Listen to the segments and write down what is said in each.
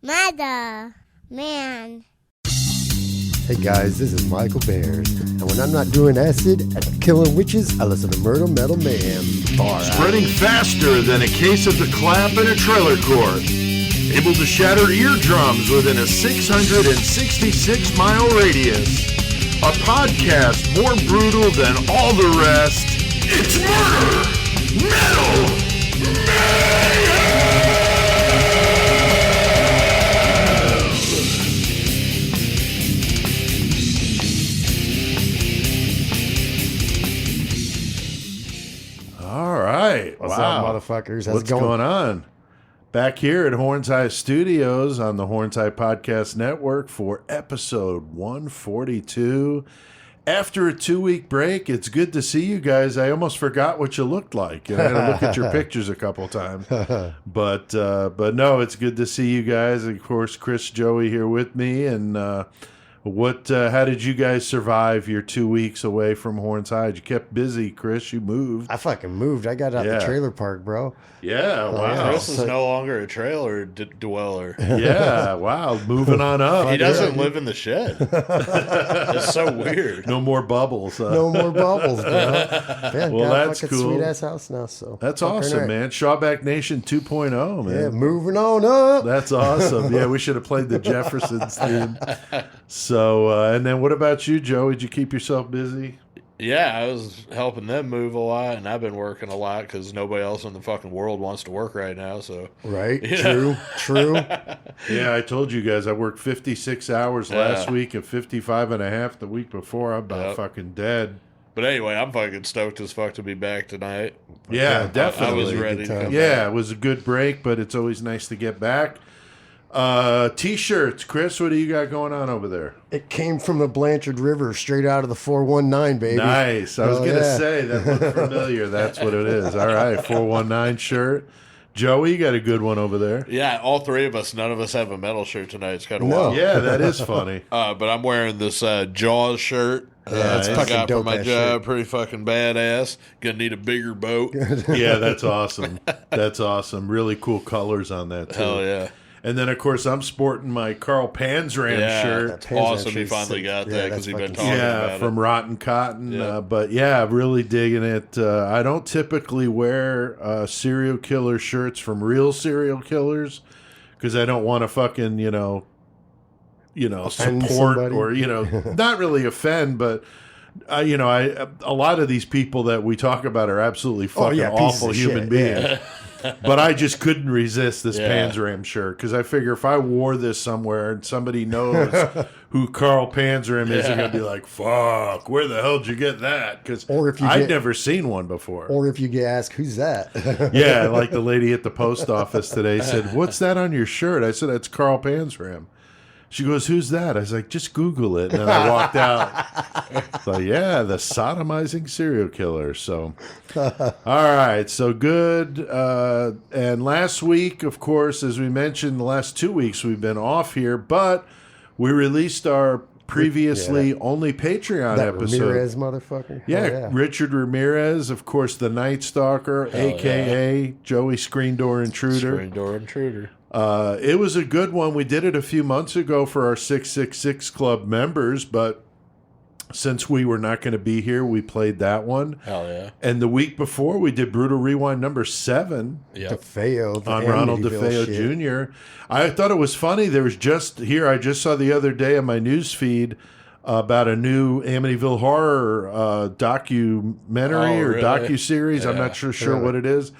Mother, man. Hey guys, this is Michael Bears, and when I'm not doing acid and killing witches, I listen to Murder Metal Mayhem. Spreading faster than a case of the clap in a trailer court. Able to shatter eardrums within a 666-mile radius. A podcast more brutal than all the rest. It's Murder Metal Mayhem! All right. What's wow. up, motherfuckers? How's What's it going on? Back here at Horns High Studios on the Horns High Podcast Network for episode 142. After a 2-week break, it's good to see you guys. I almost forgot what you looked like. I had to look at your pictures a couple times. But no, it's good to see you guys. Of course, Chris, Joey here with me. And how did you guys survive your 2 weeks away from Horns High? You kept busy, Chris. You moved. I fucking moved. I got out the trailer park, bro. Yeah, wow. Chris is no longer a trailer dweller. Yeah, wow. Moving on up. He doesn't live in the shed. It's so weird. No more bubbles. No more bubbles, bro. Yeah, Well, got that's a fucking cool. sweet ass house now. So That's fucking awesome, right. man. Shawback Nation 2.0, man. Yeah, moving on up. That's awesome. Yeah, we should have played the Jeffersons theme. So, and then what about you, Joey? Did you keep yourself busy? Yeah, I was helping them move a lot, and I've been working a lot because nobody else in the fucking world wants to work right now. So Right. Yeah. True. Yeah, I told you guys I worked 56 hours last week and 55 and a half the week before. I'm about fucking dead. But anyway, I'm fucking stoked as fuck to be back tonight. Yeah, definitely. I was ready to come Yeah, back. it was a good break, but it's always nice to get back. T-shirts. Chris, what do you got going on over there? It came from the Blanchard River, straight out of the 419, baby. Nice. I was Hell going to yeah. say, that looked familiar. That's what it is. All right, 419 shirt. Joey, you got a good one over there. Yeah, all three of us, none of us have a metal shirt tonight. It's kind of No. wild. Yeah, that is funny. But I'm wearing this Jaws shirt. Yeah, it's I fucking got for my dope-ass job. shirt. Pretty fucking badass. Gonna need a bigger boat. Yeah, that's awesome. That's awesome. Really cool colors on that, too. Hell yeah. And then, of course, I'm sporting my Carl Panzram Yeah, shirt. that's Panzer awesome. He shirt's finally sick. got Yeah, that because that's he's been fucking talking Yeah, about from Rotten Cotton. Yeah. But yeah, really digging it. I don't typically wear serial killer shirts from real serial killers because I don't want to fucking, Offend support somebody. or, not really offend, but. A lot of these people that we talk about are absolutely fucking pieces awful of human shit, beings. yeah. But I just couldn't resist this Yeah. Panzram shirt because I figure if I wore this somewhere and somebody knows who Carl Panzram is, they're going to be like, fuck, where the hell did you get that? Because Or if you I'd get- never seen one before. Or if you get asked, who's that? Yeah, like the lady at the post office today said, what's that on your shirt? I said, that's Carl Panzram. She goes, who's that? I was like, just Google it. And then I walked out. So, yeah, the sodomizing serial killer. So, all right. So, good. And last week, of course, as we mentioned, the last 2 weeks we've been off here, but we released our previously only Patreon that episode. Ramirez motherfucker? Yeah, Oh, yeah. Richard Ramirez, of course, the Night Stalker, a.k.a. Joey Screen Door Intruder. Screen door intruder. It was a good one. We did it a few months ago for our 666 Club members, but since we were not going to be here, we played that one. Hell yeah. And the week before, we did Brutal Rewind number 7 Yep. DeFeo. the on Ronald Amityville DeFeo shit. Jr. I thought it was funny. There was I just saw the other day on my news feed about a new Amityville horror documentary Oh, or really? docuseries. I'm Yeah. not sure what it is.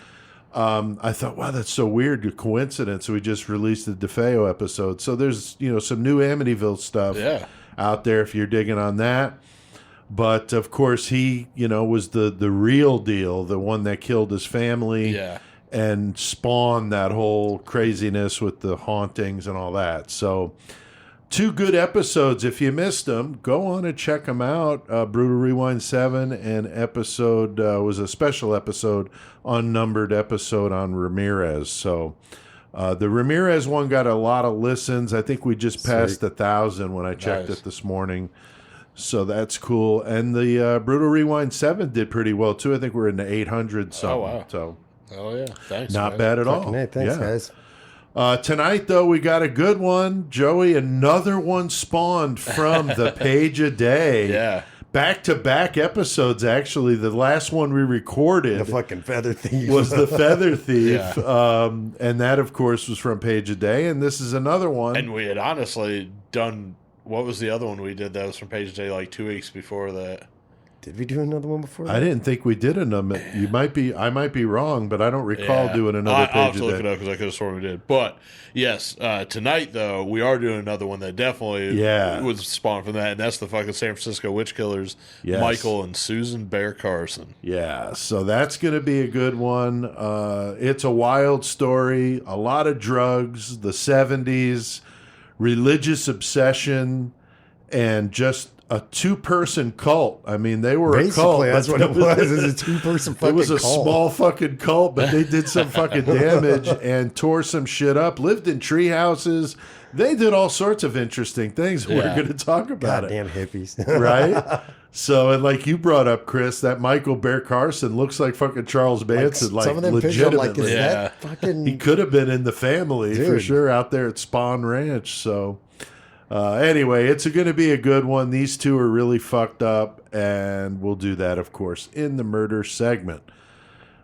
I thought, wow, that's so weird. A coincidence. We just released the DeFeo episode. So there's, some new Amityville stuff Yeah. out there if you're digging on that. But of course, he, was the real deal, the one that killed his family Yeah. and spawned that whole craziness with the hauntings and all that. So 2 good episodes. If you missed them, go on and check them out. Brutal Rewind 7 and episode was a special episode, unnumbered episode on Ramirez. So the Ramirez one got a lot of listens. I think we just passed 1,000 when I checked Nice. it this morning. So that's cool. And the Brutal Rewind 7 did pretty well, too. I think we're in the 800 something. Oh, wow. So Hell yeah. Thanks. not guys. bad at all. Fucking A, thanks, Yeah. guys. Tonight, though, we got a good one. Joey, another one spawned from the Page a Day. Yeah. Back-to-back episodes, actually. The last one we recorded The fucking Feather Thief. was the Feather Thief. Yeah. And that, of course, was from Page a Day. And this is another one. And we had honestly done, what was the other one we did that was from Page Day like 2 weeks before that? Did we do another one before that? I didn't think we did another. I might be wrong, but I don't recall doing another I'll have Page to a look it Day. up because I could have sworn we did. But yes, tonight though we are doing another one that definitely was spawned from that, and that's the fucking San Francisco Witch Killers, Yes. Michael and Susan Bear Carson. Yeah, so that's going to be a good one. It's a wild story, a lot of drugs, the 70s, religious obsession, and just a two-person cult. I mean, they were a cult. Basically, that's what it was. It was a two-person fucking It was a cult. small fucking cult, but they did some fucking damage and tore some shit up, lived in tree houses. They did all sorts of interesting things. We're going to talk about it. Goddamn hippies. Right? So, and like you brought up, Chris, that Michael Bear Carson looks like fucking Charles Manson, like some of them pictures, I'm like, legitimately. is Yeah. that fucking... He could have been in the family for Dude. sure out there at Spawn Ranch. So, anyway, it's going to be a good one. These two are really fucked up, and we'll do that, of course, in the murder segment.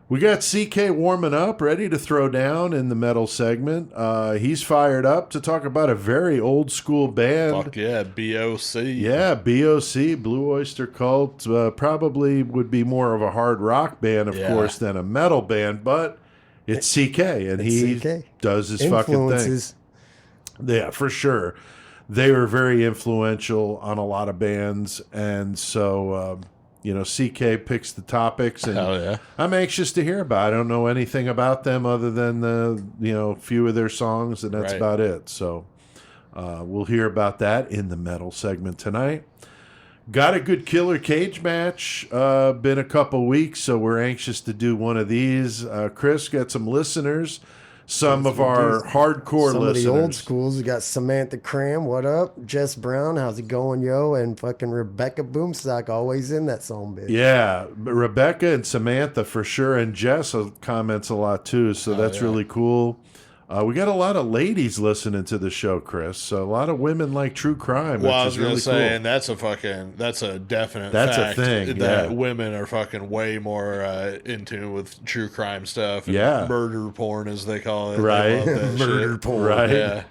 We got CK warming up, ready to throw down in the metal segment. He's fired up to talk about a very old school band. Fuck yeah, BOC. Yeah, BOC, Blue Oyster Cult, probably would be more of a hard rock band, of course, than a metal band, but it's CK, and he CK. does his fucking thing. Influences. Yeah, for sure. They were very influential on a lot of bands, and so, CK picks the topics, and Hell yeah. I'm anxious to hear about it. I don't know anything about them other than the, few of their songs, and that's Right. about it. So we'll hear about that in the metal segment tonight. Got a good killer cage match. Been a couple weeks, so we're anxious to do one of these. Chris, got some listeners. Some of our hardcore Some listeners. of the old schools. We got Samantha Cram, what up? Jess Brown, how's it going, yo? And fucking Rebecca Boomstock, always in that song, bitch. Yeah, but Rebecca and Samantha for sure, and Jess comments a lot too, so that's really cool. We got a lot of ladies listening to the show, Chris. So a lot of women like true crime, Well, I which was is gonna really say, cool. and that's a definite That's a fact thing, that yeah. women are fucking way more in tune with true crime stuff and Yeah. murder porn, as they call it. They Right. love that Murder shit. porn. Right. Yeah.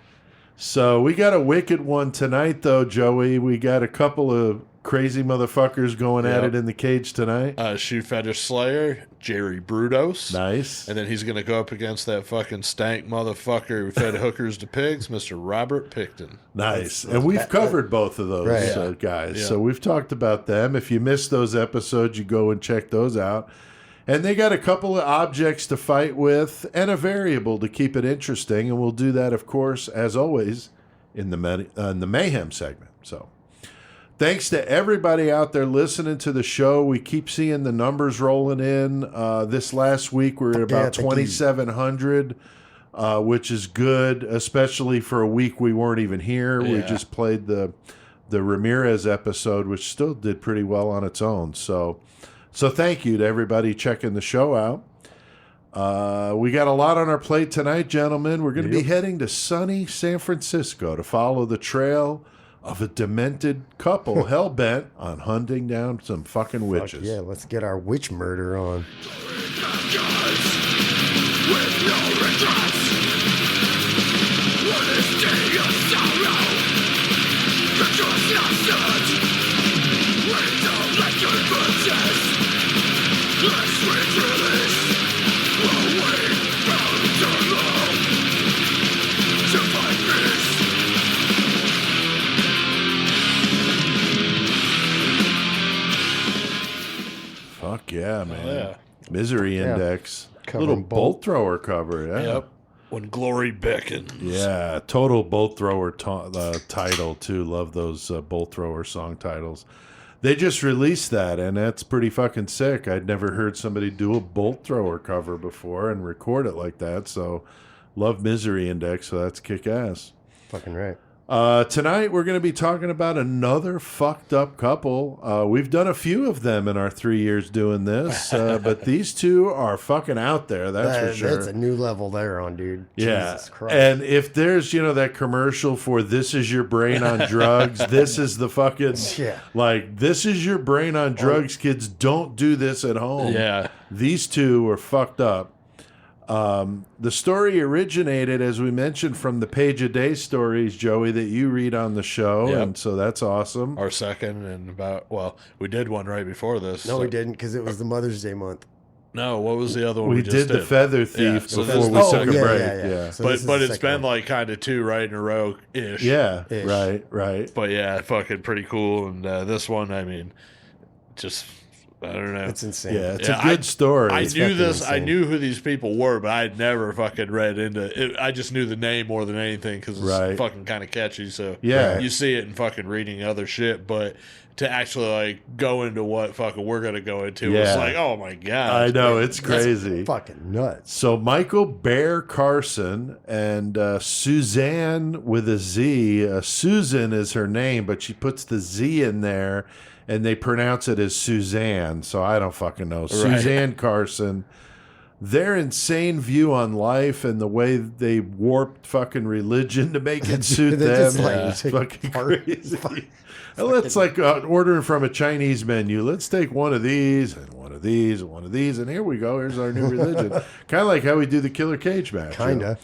So we got a wicked one tonight, though, Joey. We got a couple of crazy motherfuckers going at Yep. it in the cage tonight. Shoe Fetish Slayer, Jerry Brudos. Nice. And then he's going to go up against that fucking stank motherfucker who fed hookers to pigs, Mr. Robert Picton. Nice. And we've covered both of those Right. guys. Yeah. So we've talked about them. If you missed those episodes, you go and check those out. And they got a couple of objects to fight with and a variable to keep it interesting. And we'll do that, of course, as always, in the Mayhem segment. So thanks to everybody out there listening to the show. We keep seeing the numbers rolling in. This last week, we were at about 2,700. Which is good, especially for a week we weren't even here. We Yeah. just played the Ramirez episode, which still did pretty well on its own. So thank you to everybody checking the show out. We got a lot on our plate tonight, gentlemen. We're going to be heading to sunny San Francisco to follow the trail of a demented couple hell-bent on hunting down some fucking witches. Yeah, let's get our witch murder on. Fuck yeah, man. yeah. Misery Index. Covering Little bolt bolt. thrower cover. Yeah. Yep. When glory beckons. Yeah, total bolt thrower title too. Love those bolt thrower song titles. They just released that, and that's pretty fucking sick. I'd never heard somebody do a bolt thrower cover before and record it like that. So, love Misery Index. So that's kick ass. Fucking right. Tonight we're going to be talking about another fucked up couple. We've done a few of them in our 3 years doing this, but these two are fucking out there. That's for sure. That's a new level they're on, dude. Yeah. Jesus Christ. And if there's, that commercial for "This is your brain on drugs," this is the fucking this is your brain on drugs, kids. Don't do this at home. Yeah. These two are fucked up. The story originated, as we mentioned, from the Page a Day stories, Joey, that you read on the show, and so that's awesome. Our second, and we did one right before this. No, we didn't, because it was the Mother's Day month. No, what was the other one? We did the Feather Thief before we took a break. Yeah. So but it's been like kind of two right in a row ish. Yeah, Ish. right. But yeah, fucking pretty cool. And this one, I mean, just. I don't know. It's insane. Yeah, it's a good story. I It's knew this. insane. I knew who these people were, but I had never fucking read into it. I just knew the name more than anything because it's fucking kind of catchy. So you see it in fucking reading other shit, but to actually like go into what fucking we're gonna go into, it's like, oh my god, I know it's crazy, That's fucking nuts. So Michael Bear Carson and Suzan with a Z. Susan is her name, but she puts the Z in there. And they pronounce it as Suzanne, so I don't fucking know. Suzanne Carson, their insane view on life and the way they warped fucking religion to make it suit them, is fucking crazy. Let's ordering from a Chinese menu. Let's take one of these and one of these and one of these, and here we go. Here's our new religion. Kind of like how we do the Killer Cage match. Kinda.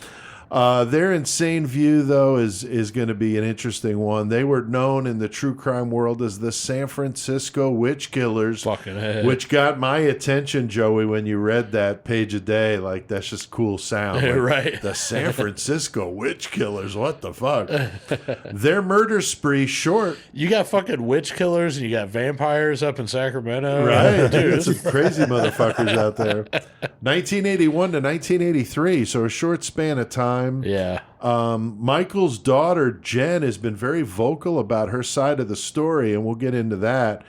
Their insane view, though, is going to be an interesting one. They were known in the true crime world as the San Francisco Witch Killers, which got my attention, Joey, when you read that Page a Day. Like, that's just cool sound. Like, right. The San Francisco Witch Killers. What the fuck? Their murder spree short. You got fucking witch killers and you got vampires up in Sacramento. Right, dude. There's some crazy motherfuckers out there. 1981 to 1983, so a short span of time. Yeah. Michael's daughter, Jen, has been very vocal about her side of the story, and we'll get into that.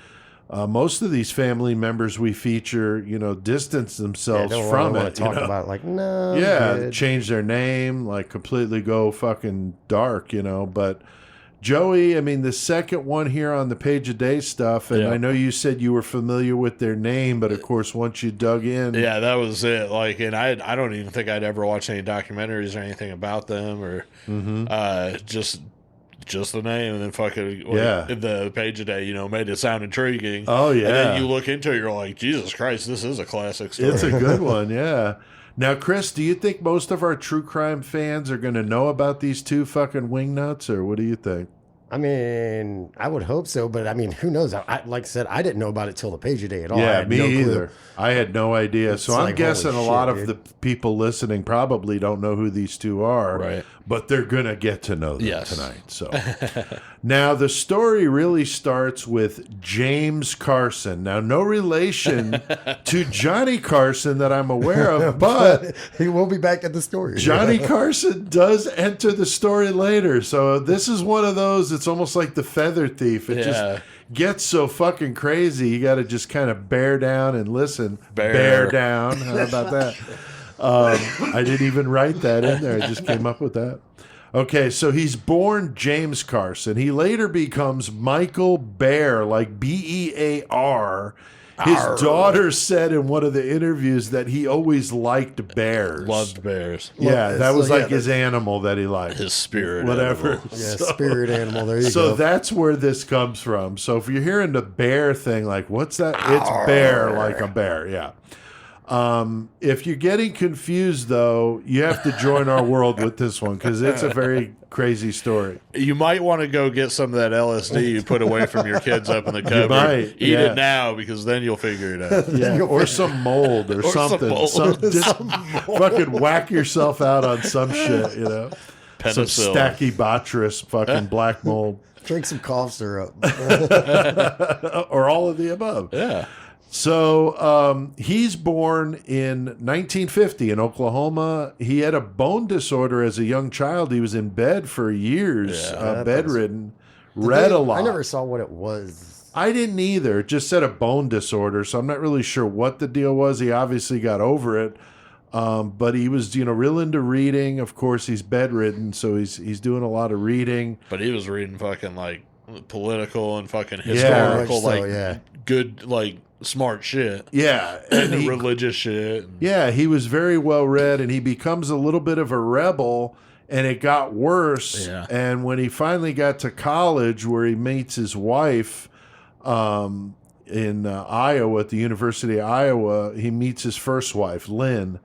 Most of these family members we feature, distance themselves from it. Talk about no. Yeah, change their name, completely go fucking dark, But Joey, I mean, the second one here on the Page a Day stuff, and I know you said you were familiar with their name, but of course, once you dug in, that was it. And I don't even think I'd ever watched any documentaries or anything about them, or just the name, and then fucking the Page a Day, made it sound intriguing. Oh yeah, and then you look into it, you're like, Jesus Christ, this is a classic story. It's a good one, yeah. Now, Chris, do you think most of our true crime fans are going to know about these two fucking wingnuts, or what do you think? I mean, I would hope so, but I mean, who knows? Like I said, I didn't know about it till the Page a Day at all. Yeah, me either. I had no idea. So I'm guessing a lot of the people listening probably don't know who these two are, right? But they're going to get to know them tonight. So now the story really starts with James Carson. Now, no relation to Johnny Carson that I'm aware of, but he will be back at the story. Johnny Carson does enter the story later. So this is one of those, it's almost like the Feather Thief. It just gets so fucking crazy. You got to just kind of bear down and listen. Bear down. How about that? I didn't even write that in there. I just came up with that. Okay, so he's born James Carson. He later becomes Michael Bear, like Bear. His daughter said in one of the interviews that he always liked bears. Loved bears. Yeah, that was his animal that he liked. His spirit whatever. animal. Yeah, spirit animal. There you go. So that's where this comes from. So if you're hearing the bear thing, like, what's that? It's bear, like a bear, yeah. If you're getting confused, though, you have to join our world with this one because it's a very crazy story. You might want to go get some of that LSD you put away from your kids up in the cupboard. Might, Eat it now because then you'll figure it out. Yeah, or some mold or something. Fucking whack yourself out on some shit, Penicillin. Some Stachybotrys fucking black mold. Drink some cough syrup. Or all of the above. Yeah. So he's born in 1950 in Oklahoma. He had a bone disorder as a young child. He was in bed for years, bedridden, read a lot. I never saw what it was. I didn't either. It just said a bone disorder, so I'm not really sure what the deal was. He obviously got over it. But he was, real into reading. Of course, he's bedridden, so he's doing a lot of reading. But he was reading fucking like political and fucking historical, good, like smart shit. Yeah, and religious shit. Yeah, he was very well read, and he becomes a little bit of a rebel. And it got worse. Yeah. And when he finally got to college, where he meets his wife in Iowa, at the University of Iowa, he meets his first wife, Lynn.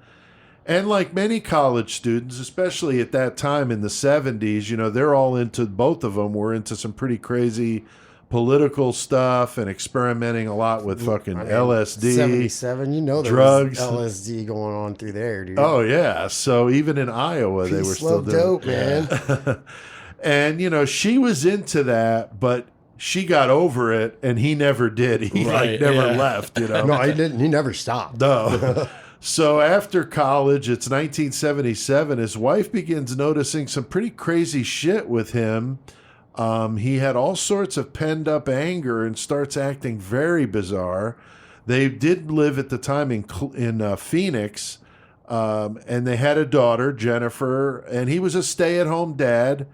And like many college students, especially at that time in the 70s, they're all into, both of them were into some pretty crazy political stuff and experimenting a lot with fucking LSD. 77, there drugs, was LSD going on through there, dude. Oh, yeah. So even in Iowa, they were still doing dope, man. And, she was into that, but she got over it, and he never did. He never left, No, he didn't. He never stopped. No. So after college, it's 1977, his wife begins noticing some pretty crazy shit with him. He had all sorts of penned up anger and starts acting very bizarre. They did live at the time in Phoenix, and they had a daughter, Jennifer, and he was a stay-at-home dad.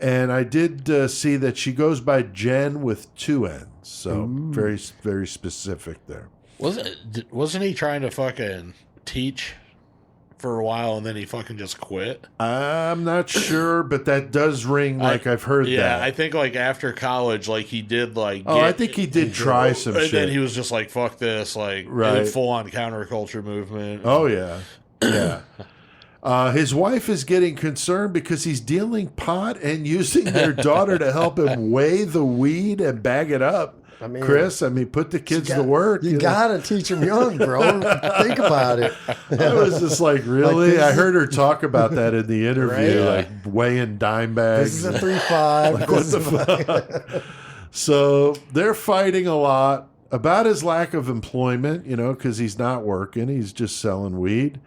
And I did see that she goes by Jen with 2 N's, so very, very specific there. Wasn't he trying to fucking teach for a while and then he fucking just quit? I'm not sure, but that does ring like I've heard that. Yeah, I think like after college, like he did like. I think he did try some shit. And then he was just like, fuck this, like full on counterculture movement. Oh, yeah. Yeah. His wife is getting concerned because he's dealing pot and using their daughter to help him weigh the weed and bag it up. Chris, put the kids to work. You gotta teach them young, bro. Think about it. I was just like, really? I heard her talk about that in the interview, like weighing dime bags. This is a 3.5. Like, what the fuck? So they're fighting a lot about his lack of employment, because he's not working. He's just selling weed.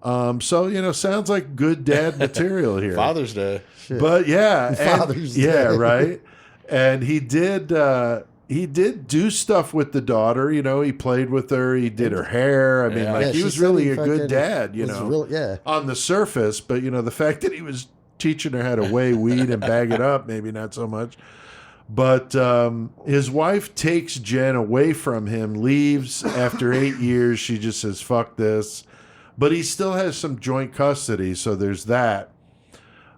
So, sounds like good dad material here. Father's Day. Shit. But yeah. Father's Day. Yeah, right. And he did do stuff with the daughter, he played with her, he did her hair. He was really a good dad, on the surface. But, the fact that he was teaching her how to weigh weed and bag it up, maybe not so much. But his wife takes Jen away from him, leaves after 8 years. She just says, fuck this. But he still has some joint custody, so there's that.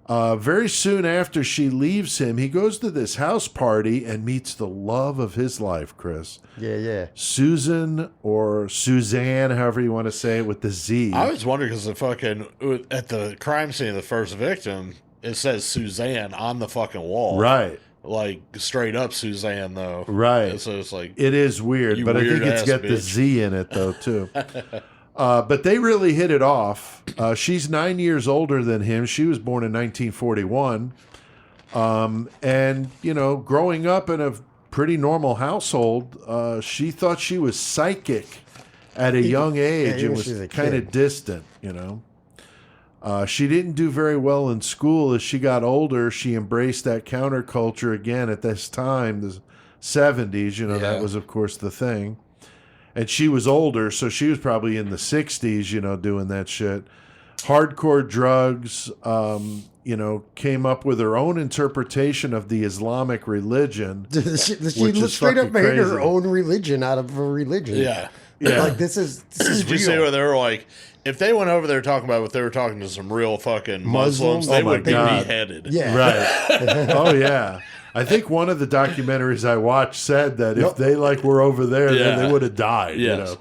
Very soon after she leaves him, he goes to this house party and meets the love of his life, Chris. Yeah. Susan or Suzanne, however you want to say it, with the Z. I was wondering because at the crime scene of the first victim, it says Suzanne on the fucking wall. Right. Like straight up Suzanne, though. Right. And so it's like. It is weird, but I think it's got the Z in it, though, too. But they really hit it off. She's 9 years older than him. She was born in 1941. And, growing up in a pretty normal household, she thought she was psychic at a young age and was kind of distant, She didn't do very well in school. As she got older, she embraced that counterculture again at this time, the 70s. That was, of course, the thing. And she was older, so she was probably in the 60s, doing that shit. Hardcore drugs, came up with her own interpretation of the Islamic religion. She straight up made her own religion out of a religion. Yeah. Like, this is Did you see where they were like, if they went over there talking about what they were talking to some real fucking Muslims, they would be beheaded. Yeah. Right. Oh, yeah. I think one of the documentaries I watched said that if they were over there, then they would have died. Yes.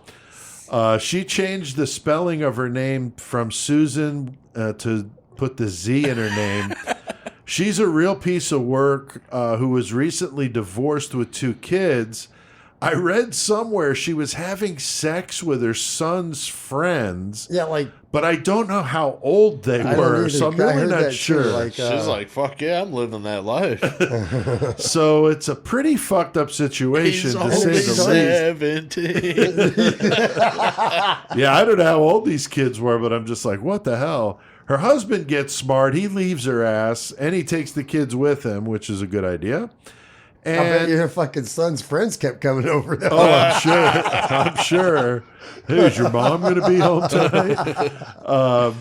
She changed the spelling of her name from Susan to put the Z in her name. She's a real piece of work who was recently divorced with 2 kids. I read somewhere she was having sex with her son's friends. Yeah, but I don't know how old they were, so I'm really not sure. She's like, fuck yeah, I'm living that life. So it's a pretty fucked up situation, to say the least. 17. Yeah, I don't know how old these kids were, but I'm just like, what the hell? Her husband gets smart. He leaves her ass, and he takes the kids with him, which is a good idea. I bet your fucking son's friends kept coming over though. Oh, I'm sure. I'm sure. Hey, is your mom going to be home tonight?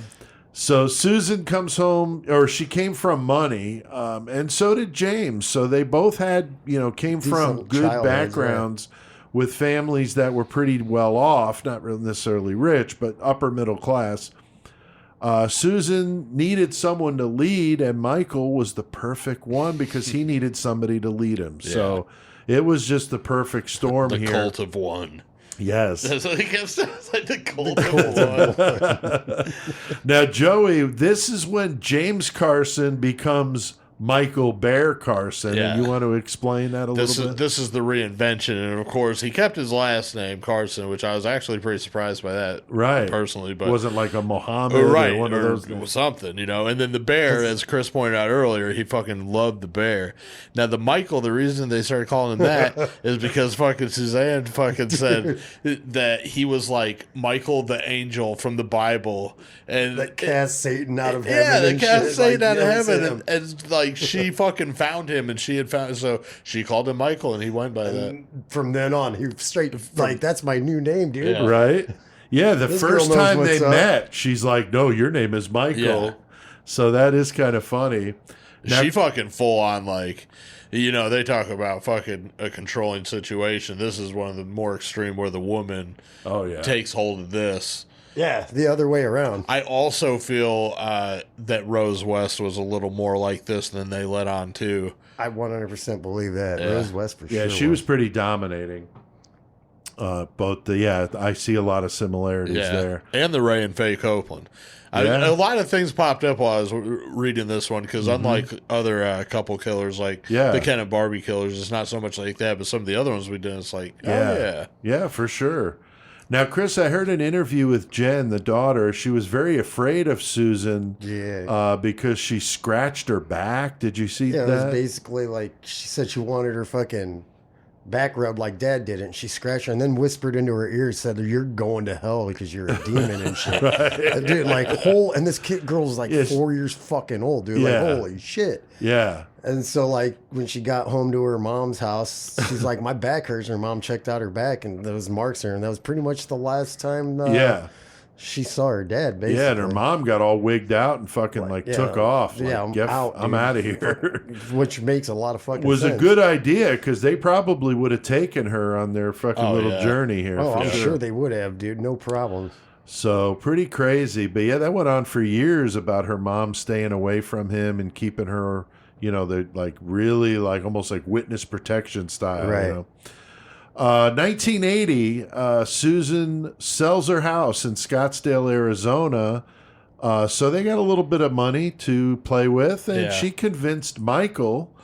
So Suzan comes home, or she came from money, and so did James. So they both had, came from good backgrounds with families that were pretty well off, not really necessarily rich, but upper middle class. Suzan needed someone to lead, and Michael was the perfect one because he needed somebody to lead him. Yeah. So it was just the perfect storm here. The cult of one. Yes. That's what he kept saying. It's like the cult of one. Now, Joey, this is when James Carson becomes Michael Bear Carson. Yeah. And you want to explain that a little bit? This is the reinvention. And, of course, he kept his last name, Carson, which I was actually pretty surprised by that. Right. Personally. But wasn't like a Muhammad or one of those. Or something, And then the bear, as Chris pointed out earlier, he fucking loved the bear. Now, the Michael, the reason they started calling him that is because fucking Suzanne fucking said that he was like Michael the angel from the Bible. And that cast Satan out of heaven. Yeah, that cast Satan out of heaven. And like she fucking found him, and she had found, so she called him Michael, and he went by that. From then on, he straight like, that's my new name, dude. Yeah. Right? Yeah, the first time they met, she's like, "No, your name is Michael." Yeah. So that is kind of funny. Now, she fucking full on like, they talk about fucking a controlling situation. This is one of the more extreme where the woman takes hold of this. Yeah, the other way around. I also feel that Rose West was a little more like this than they let on to. I 100% believe that. Yeah. Rose West for sure. Yeah, she was pretty dominating. I see a lot of similarities there. And the Ray and Faye Copeland. A lot of things popped up while I was reading this one because unlike other couple killers like the Ken and Barbie killers, it's not so much like that, but some of the other ones we did, it's like, Yeah, for sure. Now, Chris, I heard an interview with Jen, the daughter. She was very afraid of Suzan because she scratched her back. Did you see that? Yeah, it was basically like she said she wanted her fucking back rubbed like Dad did it. And she scratched her and then whispered into her ear, said, "You're going to hell because you're a demon and shit." Right. Dude, like, and this girl's like 4 years fucking old, dude. Like, holy shit. Yeah. And so, like, when she got home to her mom's house, she's like, "My back hurts." And her mom checked out her back, and those marks there. And that was pretty much the last time she saw her dad, basically. Yeah, and her mom got all wigged out and fucking, took off. Yeah, like, I'm out of here. Which makes a lot of fucking sense. Was a good idea, because they probably would have taken her on their fucking little journey here. Oh, I'm sure they would have, dude. No problem. So, pretty crazy. But, yeah, that went on for years about her mom staying away from him and keeping her... they're like really like almost like witness protection style. Right. 1980, Suzan sells her house in Scottsdale, Arizona. So they got a little bit of money to play with, and she convinced Michael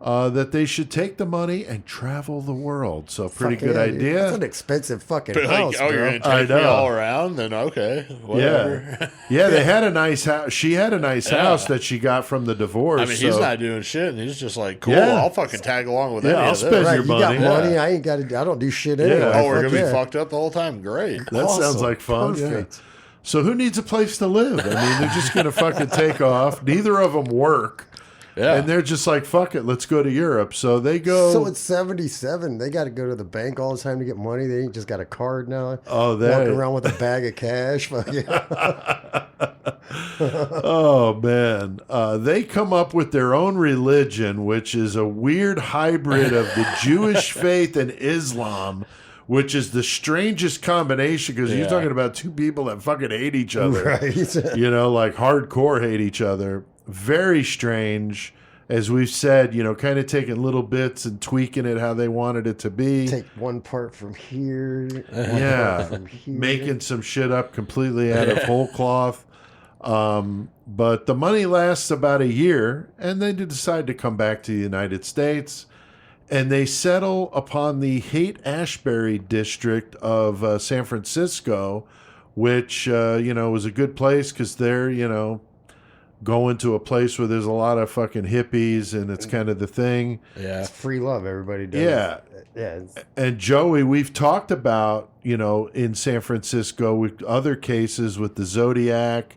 that they should take the money and travel the world. So pretty good idea. Dude. That's an expensive fucking house, bro. You're gonna take me all around? Then okay, whatever. Yeah, they had a nice house. She had a nice house that she got from the divorce. I mean, he's not doing shit, and he's just like, cool. I'll fucking tag along with any I'll of this. spend your money. You got money. I ain't got to. I don't do shit anyway. Oh, we're gonna be fucked up the whole time. Great. That sounds like fun. Perfect. Yeah. So who needs a place to live? I mean, they're just gonna fucking take off. Neither of them work. Yeah. And they're just like, fuck it, let's go to Europe. So they go. So it's 77. They got to go to the bank all the time to get money. They ain't just got a card now. Oh, walking around with a bag of cash. Oh, man. They come up with their own religion, which is a weird hybrid of the Jewish faith and Islam, which is the strangest combination because you're talking about two people that fucking hate each other. Right. Like hardcore hate each other. Very strange, as we've said, kind of taking little bits and tweaking it how they wanted it to be. Take one part from here. From here. Making some shit up completely out of whole cloth. But the money lasts about a year, and they decide to come back to the United States, and they settle upon the Haight-Ashbury district of San Francisco, which, was a good place because they're, going to a place where there's a lot of fucking hippies and it's kind of the thing. Yeah. It's free love. Everybody does. Yeah. Yeah. And Joey, we've talked about, in San Francisco with other cases with the Zodiac.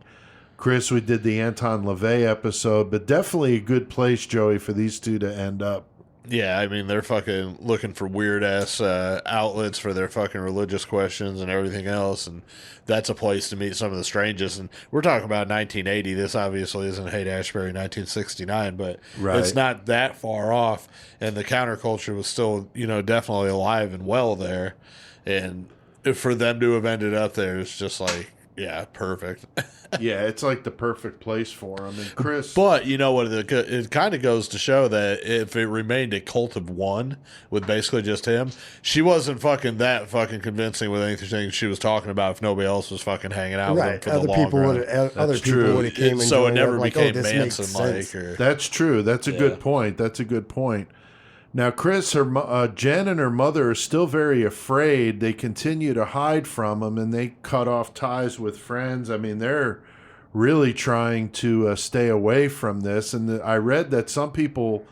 Chris, we did the Anton LaVey episode, but definitely a good place, Joey, for these two to end up. Yeah, I mean, they're fucking looking for weird-ass outlets for their fucking religious questions and everything else, and that's a place to meet some of the strangest. And we're talking about 1980. This obviously isn't Haight-Ashbury 1969, but it's not that far off, and the counterculture was still, definitely alive and well there. And for them to have ended up there is just like, yeah, perfect. Yeah, it's like the perfect place for them. And Chris, but you know what? It kind of goes to show that if it remained a cult of one with basically just him, she wasn't fucking that fucking convincing with anything she was talking about. If nobody else was fucking hanging out with him for the long run. Other people would have came and so it never like, became Manson-like. That's true. That's a good point. That's a good point. Now, Chris, Jen and her mother are still very afraid. They continue to hide from him, and they cut off ties with friends. I mean, they're really trying to stay away from this. And I read that some people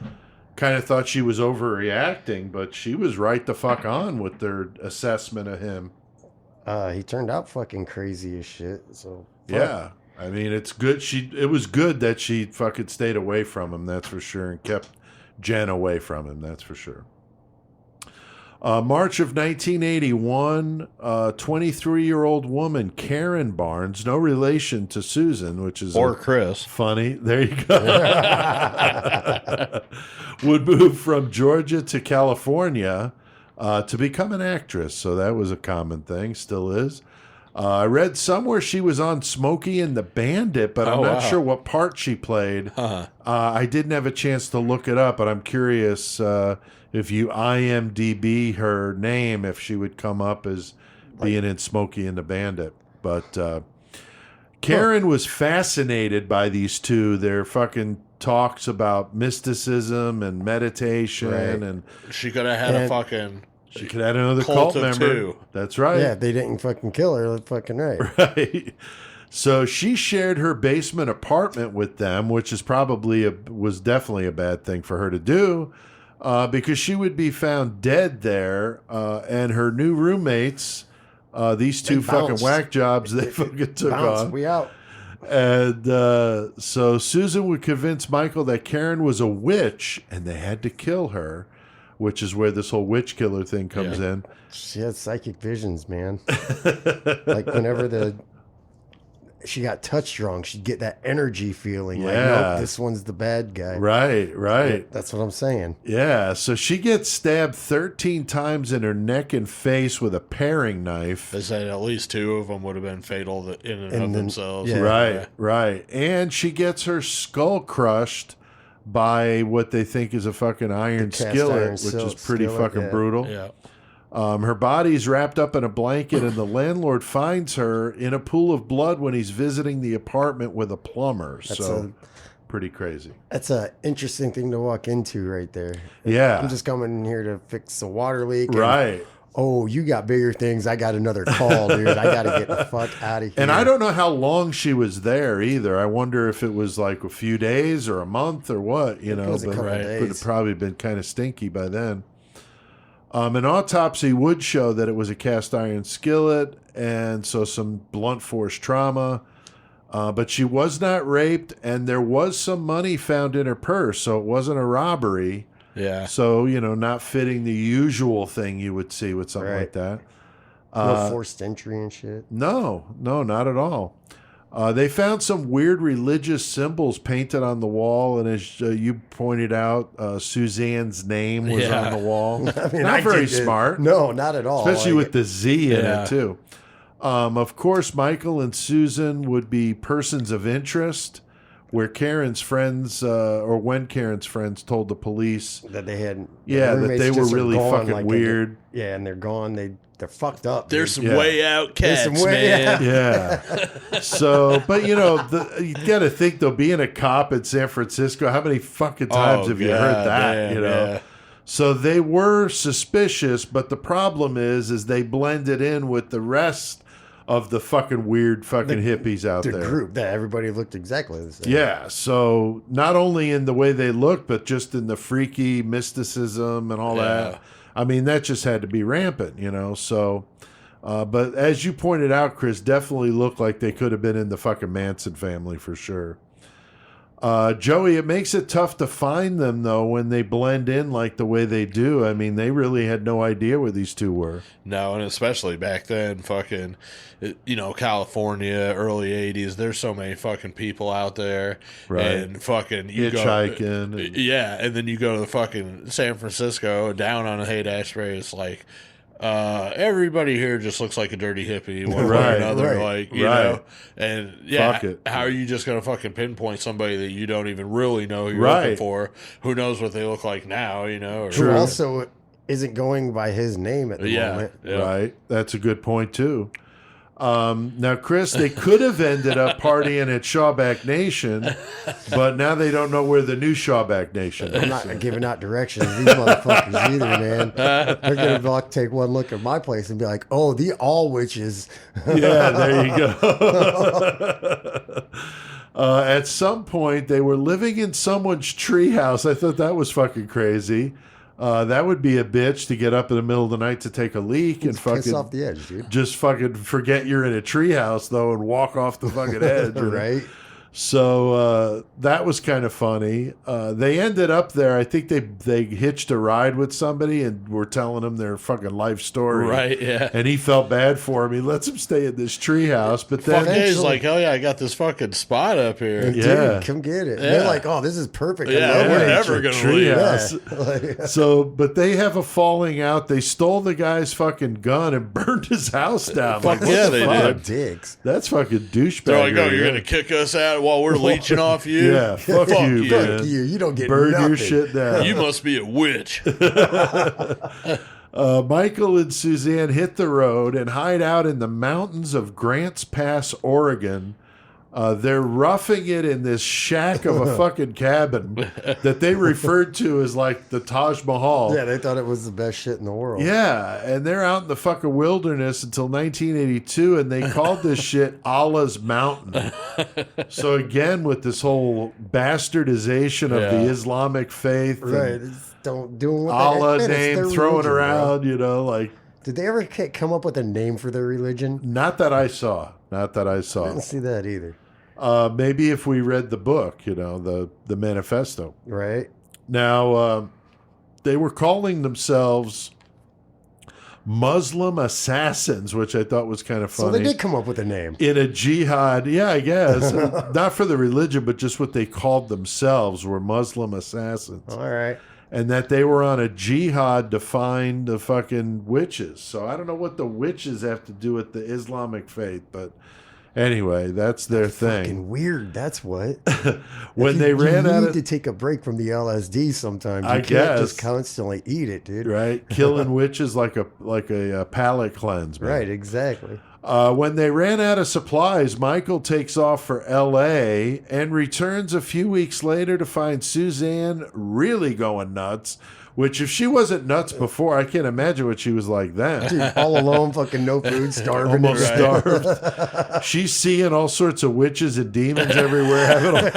kind of thought she was overreacting, but she was right the fuck on with their assessment of him. He turned out fucking crazy as shit. So yeah, I mean, it's good. It was good that she fucking stayed away from him. That's for sure, and kept Jen away from him, that's for sure. March of 1981, 23-year-old woman, Karen Barnes, no relation to Susan, which is... Or Chris. Funny. There you go. Would move from Georgia to California to become an actress. So that was a common thing, still is. I read somewhere she was on Smokey and the Bandit, but I'm not sure what part she played. I didn't have a chance to look it up, but I'm curious if you IMDb her name, if she would come up as being in Smokey and the Bandit. But Karen was fascinated by these two. Their fucking talks about mysticism and meditation. And she could have had a fucking... She could add another cult member. Two. That's right. Yeah, they didn't fucking kill her. That's fucking right. Right. So she shared her basement apartment with them, which is was definitely a bad thing for her to do, because she would be found dead there, and her new roommates, these two fucking whack jobs, they fucking took on. We out. And so Susan would convince Michael that Karen was a witch, and they had to kill her. Which is where this whole witch killer thing comes in. She had psychic visions, man. Like whenever she got touch drunk, she'd get that energy feeling. Yeah. Like, nope, this one's the bad guy. Right. That's what I'm saying. Yeah, so she gets stabbed 13 times in her neck and face with a paring knife. They said at least 2 of them would have been fatal in and of themselves. Yeah. Right. And she gets her skull crushed by what they think is a fucking iron skillet, which is pretty fucking brutal. Yeah. Her body's wrapped up in a blanket, and the landlord finds her in a pool of blood when he's visiting the apartment with a plumber. Pretty crazy. That's an interesting thing to walk into right there. Yeah. I'm just coming in here to fix the water leak. Right. Oh, you got bigger things. I got another call, dude. I got to get the fuck out of here. And I don't know how long she was there either. I wonder if it was like a few days or a month or what, But it would have probably been kind of stinky by then. An autopsy would show that it was a cast iron skillet, and so some blunt force trauma. But she was not raped, and there was some money found in her purse, so it wasn't a robbery. Yeah. So, not fitting the usual thing you would see with something like that. No forced entry and shit? No, not at all. They found some weird religious symbols painted on the wall, and as you pointed out, Suzanne's name was on the wall. I mean, not very smart. No, not at all. Especially with the Z in it, too. Of course, Michael and Susan would be persons of interest. Where Karen's friends, or when Karen's friends told the police that they had, that they were really fucking weird. And they're gone. They're fucked up. There's some way out cats, man. Yeah. So, but you got to think though, being a cop in San Francisco, how many fucking times have you heard that? Man, Yeah. So they were suspicious, but the problem is they blended in with the rest of the fucking weird fucking hippies out there. The group that everybody looked exactly the same. Yeah, so not only in the way they looked, but just in the freaky mysticism and all that. I mean, that just had to be rampant, So, but as you pointed out, Chris, definitely looked like they could have been in the fucking Manson family for sure. Joey, it makes it tough to find them, though, when they blend in like the way they do. I mean, they really had no idea where these two were. No, and especially back then, fucking, California, early 80s, there's so many fucking people out there. Right. And fucking... Hitchhiking. Yeah, and then you go to the fucking San Francisco, down on a Haight-Ashbury, it's like... everybody here just looks like a dirty hippie one way or another, like, you know, and how are you just gonna fucking pinpoint somebody that you don't even really know who you're looking for? Who knows what they look like now, you know? Who also isn't going by his name at the moment. Yeah. Right. That's a good point too. Now, Chris, they could have ended up partying at Shawback Nation, but now they don't know where the new Shawback Nation is. I'm not giving out directions to these motherfuckers either, man. They're going to like, take one look at my place and be like, oh, the all witches. Yeah, there you go. At some point, they were living in someone's treehouse. I thought that was fucking crazy. That would be a bitch to get up in the middle of the night to take a leak and fucking piss off the edge, dude. Just fucking forget you're in a treehouse though and walk off the fucking edge, right? So that was kind of funny. They ended up there. I think they hitched a ride with somebody and were telling him their fucking life story. Right, yeah. And he felt bad for him. He lets him stay in this treehouse. But then he's like, oh yeah, I got this fucking spot up here. Dude, come get it. Yeah. They're like, oh, this is perfect. Yeah, we're never going to leave. Yeah. So, but they have a falling out. They stole the guy's fucking gun and burned his house down. Like, yeah, they did. Dicks. That's fucking douchebag. They're like, oh, you're going to kick us out while we're leeching off you? Yeah, fuck you, man. Fuck you. You don't get Burn nothing. your shit down. You must be a witch. Michael and Suzanne hit the road and hide out in the mountains of Grants Pass, Oregon. They're roughing it in this shack of a fucking cabin that they referred to as like the Taj Mahal. Yeah, they thought it was the best shit in the world. Yeah, and they're out in the fucking wilderness until 1982, and they called this shit Allah's Mountain. So again, with this whole bastardization of the Islamic faith, right? Don't do what Allah name throwing around, bro. You know, like. Did they ever come up with a name for their religion? Not that I saw. I didn't see that either. Maybe if we read the book, you know, the manifesto. Right. Now, they were calling themselves Muslim assassins, which I thought was kind of funny. So they did come up with a name. In a jihad, yeah, I guess. Not for the religion, but just what they called themselves were Muslim assassins. All right. And that they were on a jihad to find the fucking witches. So I don't know what the witches have to do with the Islamic faith, but anyway, that's their thing. Fucking weird. That's what. When they ran out of, to take a break from the LSD sometimes. You can't just constantly eat it, dude. Right, killing witches like a palate cleanse. Man. Right, exactly. When they ran out of supplies, Michael takes off for L.A. and returns a few weeks later to find Suzanne really going nuts. Which, if she wasn't nuts before, I can't imagine what she was like then. Dude, all alone, fucking no food, starving. Almost starved. She's seeing all sorts of witches and demons everywhere.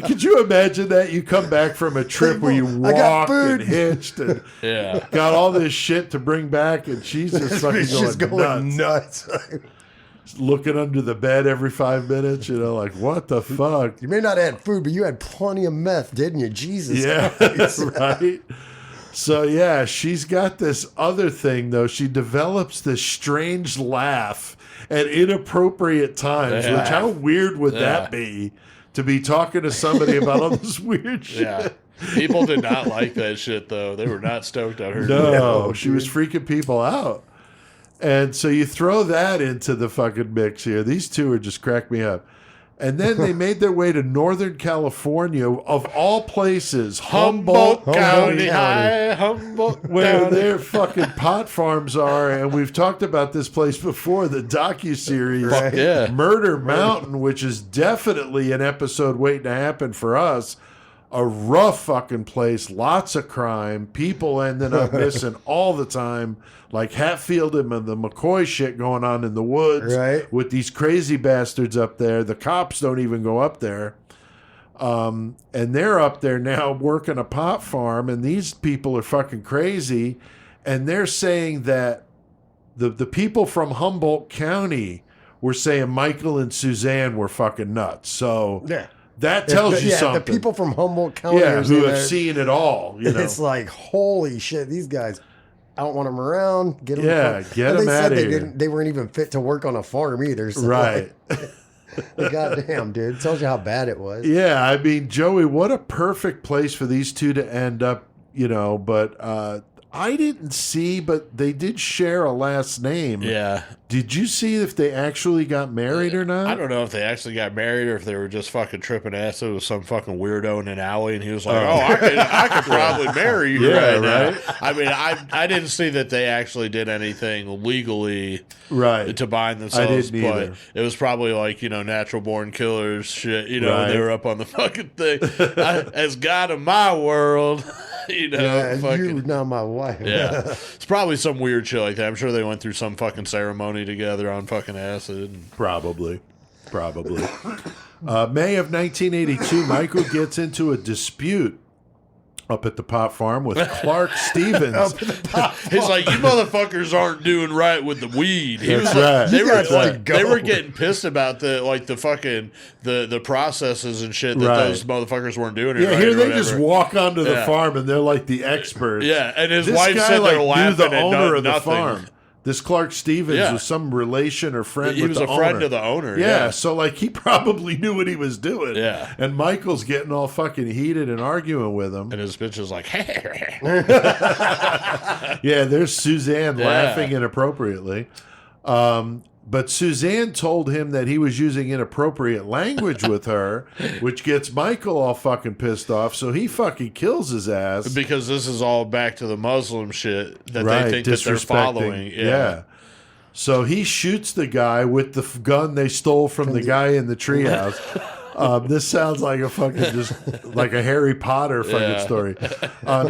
Could you imagine that? You come back from a trip where you walked and hitched and got all this shit to bring back, and she's just fucking going nuts. Looking under the bed every 5 minutes, you know, like, what the fuck? You may not have had food, but you had plenty of meth, didn't you? Jesus. Yeah, right. So, yeah, she's got this other thing, though. She develops this strange laugh at inappropriate times, which how weird would that be to be talking to somebody about all this weird shit? Yeah. People did not like that shit, though. They were not stoked on her. No, she was freaking people out. And so you throw that into the fucking mix here. These two are just crack me up. And then they made their way to Northern California, of all places, Humboldt County, where their fucking pot farms are. And we've talked about this place before, the docuseries Murder Mountain, which is definitely an episode waiting to happen for us. A rough fucking place, lots of crime, people ending up missing all the time, like Hatfield and the McCoy shit going on in the woods with these crazy bastards up there. The cops don't even go up there. And they're up there now working a pot farm, and these people are fucking crazy. And they're saying that the people from Humboldt County were saying Michael and Suzanne were fucking nuts. So That tells you something. The people from Humboldt County who have seen it all. It's like, holy shit, these guys, I don't want them around. Get them. Get them out of here. They weren't even fit to work on a farm either. So right. Goddamn, dude. It tells you how bad it was. Yeah, I mean, Joey, what a perfect place for these two to end up, but I didn't see, but they did share a last name. Yeah. Did you see if they actually got married or not? I don't know if they actually got married or if they were just fucking tripping acid with some fucking weirdo in an alley, and he was like, I could probably marry you right now. I mean, I didn't see that they actually did anything legally to bind themselves, but it was probably like, natural born killers shit, they were up on the fucking thing. As God of my world, you're not my wife. Yeah. It's probably some weird shit like that. I'm sure they went through some fucking ceremony together on fucking acid. Probably. May of 1982, Michael gets into a dispute up at the pot farm with Clark Stevens. He's like, you motherfuckers aren't doing right with the weed. He That's was right. They were getting pissed about the fucking the processes and shit that those motherfuckers weren't doing it right. Here they just walk onto the farm and they're like the experts. Yeah, and his wife said they're laughing the owner of the nothing. farm. This Clark Stevens was some relation or friend he with the owner. He was a friend of the owner. Yeah, so he probably knew what he was doing. Yeah. And Michael's getting all fucking heated and arguing with him. And his bitch is like, yeah, there's Suzanne laughing inappropriately. But Suzanne told him that he was using inappropriate language with her, which gets Michael all fucking pissed off. So he fucking kills his ass. Because this is all back to the Muslim shit that they think that they're following. Yeah. So he shoots the guy with the gun they stole from the guy in the treehouse. This sounds like a fucking just like a Harry Potter fucking story.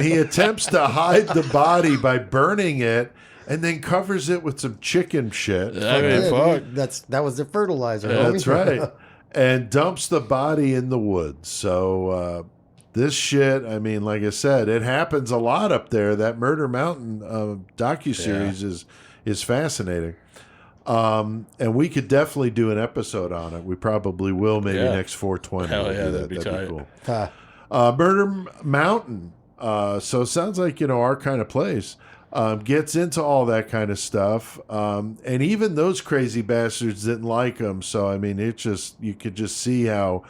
He attempts to hide the body by burning it. And then covers it with some chicken shit. I mean, fuck. That was the fertilizer. That's right. And dumps the body in the woods. So this shit, I mean, like I said, it happens a lot up there. That Murder Mountain docuseries is fascinating. And we could definitely do an episode on it. We probably will, maybe next 420. Hell yeah, that'd be cool. Murder Mountain. So it sounds like, our kind of place. Gets into all that kind of stuff. And even those crazy bastards didn't like him. So, I mean, you could just see how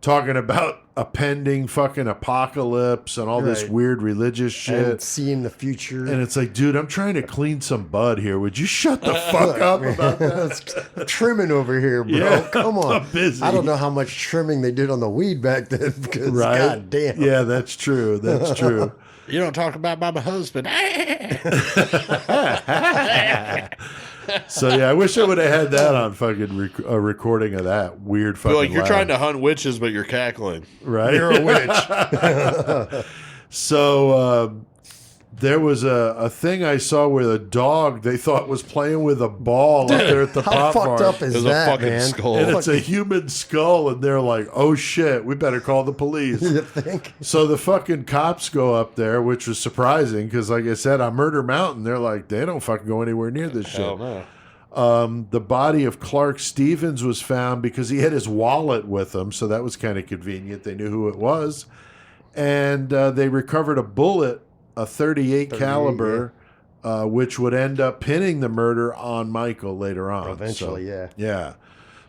talking about a pending fucking apocalypse and all this weird religious shit. And seeing the future. And it's like, dude, I'm trying to clean some bud here. Would you shut the fuck up about that? Trimming over here, bro. Yeah, come on. I'm busy. I don't know how much trimming they did on the weed back then. Because, God damn. Yeah, that's true. That's true. You don't talk about my husband. So, yeah, I wish I would have had that on fucking a recording of that weird fucking like you're laugh. trying to hunt witches, but you're cackling. Right? You're a witch. So, there was a thing I saw where the dog they thought was playing with a ball up there at the How pot farm. fucked up is There's that, a fucking man? skull. And it's a human skull, and they're like, oh shit, we better call the police. You think? So the fucking cops go up there, which was surprising because, like I said, on Murder Mountain, they're like, they don't fucking go anywhere near this shit. Hell no. The body of Clark Stevens was found because he had his wallet with him, so that was kind of convenient. They knew who it was. And they recovered a bullet, a 38 caliber, which would end up pinning the murder on Michael later on. Eventually, Yeah.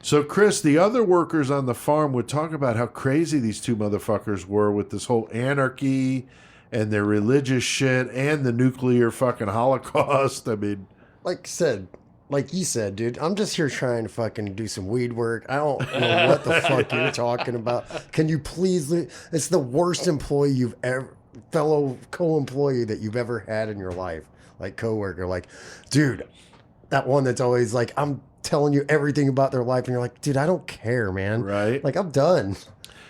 So, Chris, the other workers on the farm would talk about how crazy these two motherfuckers were with this whole anarchy and their religious shit and the nuclear fucking Holocaust. I mean, like you said, dude, I'm just here trying to fucking do some weed work. I don't know what the fuck you're talking about. Can you please? It's the worst employee you've ever, fellow co-employee that you've ever had in your life, like coworker. Like, dude, that one that's always like, I'm telling you everything about their life, and you're like, dude, I don't care, man. Right? Like, I'm done.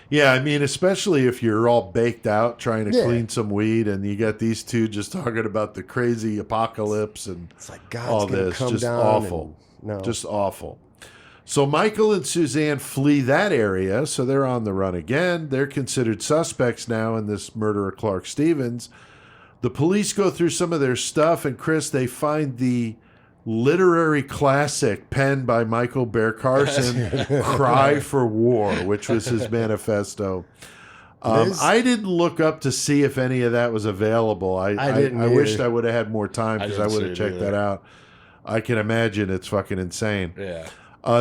Yeah, I mean, especially if you're all baked out trying to clean some weed, and you got these two just talking about the crazy apocalypse and it's like, God's all gonna this, come just down awful, no. just awful. So Michael and Suzanne flee that area, so they're on the run again. They're considered suspects now in this murder of Clark Stevens. The police go through some of their stuff, and Chris, they find the literary classic penned by Michael Bear Carson, Cry for War, which was his manifesto. I didn't look up to see if any of that was available. I wished I would have had more time because I would have checked that out. I can imagine it's fucking insane. Yeah.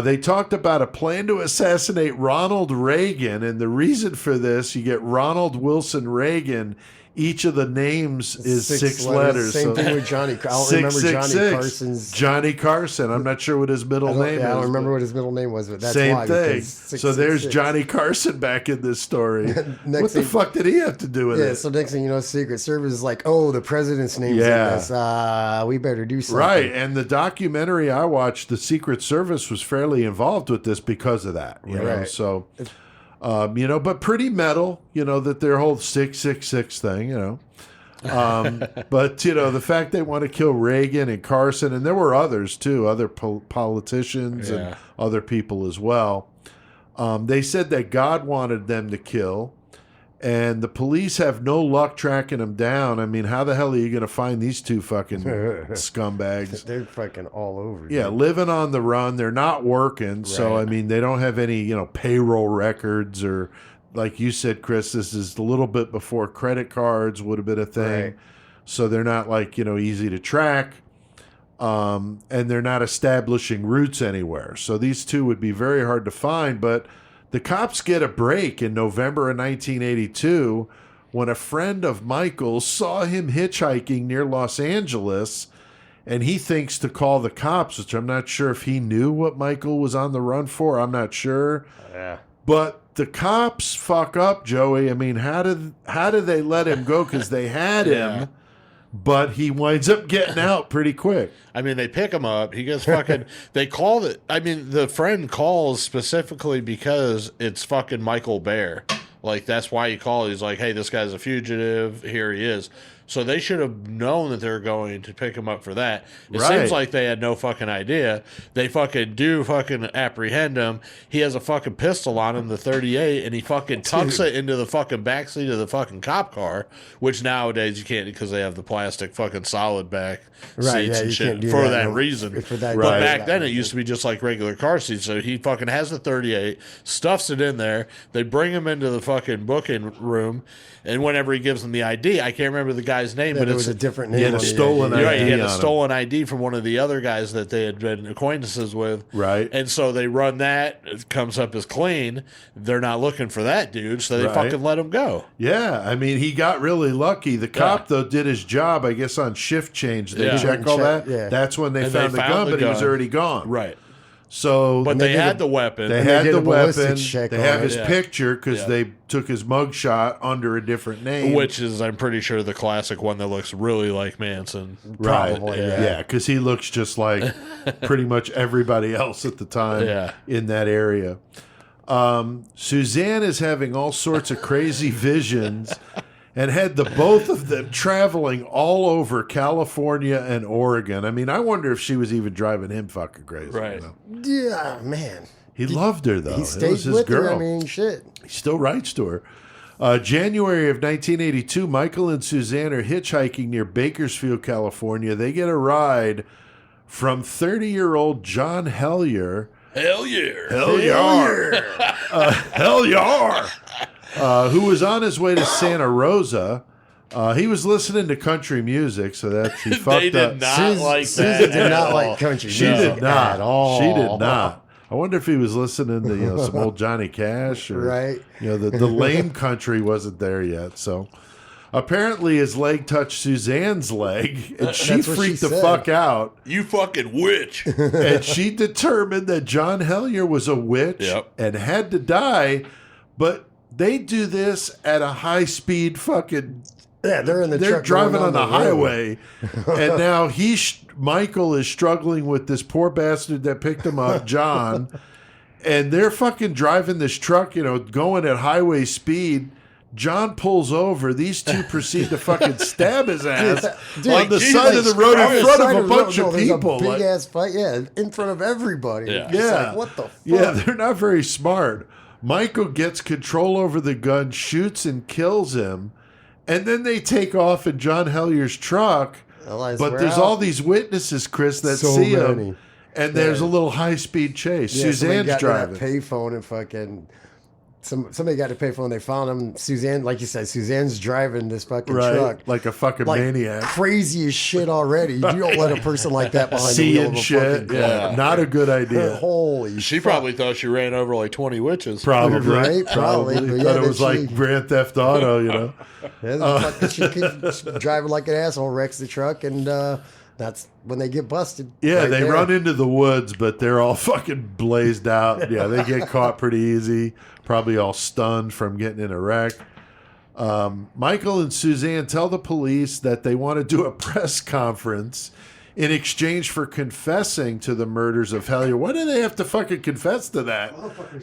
They talked about a plan to assassinate Ronald Reagan, and the reason for this, you get Ronald Wilson Reagan. Each of the names is six letters. Same thing with Johnny. I don't remember Johnny Carson's. Johnny Carson. I'm not sure what his middle name is. I don't remember what his middle name was, but that's same why. Thing. So there's Johnny Carson back in this story. What the fuck did he have to do with it? So next thing you know, Secret Service is like, oh, the president's name's in this. We better do something. Right, and the documentary I watched, the Secret Service was fairly involved with this because of that. You know? So... but pretty metal, that their whole 666 thing, but, the fact they want to kill Reagan and Carson, and there were others too, other politicians and other people as well. They said that God wanted them to kill, and the police have no luck tracking them down. I mean, how the hell are you going to find these two fucking scumbags? They're fucking all over. Yeah, living on the run. They're not working. So, I mean, they don't have any, payroll records or, like you said, Chris, this is a little bit before credit cards would have been a thing. Right. So they're not easy to track. And they're not establishing roots anywhere. So these two would be very hard to find, but the cops get a break in November of 1982 when a friend of Michael's saw him hitchhiking near Los Angeles, and he thinks to call the cops, which I'm not sure if he knew what Michael was on the run for. I'm not sure. Yeah. But the cops fuck up, Joey. I mean, how did they let him go? Because they had him. But he winds up getting out pretty quick. I mean, they pick him up. He gets fucking... They call it... I mean, the friend calls specifically because it's fucking Michael Bear. Like, that's why he called. He's like, hey, this guy's a fugitive. Here he is. So they should have known that they were going to pick him up for that. It seems like they had no fucking idea. They fucking do fucking apprehend him. He has a fucking pistol on him, the 38, and he fucking tucks it into the fucking backseat of the fucking cop car, which nowadays you can't because they have the plastic fucking solid back seats and shit for that reason. But back then it used to be just like regular car seats. So he fucking has the 38, stuffs it in there. They bring him into the fucking booking room, and whenever he gives them the ID, I can't remember the guy's name, but it was a different name. He had a stolen ID. Right, he had a stolen ID from one of the other guys that they had been acquaintances with. Right. And so they run that. It comes up as clean. They're not looking for that dude, so they fucking let him go. Yeah, I mean, he got really lucky. The cop, though, did his job, I guess, on shift change. They check all that. Yeah. That's when they found the gun, but he was already gone. Right. So, but they had the weapon. They had the weapon. They have his picture because they took his mugshot under a different name, which is, I'm pretty sure, the classic one that looks really like Manson. Probably, yeah, because he looks just like pretty much everybody else at the time in that area. Suzanne is having all sorts of crazy visions. And had the both of them traveling all over California and Oregon. I mean, I wonder if she was even driving him fucking crazy. Right. Yeah, man. He loved her, though. He stayed with her. I mean, shit. He still writes to her. January of 1982, Michael and Suzanne are hitchhiking near Bakersfield, California. They get a ride from 30-year-old John Hellier. Hell yeah. Hell yeah. Hell yeah. Who was on his way to Santa Rosa. He was listening to country music, so that's he fucked they did up. Not like that. Susan did not like country she music did not at all. She did not. I wonder if he was listening to some old Johnny Cash or the lame country wasn't there yet. So apparently his leg touched Suzanne's leg, and she freaked the fuck out. You fucking witch! And she determined that John Hellier was a witch and had to die, but they do this at a high speed fucking. Yeah, they're in the truck driving on the highway, and now Michael is struggling with this poor bastard that picked him up, John, and they're fucking driving this truck, going at highway speed. John pulls over. These two proceed to fucking stab his ass on the side of the road in front of a bunch of people. Big ass fight, in front of everybody. Yeah. Like, what the fuck? Yeah, they're not very smart. Michael gets control over the gun, shoots and kills him, and then they take off in John Hellier's truck. But there's all these witnesses, Chris, that see him. And there's a little high-speed chase. Yeah, Suzanne's driving. That payphone and fucking... Somebody got a payphone. They found him. Suzanne, like you said, Suzanne's driving this fucking truck. Like a fucking maniac. Crazy as shit already. You don't let a person like that behind the wheel of a shit. fucking car. Not a good idea. Holy She probably thought she ran over like 20 witches. Probably. Right? Probably. Thought it was like Grand Theft Auto, you know? She keeps driving like an asshole, wrecks the truck, and that's when they get busted. Yeah, they run into the woods, but they're all fucking blazed out. Yeah, they get caught pretty easy. Probably all stunned from getting in a wreck. Michael and Suzanne tell the police that they want to do a press conference in exchange for confessing to the murders of Hellier. Why do they have to fucking confess to that?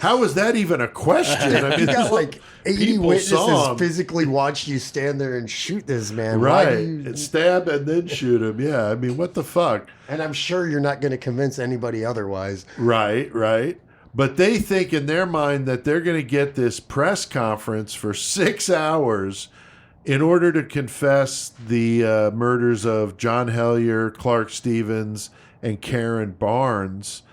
How is that even a question? I mean, you got like 80 witnesses physically watch you stand there and shoot this man. Right. And stab and then shoot him. Yeah, I mean, what the fuck? And I'm sure you're not going to convince anybody otherwise. Right. But they think in their mind that they're going to get this press conference for 6 hours in order to confess the murders of John Hellier, Clark Stevens, and Karen Barnes.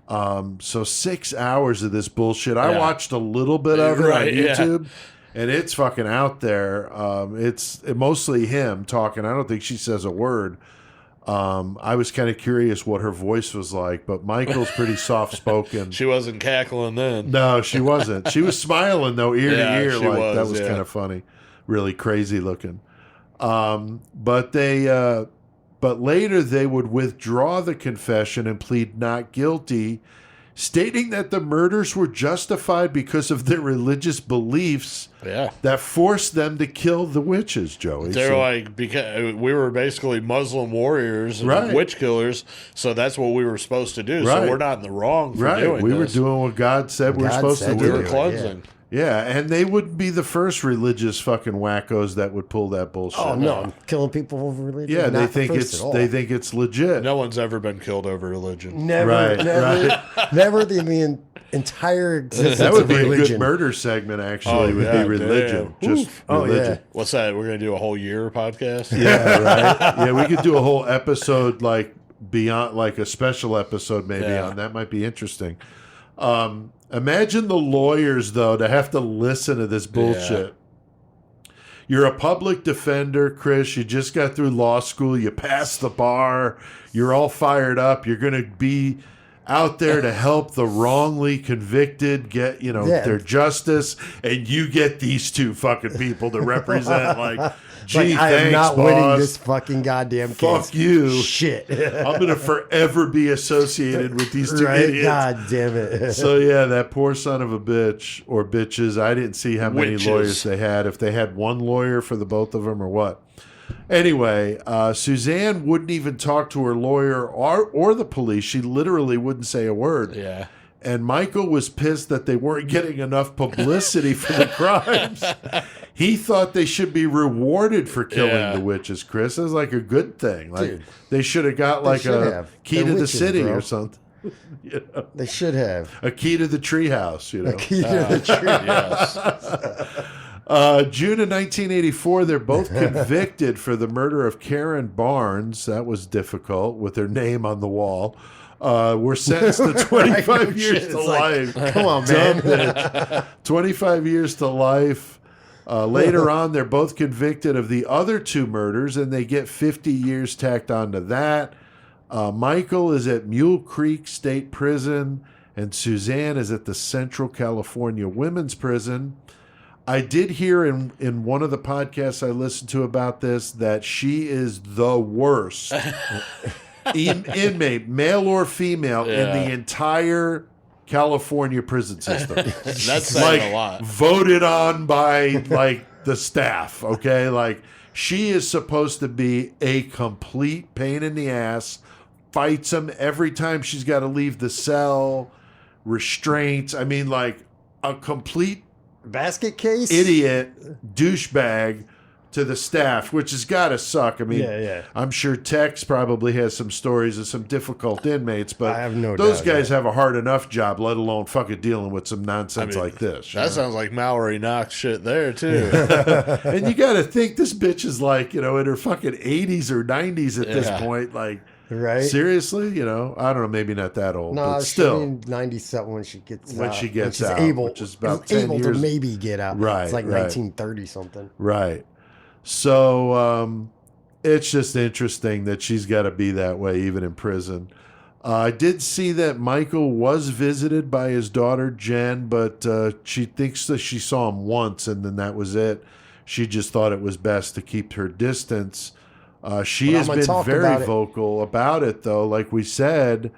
So 6 hours of this bullshit. I watched a little bit of it on YouTube, and it's fucking out there. It's mostly him talking. I don't think she says a word. I was kind of curious what her voice was like, but Michael's pretty soft-spoken. She wasn't cackling then. No, she wasn't. She was smiling, though, ear to ear. Like that was kind of funny. Really crazy looking. But later they would withdraw the confession and plead not guilty, stating that the murders were justified because of their religious beliefs that forced them to kill the witches, Joey. They're like, because we were basically Muslim warriors and witch killers, so that's what we were supposed to do. So we're not in the wrong for doing this. We were doing what God said we were supposed to do. We were cleansing. Yeah, and they wouldn't be the first religious fucking wackos that would pull that bullshit. Oh no, killing people over religion. Yeah, they think it's legit. No one's ever been killed over religion. Never, never the entire existence. That would of be religion. a good murder segment. Actually, would be religion. Damn. Just religion. Yeah. What's that? We're gonna do a whole year podcast. Yeah, right. Yeah, we could do a whole episode like beyond, like a special episode maybe on that. Might be interesting. Imagine the lawyers, though, to have to listen to this bullshit. You're a public defender, Chris. You just got through law school. You passed the bar. You're all fired up. You're going to be out there to help the wrongly convicted get, their justice. And you get these two fucking people to represent, like, gee, I am not boss. winning this fucking goddamn case. Fuck you. Shit. I'm going to forever be associated with these two idiots. God damn it. So, yeah, that poor son of a bitch or bitches. I didn't see how many lawyers they had. If they had one lawyer for the both of them or what. Anyway, Suzanne wouldn't even talk to her lawyer or the police. She literally wouldn't say a word. Yeah. And Michael was pissed that they weren't getting enough publicity for the crimes. He thought they should be rewarded for killing the witches, Chris. It was like a good thing. Like, dude, they should have got like a key to the city or something. They should have. A key to the treehouse, A key to the treehouse. June of 1984, they're both convicted for the murder of Karen Barnes. That was difficult with her name on the wall. Were sentenced to 25 years to life. Come on, man. 25 years to life. Later on, they're both convicted of the other two murders, and they get 50 years tacked onto that. Michael is at Mule Creek State Prison, and Suzanne is at the Central California Women's Prison. I did hear in one of the podcasts I listened to about this that she is the worst inmate, male or female, in the entire California prison system. That's saying a lot. Voted on by like the staff. Okay, like she is supposed to be a complete pain in the ass. Fights them every time she's got to leave the cell. Restraints. I mean, like a complete basket case idiot douchebag to the staff, which has got to suck. I mean, I'm sure Tex probably has some stories of some difficult inmates, but I have no those doubt, guys have a hard enough job, let alone fucking dealing with some nonsense like this. That sounds like Mallory Knox shit there, too. And you got to think this bitch is like, in her fucking 80s or 90s at this point. Like, right? Seriously? I don't know, maybe not that old, no, but still. 97 when she gets out. When she gets out, which is about 10 10 able years. to maybe get out. Right, It's like right. 1930 something. Right. So it's just interesting that she's got to be that way even in prison. I did see that Michael was visited by his daughter Jen, but she thinks that she saw him once and then that was it. She just thought it was best to keep her distance. She has been very vocal about it, though. Like we said,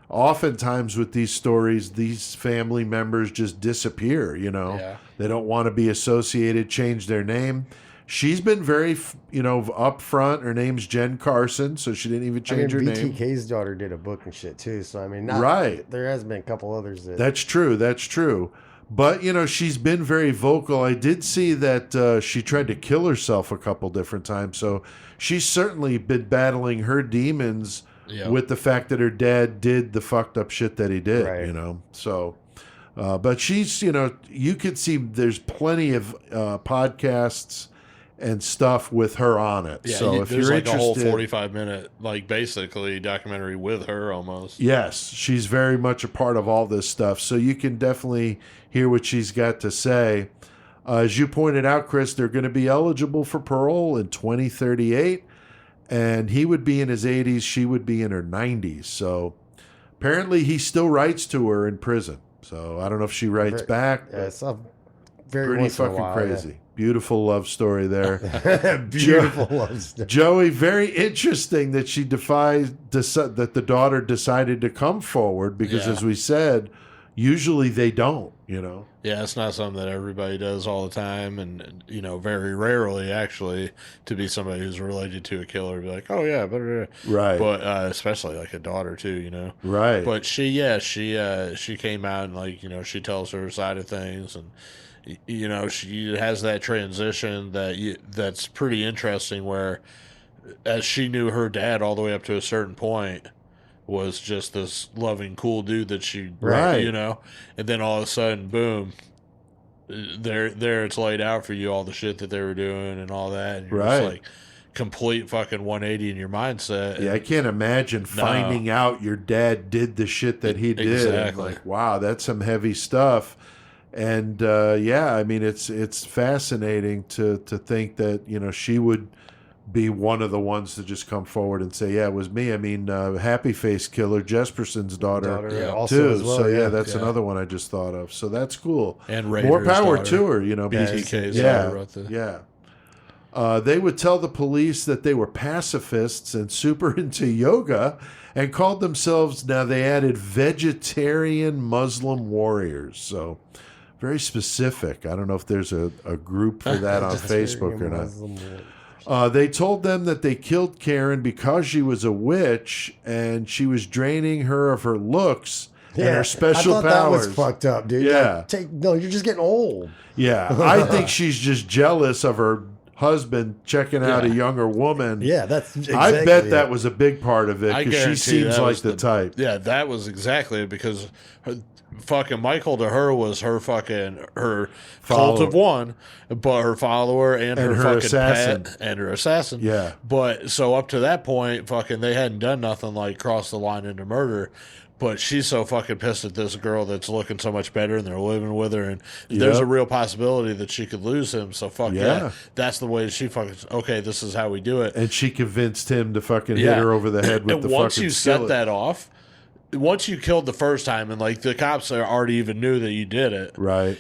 oftentimes with these stories, these family members just disappear, They don't want to be associated, change their name. She's been very, upfront. Her name's Jen Carson, so she didn't even change her name. BTK's daughter did a book and shit, too. So, I mean, right. There has been a couple others. That's true. But, she's been very vocal. I did see that she tried to kill herself a couple different times. So she's certainly been battling her demons with the fact that her dad did the fucked up shit that he did, right. So, but she's, you could see there's plenty of podcasts and stuff with her on it. Yeah, so if there's you're like interested, a whole 45-minute, basically documentary with her almost. Yes, she's very much a part of all this stuff. So you can definitely hear what she's got to say. As you pointed out, Chris, they're going to be eligible for parole in 2038, and he would be in his 80s, she would be in her 90s. So apparently he still writes to her in prison. So I don't know if she writes back. Yeah, it's very pretty once in a fucking while, crazy. Yeah. Beautiful love story there. Beautiful love story. Joey, very interesting that that the daughter decided to come forward because, as we said, usually they don't, Yeah, it's not something that everybody does all the time, and very rarely actually to be somebody who's related to a killer, be like, oh yeah, right. But especially like a daughter too, right. But she came out and she tells her side of things, and she has that transition that's pretty interesting, where as she knew her dad all the way up to a certain point was just this loving, cool dude that she, and then all of a sudden, boom, there it's laid out for you, all the shit that they were doing and all that, and you're just like complete fucking 180 in your mindset. Yeah, I can't imagine finding out your dad did the shit that he did. Exactly. Like, wow, that's some heavy stuff. And I mean, it's fascinating to think that she would be one of the ones to just come forward and say, yeah, it was me. I mean, Happy Face Killer, Jesperson's daughter also too. as well, so that's another one I just thought of. So that's cool. And Rader's more power daughter. to her, BTK's daughter wrote the... Yeah. They would tell the police that they were pacifists and super into yoga and called themselves, now they added, vegetarian Muslim warriors. So very specific. I don't know if there's a group for that on Facebook or not. They told them that they killed Karen because she was a witch and she was draining her of her looks and her special I thought powers. That was fucked up, dude. Yeah. You're just getting old. Yeah. I think she's just jealous of her husband checking out a younger woman. Yeah, that's exactly I bet that was a big part of it because she seems like the type. Yeah, that was exactly it, because fucking Michael to her was her cult of one, but her follower and her fucking assassin. pet and her assassin. Yeah. But so up to that point, fucking they hadn't done nothing like cross the line into murder. But she's so fucking pissed at this girl that's looking so much better, and they're living with her, and there's a real possibility that she could lose him. So fuck yeah. That's the way she fucking, okay, this is how we do it. And she convinced him to fucking hit her over the head with the fucking once you skillet. set that off, once you killed the first time, and like the cops already even knew that you did it, right?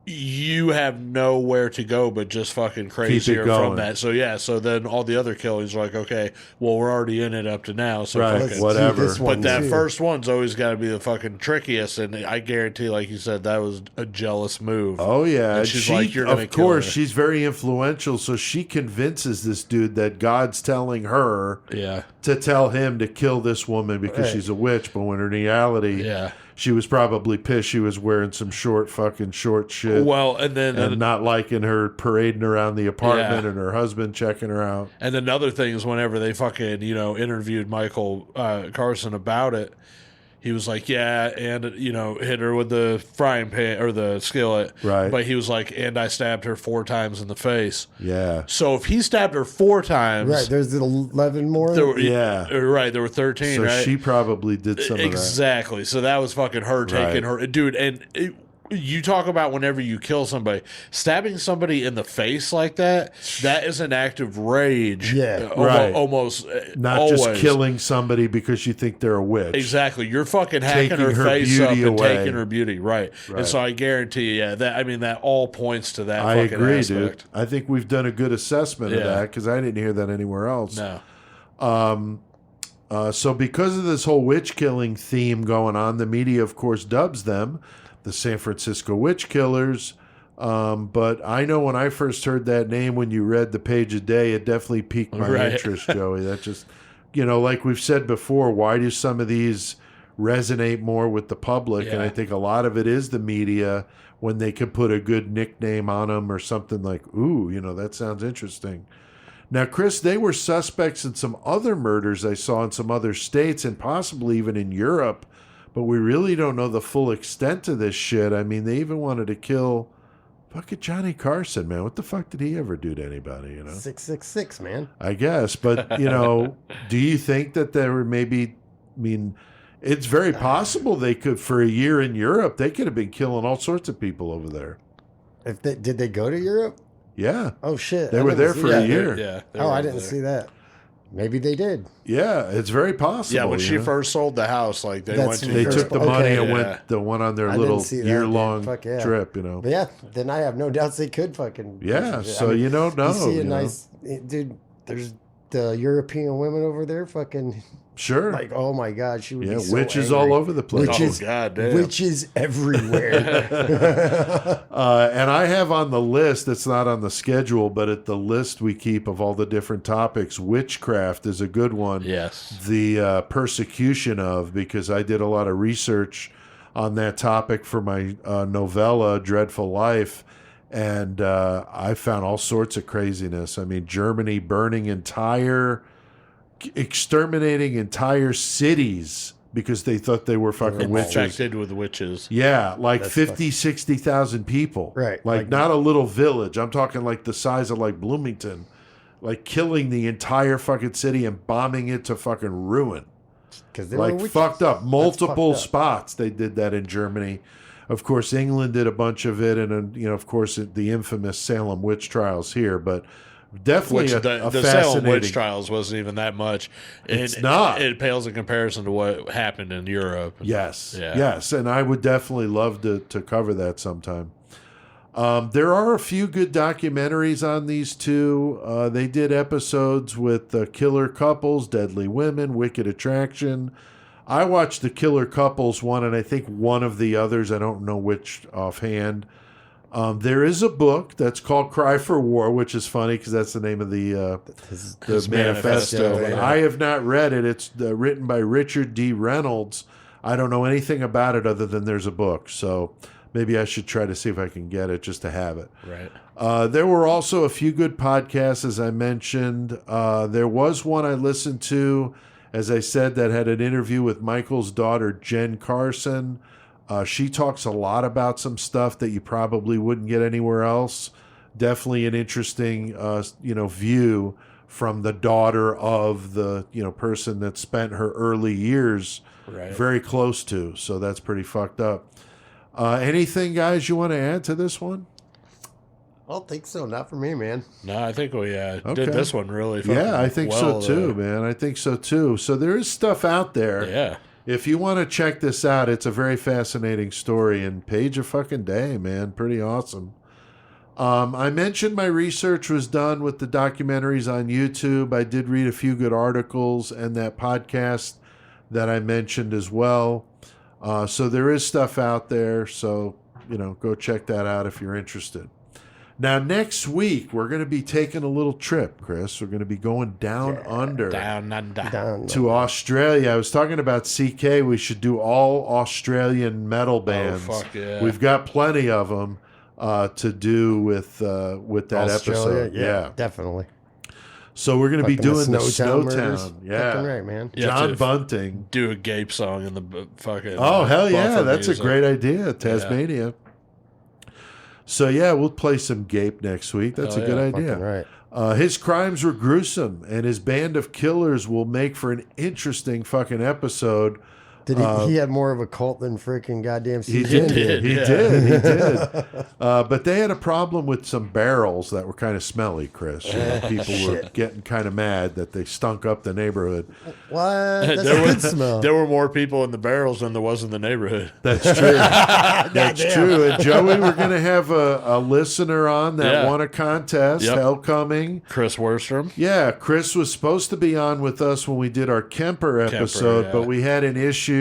You have nowhere to go but just fucking crazier from that. So yeah, so then all the other killings are like, okay, well, we're already in it up to now, so fucking whatever. But that first one's always got to be the fucking trickiest, and I guarantee, like you said, that was a jealous move. Oh yeah, and she's like, you're gonna kill her. She's very influential, so she convinces this dude that God's telling her to tell him to kill this woman because she's a witch, but when in reality, she was probably pissed she was wearing some short shit. Well, and not liking her parading around the apartment and her husband checking her out. And another thing is whenever they fucking, interviewed Michael Carson about it, he was like, yeah, and, hit her with the frying pan or the skillet. Right. But he was like, and I stabbed her 4 times in the face. Yeah. So if he stabbed her 4 times. Right. There's 11 more. Right. There were 13, so right? She probably did some of that. Exactly. So that was fucking her taking her. Dude, and you talk about whenever you kill somebody, stabbing somebody in the face like that is an act of rage. Yeah. Right. Almost. Not always. just killing somebody because you think they're a witch. Exactly. You're fucking hacking Taking her face up and away. taking her beauty. Right. And so I guarantee you, that all points to that I fucking agree, aspect. dude. I think we've done a good assessment of that because I didn't hear that anywhere else. No. So because of this whole witch killing theme going on, the media, of course, dubs them the San Francisco Witch Killers. But I know when I first heard that name, when you read the page a day, it definitely piqued my interest, Joey. That just, like we've said before, why do some of these resonate more with the public? And I think a lot of it is the media when they could put a good nickname on them or something like, ooh, that sounds interesting. Now, Chris, they were suspects in some other murders I saw in some other states and possibly even in Europe, but we really don't know the full extent of this shit. I mean, they even wanted to kill fucking Johnny Carson, man. What the fuck did he ever do to anybody, 666, man. I guess. But, do you think that there were it's very possible they could, for a year in Europe, they could have been killing all sorts of people over there. Did they go to Europe? Yeah. Oh, shit. They were there for a year. Yeah. I didn't see that. Maybe they did. Yeah, it's very possible. Yeah, when she first sold the house, they took the money and went on their little year-long trip, But yeah, then I have no doubts they could fucking. Yeah, so you don't know. You see a nice dude. There's the European women over there, fucking. Sure. Like, oh my God, she would be so witches angry. all over the place. Witches everywhere. And I have on the list, it's not on the schedule, but at the list we keep of all the different topics, witchcraft is a good one. Yes. The persecution of, because I did a lot of research on that topic for my novella, Dreadful Life, and I found all sorts of craziness. I mean, Germany exterminating entire cities because they thought they were fucking witches. Infected with witches. Yeah, like 60,000 people. Right. Like not a little village. I'm talking like the size of like Bloomington. Like killing the entire fucking city and bombing it to fucking ruin. Like fucked up. Multiple spots they did that in Germany. Of course, England did a bunch of it. And, of course, the infamous Salem witch trials here. But definitely the Salem witch trials wasn't even that much. It's not. It pales in comparison to what happened in Europe. Yes. Yeah. Yes. And I would definitely love to cover that sometime. There are a few good documentaries on these two. They did episodes with Killer Couples, Deadly Women, Wicked Attraction. I watched the Killer Couples one, and I think one of the others, I don't know which offhand. There is a book that's called Cry for War, which is funny because that's the name of the manifesto. Yeah. I have not read it. It's written by Richard D. Reynolds. I don't know anything about it other than there's a book. So maybe I should try to see if I can get it just to have it. Right. There were also a few good podcasts, as I mentioned. There was one I listened to, as I said, that had an interview with Michael's daughter, Jen Carson. She talks a lot about some stuff that you probably wouldn't get anywhere else. Definitely an interesting, view from the daughter of the, person that spent her early years very close to. So that's pretty fucked up. Anything, guys, you want to add to this one? I don't think so. Not for me, man. No, I think we did this one really. Yeah, I think so too, man. I think so too. So there is stuff out there. Yeah. If you want to check this out, it's a very fascinating story and page a fucking day, man. Pretty awesome. I mentioned my research was done with the documentaries on YouTube. I did read a few good articles and that podcast that I mentioned as well. So there is stuff out there. So, go check that out if you're interested. Now, next week, we're going to be taking a little trip, Chris. We're going to be going down under to Australia. I was talking about CK. We should do all Australian metal bands. Oh, fuck yeah. We've got plenty of them to do with that Australia, episode. Yeah, definitely. So we're going to be doing the Snowtown. Snowtown. Yeah. Fucking right, man. John Bunting. Do a Gape song in the fucking. Oh, hell yeah. buffer That's music. a great idea. Tasmania. Yeah. So, yeah, we'll play some Gape next week. That's a good idea. Right. His crimes were gruesome, and his band of killers will make for an interesting fucking episode. Did he had more of a cult than freaking goddamn Suzan? He did. But they had a problem with some barrels that were kind of smelly, Chris. People were getting kind of mad that they stunk up the neighborhood. What? That's a good smell. There were more people in the barrels than there was in the neighborhood. That's true. That's true. And Joey, we're going to have a listener on that won a contest. Hellcoming. Chris Worstrom. Yeah, Chris was supposed to be on with us when we did our Kemper episode, but we had an issue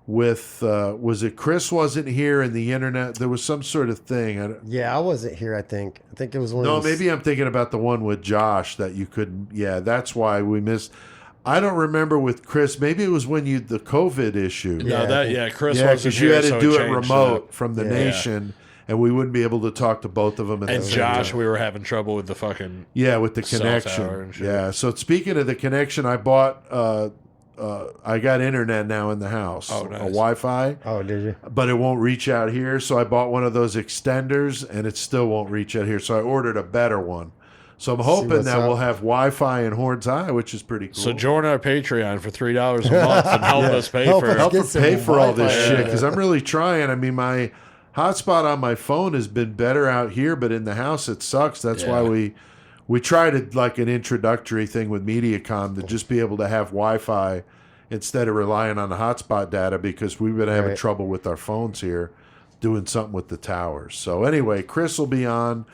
with was it Chris wasn't here and the internet? There was some sort of thing. I wasn't here. I think it was one. No, maybe I'm thinking about the one with Josh that you couldn't. Yeah, that's why we missed. I don't remember with Chris. Maybe it was when the COVID issue. No, Chris wasn't because you here, had to so do it changed remote from the nation. And we wouldn't be able to talk to both of them. And Josh, we were having trouble with the fucking with the connection. And shit. Yeah. So speaking of the connection, I bought. I got internet now in the house. Oh, nice. A Wi-Fi. Oh, did you? But it won't reach out here. So I bought one of those extenders, and it still won't reach out here. So I ordered a better one. So I'm hoping that we'll have Wi-Fi in Horns Eye, which is pretty cool. So join our Patreon for $3 a month and help us pay for all this shit, because I'm really trying. I mean, my hotspot on my phone has been better out here, but in the house it sucks. That's why we tried like an introductory thing with MediaCom to just be able to have Wi-Fi instead of relying on the hotspot data, because we've been having trouble with our phones here doing something with the towers. So anyway, Chris will be on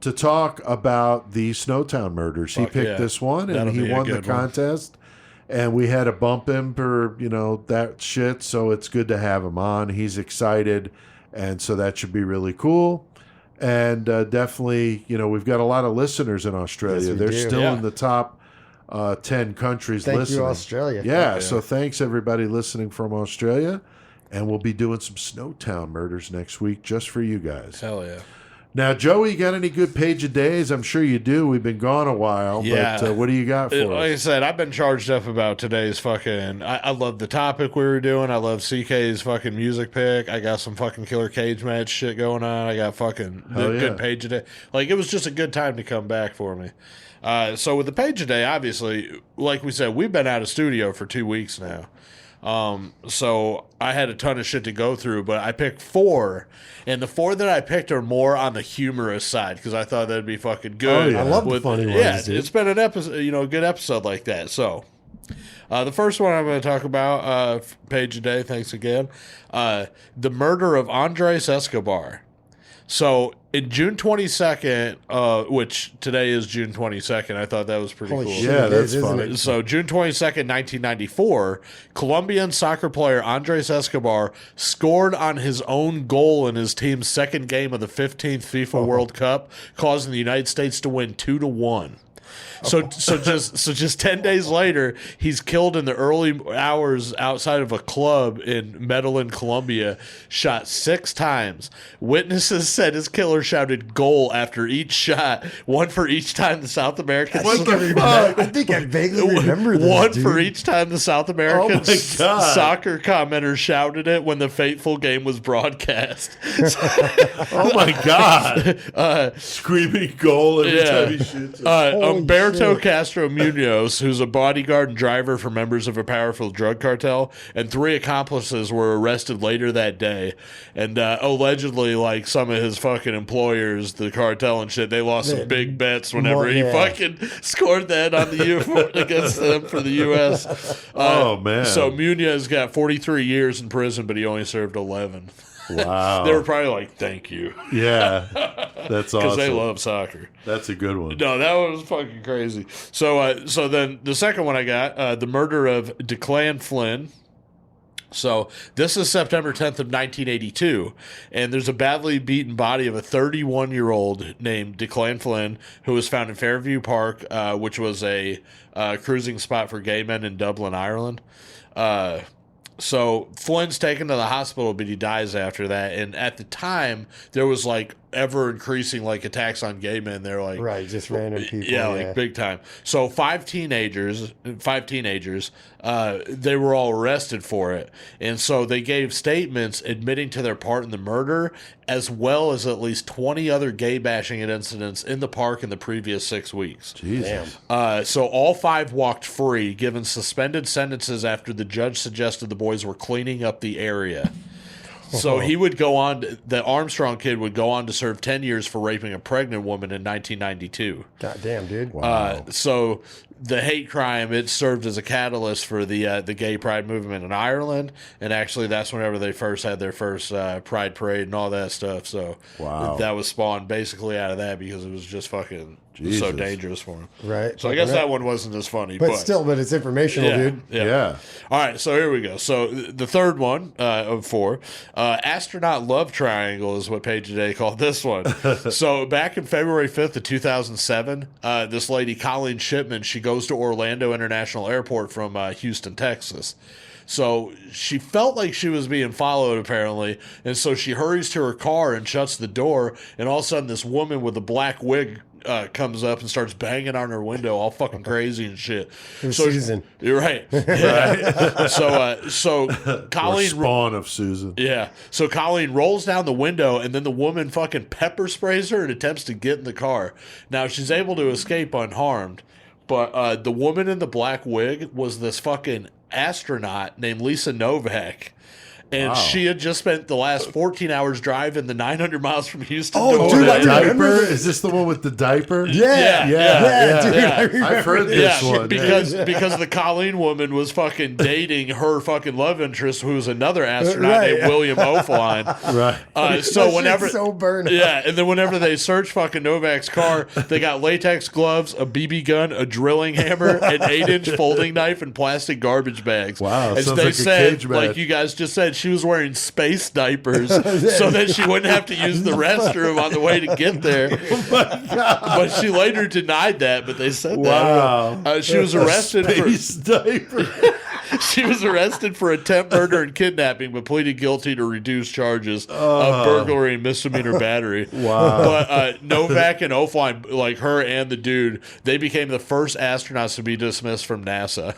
to talk about the Snowtown murders. He picked this one, and he won the contest. And we had to bump him for, that shit. So it's good to have him on. He's excited. And so that should be really cool. And definitely, we've got a lot of listeners in Australia. Yes, They're still in the top 10 countries listening. Thank you, Australia. Yeah, so thanks everybody listening from Australia. And we'll be doing some Snowtown murders next week just for you guys. Hell yeah. Now, Joey, you got any good page of days? I'm sure you do. We've been gone a while. Yeah. But what do you got for us? Like I said, I've been charged up about today's fucking... I love the topic we were doing. I love CK's fucking music pick. I got some fucking killer cage match shit going on. I got fucking good page of day. Like, it was just a good time to come back for me. So with the page of day, obviously, like we said, we've been out of studio for 2 weeks now. So I had a ton of shit to go through, but I picked 4, and the 4 that I picked are more on the humorous side because I thought that'd be fucking good. I love the funny ones. Yeah, dude. it's been an episode, a good episode like that. So, the first one I'm going to talk about, page a day. Thanks again. The murder of Andres Escobar. So in June 22nd, which today is June 22nd, I thought that was pretty cool. Yeah, that's funny. So June 22nd, 1994, Colombian soccer player Andres Escobar scored on his own goal in his team's second game of the 15th FIFA World Cup, causing the United States to win 2-1. So just 10 days later, he's killed in the early hours outside of a club in Medellin, Colombia, shot 6 times. Witnesses said his killer shouted "goal" after each shot, one for each time the South American. What the fuck? I think I vaguely remember this. One dude. for each time the South American soccer commenter shouted it when the fateful game was broadcast. Oh my God! Screaming "goal" every time he shoots it. Humberto Castro Munoz, who's a bodyguard and driver for members of a powerful drug cartel, and 3 accomplices were arrested later that day. And allegedly, like, some of his fucking employers, the cartel and shit, they lost some big bets whenever he fucking scored that on the against them for the U.S. Oh, man. So Munoz got 43 years in prison, but he only served 11. Wow. They were probably like, thank you. Yeah. That's awesome. Because they love soccer. That's a good one. No, that was fucking crazy. So then the second one I got, the murder of Declan Flynn. So this is September 10th of 1982, and there's a badly beaten body of a 31-year-old named Declan Flynn, who was found in Fairview Park, which was a cruising spot for gay men in Dublin, Ireland. So Flynn's taken to the hospital, but he dies after that. And at the time, there was like ever increasing like attacks on gay men. They're like just random people. Yeah, like big time. So five teenagers, they were all arrested for it. And so they gave statements admitting to their part in the murder, as well as at least 20 other gay bashing incidents in the park in the previous 6 weeks. Jesus. So all 5 walked free, given suspended sentences after the judge suggested the boys were cleaning up the area. So he would go on, the Armstrong kid would go on to serve 10 years for raping a pregnant woman in 1992. God damn, dude. Wow. So the hate crime, it served as a catalyst for the gay pride movement in Ireland. And actually, that's whenever they first had their first pride parade and all that stuff. So that was spawned basically out of that because it was just fucking so dangerous for them. Right. So I guess that one wasn't as funny. But still, it's informational, dude. Yeah. All right, so here we go. So the third one of 4, astronaut love triangle is what Page Today called this one. So back in February 5th of 2007, this lady, Colleen Shipman, she goes to Orlando International Airport from Houston, Texas. So she felt like she was being followed, apparently, and so she hurries to her car and shuts the door, and all of a sudden this woman with a black wig comes up and starts banging on her window, all fucking crazy and shit. Susan. You're right. Yeah. So Colleen, spawn of Susan. Yeah. So Colleen rolls down the window, and then the woman fucking pepper sprays her and attempts to get in the car. Now she's able to escape unharmed, but the woman in the black wig was this fucking astronaut named Lisa Novak. And she had just spent the last 14 hours driving the 900 miles from Houston to dude, Orlando. diaper? Is this the one with the diaper? Yeah, dude. I remember I've heard this one. Because the Colleen woman was fucking dating her fucking love interest, who was another astronaut named William O'Flynn. Right. So whenever, so burnt. And then whenever they search fucking Novak's car, they got latex gloves, a BB gun, a drilling hammer, an 8-inch folding knife, and plastic garbage bags. Wow, and sounds they like a said, cage match. like you guys just said, she was wearing space diapers so that she wouldn't have to use the restroom on the way to get there. But she later denied that, but they said that. She was arrested She was arrested for attempt murder and kidnapping, but pleaded guilty to reduced charges of burglary and misdemeanor battery. But Novak and O'Flynn, like her and the dude, they became the first astronauts to be dismissed from NASA.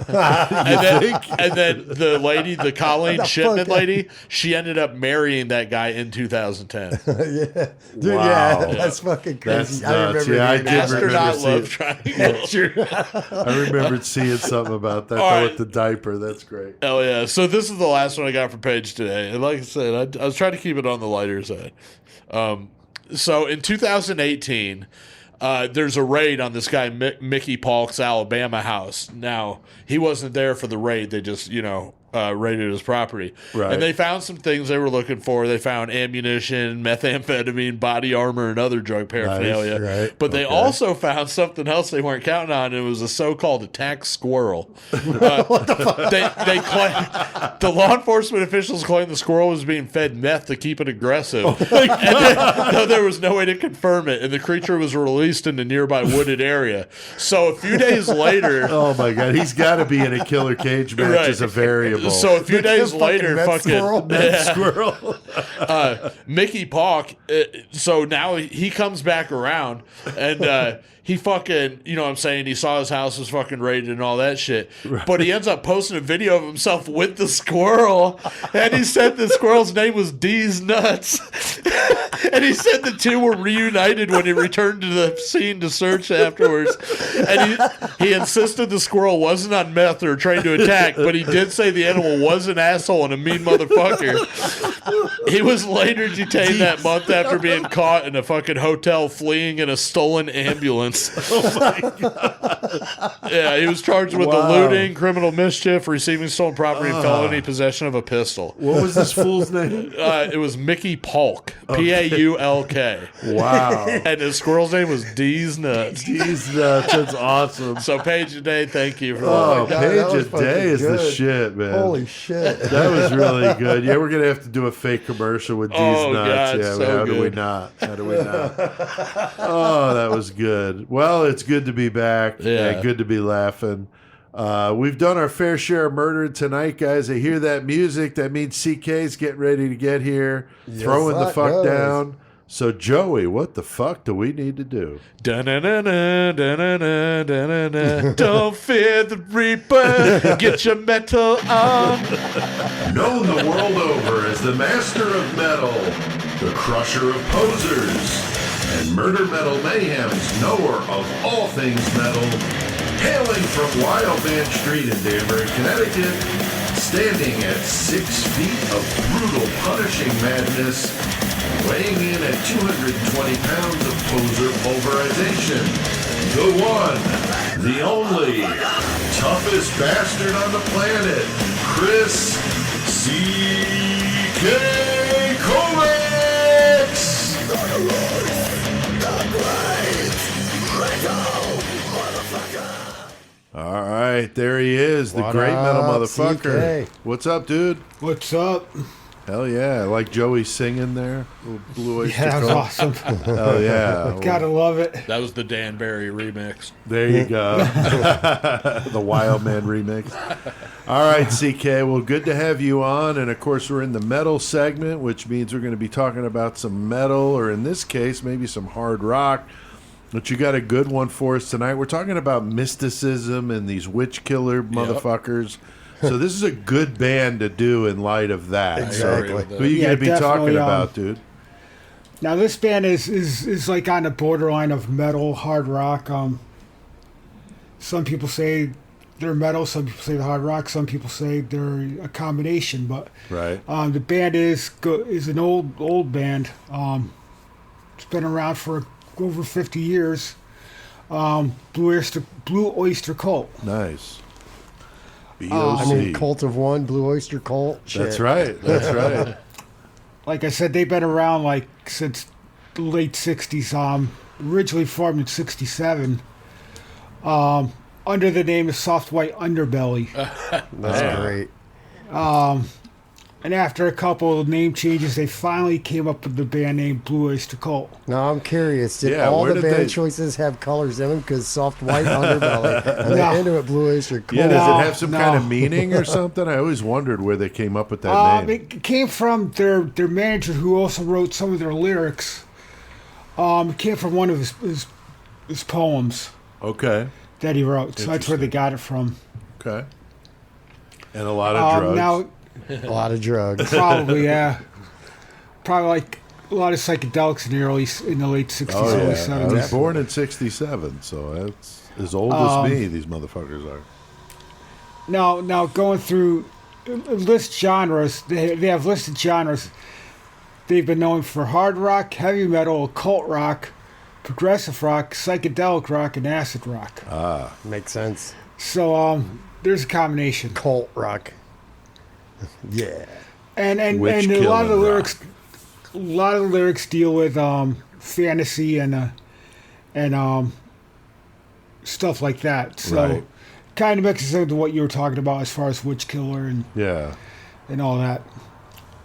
and then the lady, the Colleen Shipman lady, she ended up marrying that guy in 2010. That's fucking crazy. That's nuts. I remember astronaut love triangle. I remembered seeing something about that with the diaper. That's great. Oh yeah. So this is the last one I got for Page Today, and like I said, I was trying to keep it on the lighter side. So in 2018. There's a raid on this guy Mickey Polk's Alabama house. Now, he wasn't there for the raid. They just, raided his property. Right. And they found some things they were looking for. They found ammunition, methamphetamine, body armor, and other drug paraphernalia. Nice, right. But they also found something else they weren't counting on, and it was a so-called attack squirrel. What the fuck? The law enforcement officials claimed the squirrel was being fed meth to keep it aggressive. Though there was no way to confirm it, and the creature was released in the nearby wooded area. So a few days later... Oh, my God. He's got to be in a killer cage match as a variable. So a few days later, squirrel. Mickey Polk, so now he comes back around, and he fucking, you know what I'm saying, he saw his house was fucking raided and all that shit. Right. But he ends up posting a video of himself with the squirrel, and he said the squirrel's name was D's Nuts. And he said the two were reunited when he returned to the scene to search afterwards. And he insisted the squirrel wasn't on meth or trained to attack, but he did say the animal was an asshole and a mean motherfucker. He was later detained that month after being caught in a fucking hotel fleeing in a stolen ambulance. Oh my God. Yeah, he was charged with the looting, criminal mischief, receiving stolen property, and felony possession of a pistol. What was this fool's name? It was Mickey Paulk. Paulk. Wow. And his squirrel's name was D's Nuts. D's Nuts. That's awesome. So, Paige a Day, thank you for Oh, that. Paige a Day is the shit, man. Holy shit. That was really good. Yeah, we're going to have to do a fake commercial with D's Nuts. God, Yeah, so how do we good. not? How do we not? Oh, that was good. Well, it's good to be back. Yeah. Good to be laughing. We've done our fair share of murder tonight, guys. I hear that music. That means CK's getting ready to get here, throwing the that fuck does. down. So, Joey, what the fuck do we need to do? Da-na-na-na, da-na-na, da-na-na. Don't fear the Reaper. Get your metal on. Known the world over as the master of metal, the crusher of posers, and Murder Metal Mayhem's knower of all things metal, hailing from Wildman Street in Danbury, Connecticut, standing at 6 feet of brutal, punishing madness, weighing in at 220 pounds of poser pulverization, the one, the only, toughest bastard on the planet, Chris C.K. Kovacs! All right, there he is, the What great metal up, motherfucker. CK? What's up, dude? What's up? Hell yeah. I like Joey singing there. Little Blue Oyster Yeah, that was Cult. awesome. Hell yeah. Gotta love it. That was the Danbury remix. There you go. The Wild Man remix. All right, CK. Well, good to have you on. And, of course, we're in the metal segment, which means we're going to be talking about some metal, or in this case, maybe some hard rock. But you got a good one for us tonight. We're talking about mysticism and these witch killer motherfuckers. So this is a good band to do in light of that. Exactly. So, who are you going to be talking definitely, about, dude? Now this band is like on the borderline of metal, hard rock. Some people say they're metal, some people say they're hard rock, some people say they're a combination. But Right. the band is an old band. It's been around for over 50 years. Blue Oyster Cult. Nice. BOC. I mean, Cult of One, Blue Oyster Cult. Shit. That's right. That's right. Like I said, they've been around like since the late 60s. Originally formed in 67 under the name of Soft White Underbelly. That's great. And after a couple of name changes, they finally came up with the band name Blue Oyster Cult. Now, I'm curious. Did Yeah, all where the did band they- choices have colors in them? Because Soft White Underbelly. And No. the end of it, Blue Oyster Cult. Yeah, does No, it have some no. kind of meaning or something? I always wondered where they came up with that name. It came from their manager, who also wrote some of their lyrics. It came from one of his poems Okay. that he wrote. So that's where they got it from. Okay. And a lot of drugs. Now, A lot of drugs. probably, yeah. Probably like a lot of psychedelics in the late 60s, oh, early yeah. I was 70s. born in 67, so that's as old as me, these motherfuckers are. Now going through list genres, they have listed genres. They've been known for hard rock, heavy metal, occult rock, progressive rock, psychedelic rock, and acid rock. Makes sense. So there's a combination. Cult rock. Yeah. And Witch a lot of the killing rock. lyrics deal with fantasy and stuff like that. So Right. kind of mixes into what you were talking about as far as witch killer Yeah. and all that.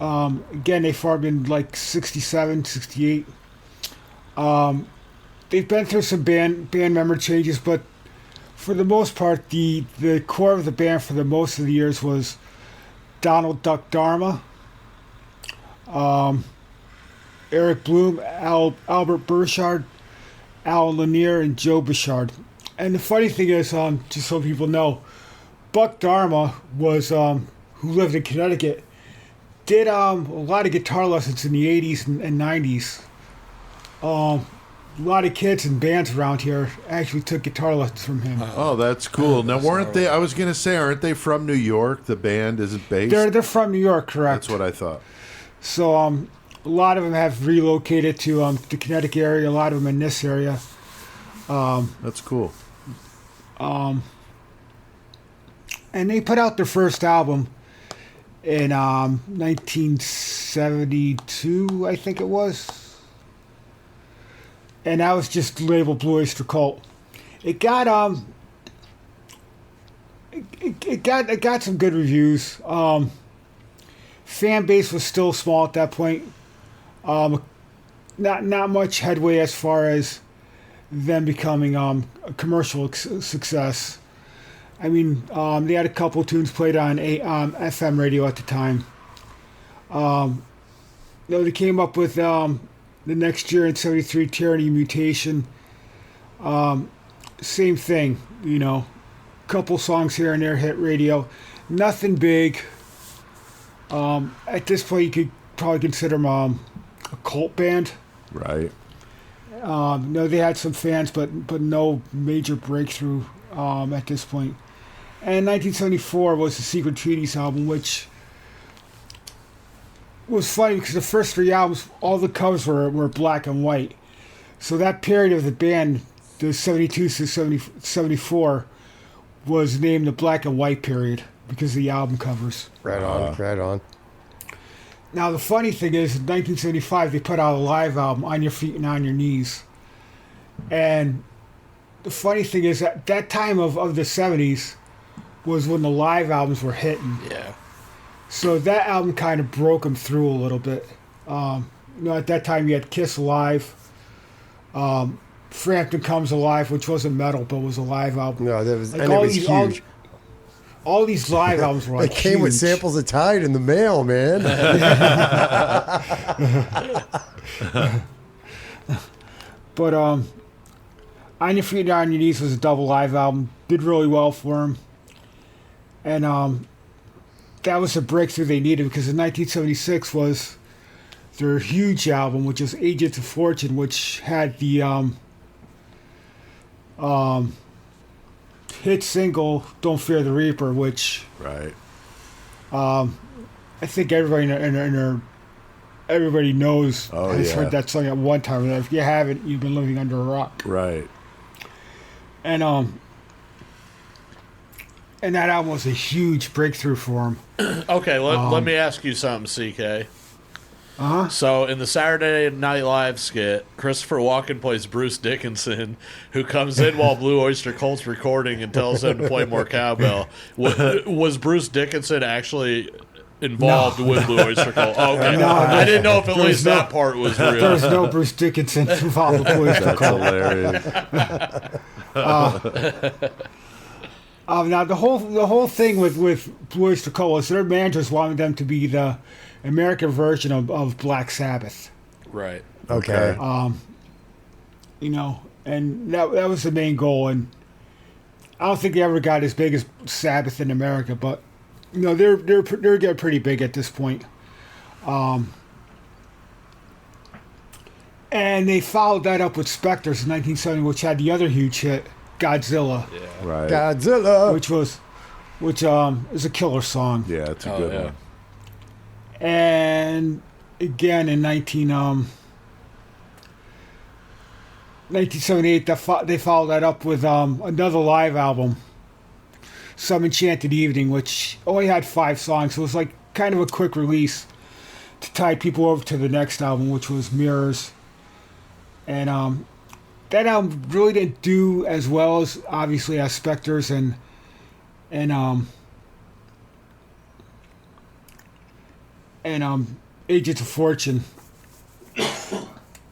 Again, they formed in like 67, 68. They've been through some band member changes, but for the most part, the core of the band for the most of the years was Donald Duck Dharma, Eric Bloom, Albert Burchard, Al Lanier, and Joe Bouchard. And the funny thing is, just so people know, Buck Dharma was who lived in Connecticut, did a lot of guitar lessons in the 80s and 90s. A lot of kids and bands around here actually took guitar lessons from him. Oh, that's cool. Now, weren't they? I was going to say, aren't they from New York? The band isn't based. They're from New York, correct? That's what I thought. So a lot of them have relocated to the Connecticut area. A lot of them in this area. That's cool. And they put out their first album in 1972, I think it was. And that was just labeled Blue Oyster Cult. It got it got some good reviews. Fan base was still small at that point. Not much headway as far as them becoming a commercial success. I mean, they had a couple tunes played on FM radio at the time. They came up with the next year in '73, Tyranny Mutation. Same thing, couple songs here and there hit radio. Nothing big. At this point, you could probably consider them a cult band. Right. They had some fans, but no major breakthrough at this point. And 1974 was the Secret Treaties album, which was funny because the first three albums, all the covers were black and white. So that period of the band, the 72 to 74, was named the black and white period because of the album covers. Right on. Now, the funny thing is, in 1975, they put out a live album, On Your Feet and On Your Knees. And the funny thing is, at that time of the 70s was when the live albums were hitting. Yeah. So that album kind of broke them through a little bit. At that time, you had Kiss Alive, Frampton Comes Alive, which wasn't metal, but was a live album. No, that was, like, and it was huge. All these live albums were like They came with samples of Tide in the mail, man. But On Your Feet and On Your Knees was a double live album. Did really well for them. And that was the breakthrough they needed because in 1976 was their huge album, which was Agents of Fortune, which had the hit single "Don't Fear the Reaper," which right. I think everybody knows has heard that song at one time. If you haven't, you've been living under a rock. Right. And that album was a huge breakthrough for him. Okay, let me ask you something, CK. Uh-huh. So in the Saturday Night Live skit, Christopher Walken plays Bruce Dickinson, who comes in while Blue Oyster Cult's recording and tells him to play more cowbell. Was Bruce Dickinson actually involved with Blue Oyster Cult? Oh, okay. No, I didn't know if at least that part was real. There's no Bruce Dickinson involved with Blue Oyster Cult. That's hilarious. Now the whole thing with Blue Oyster Cult was their managers wanted them to be the American version of Black Sabbath. Right. Okay. And that was the main goal. And I don't think they ever got as big as Sabbath in America, but they're getting pretty big at this point. And they followed that up with Spectres in 1970, which had the other huge hit, Godzilla. Yeah. Right. Godzilla. Which is a killer song. Yeah, it's a good one. And again in 1978, they followed that up with another live album, Some Enchanted Evening, which only had 5 songs. So it was like kind of a quick release to tide people over to the next album, which was Mirrors. And that album really didn't do as well as obviously as Spectres and Agents of Fortune.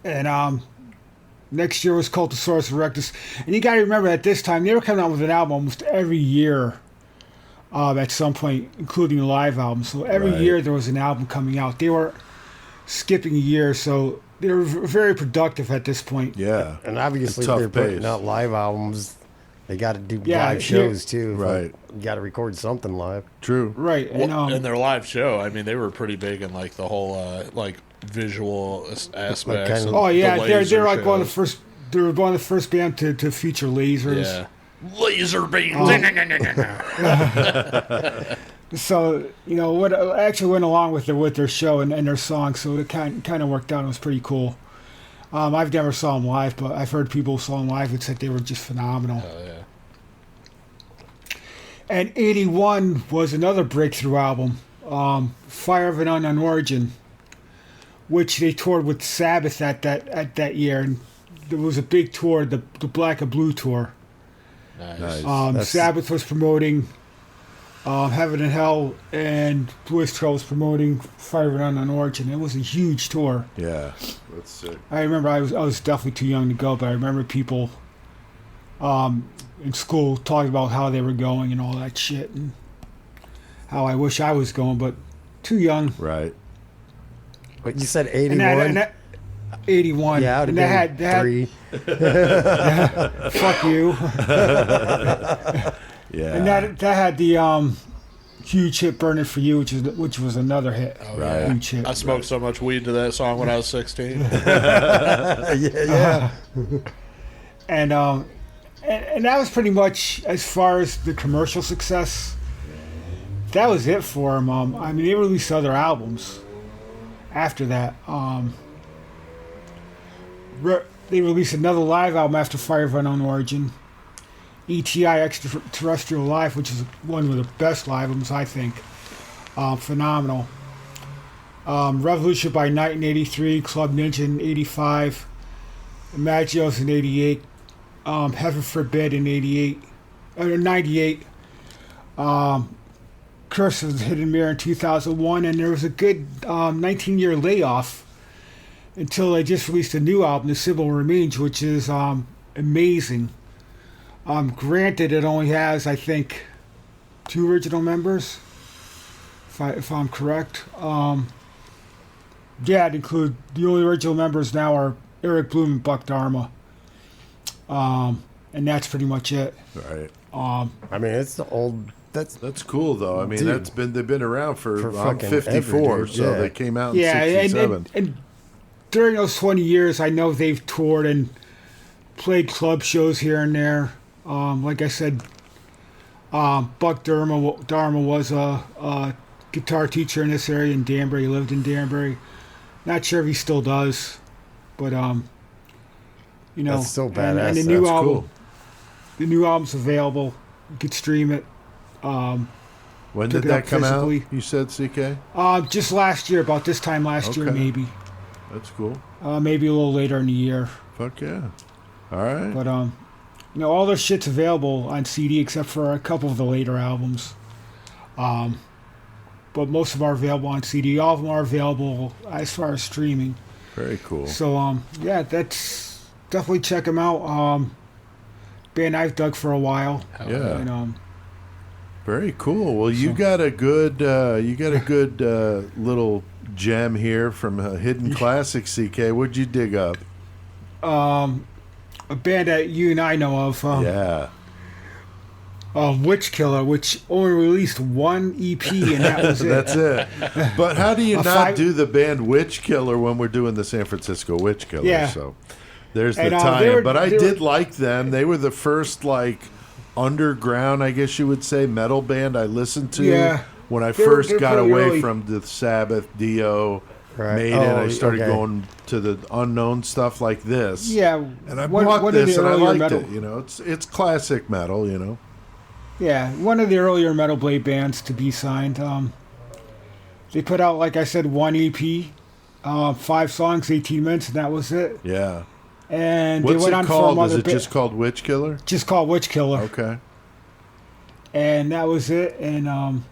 And next year was Cultosaurus Erectus. And you got to remember at this time, they were coming out with an album almost every year at some point, including the live album. So every year there was an album coming out. They were skipping a year, so they were very productive at this point. Yeah. And obviously they're putting out live albums. They got to do live shows too. Right. You got to record something live. True. Right. And their live show, I mean, they were pretty big in like the whole visual aspects. They're like one of the first. They were one of the first band to feature lasers. Yeah. Laser beams. So what actually went along with their show and their songs, so it kind of worked out. It was pretty cool. I've never saw them live, but I've heard people saw them live and said they were just phenomenal. Oh yeah. And 81 was another breakthrough album, Fire of an Unknown Origin, which they toured with Sabbath at that year. And there was a big tour, the Black and Blue tour. Nice. Sabbath was promoting Heaven and Hell, and Blue Oyster Cult was promoting Fire of an Unknown Origin. It was a huge tour. Yeah, that's sick. I remember I was definitely too young to go, but I remember people in school talking about how they were going and all that shit, and how I wish I was going, but too young. Right. But you said 81? 81. Yeah, I would have been 3. Fuck you. Yeah. And that had the huge hit "Burning for You," which was another hit. Oh, right. Huge hit. I smoked so much weed to that song when I was 16. Yeah. And that was pretty much, as far as the commercial success, that was it for them. I mean, they released other albums after that. They released another live album after Fire of Unknown Origin, ETI Extraterrestrial Live, which is one of the best live albums, I think. Phenomenal. Revolution by Night in 83, Club Ninja in 85, Imagios in 88, Heaven Forbid in 98, Curse of the Hidden Mirror in 2001, and there was a good 19-year layoff until they just released a new album, The Symbol Remains, which is amazing. Granted, it only has, I think, 2 original members, if I'm correct. Yeah, it include the only original members now are Eric Bloom and Buck Dharma. And that's pretty much it. Right. I mean, it's the old. That's cool though. I mean, Dude, they've been around for I'm fucking 54, ever, dude. so Yeah. they came out in 67. And during those 20 years, I know they've toured and played club shows here and there. Like I said, Buck Dharma was a guitar teacher in this area in Danbury. He lived in Danbury. Not sure if he still does, but you know, That's so badass. And the new That's album, cool. the new album's available. You could stream it. When took did it that up come physically. out? You said, CK? Just last year, about this time last year, Okay. maybe. That's cool. Maybe a little later in the year. Fuck yeah. All right. But you know, all their shit's available on CD except for a couple of the later albums. But most of them are available on CD. All of them are available as far as streaming. Very cool. So yeah, that's definitely check them out. Band I've dug for a while. Yeah. And, Very cool. Well, you got a good little gem here from Hidden Classic, CK. What'd you dig up? a band that you and I know of. Yeah. Witch Killer, which only released one EP, and that was it. That's it. But how do you not five- do the band Witch Killer when we're doing the San Francisco Witch Killer? Yeah. So there's the And, they tie-in. were- But I they were- did like them. They were the first, like, underground, I guess you would say, metal band I listened to Yeah. when I They were- first they're got pretty away early. from the Sabbath, Dio, Right. Maiden. Oh, I started okay. going to the unknown stuff like this. Yeah, And I one bought of this the and I earlier liked metal- it. You know, it's classic metal, you know. Yeah, one of the earlier Metal Blade bands to be signed. They put out, like I said, one EP, 5 songs, 18 minutes, and that was it. Yeah. And What's they went it on called? for Is other it just called Witch Killer? just called Witch Killer. Okay. And that was it. And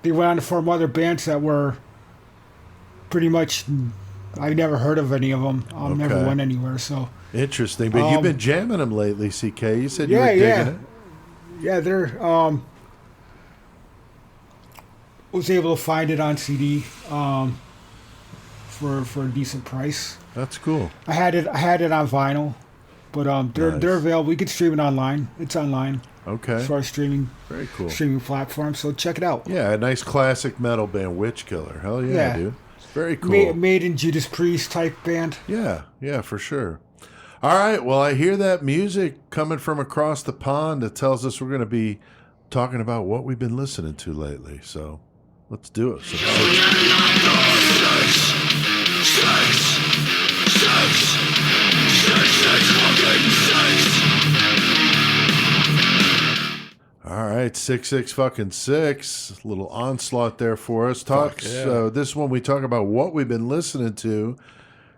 they went on to form other bands that were pretty much, I never heard of any of them. Never Okay. went anywhere. So Interesting. But you've been jamming them lately, CK. You said you yeah, were digging yeah. it. Yeah, they're was able to find it on CD for a decent price. That's cool. I had it on vinyl, but they're Nice. they're available. You can stream it online. It's online Okay. as far as streaming Very cool. platforms. So check it out. Yeah, a nice classic metal band, Witch Killer. Hell yeah, Yeah. dude. Very cool. Made in Judas Priest type band. Yeah, for sure. All right, well, I hear that music coming from across the pond that tells us we're going to be talking about what we've been listening to lately. So let's do it. All right, right, 666, little onslaught there for us. This one we talk about what we've been listening to.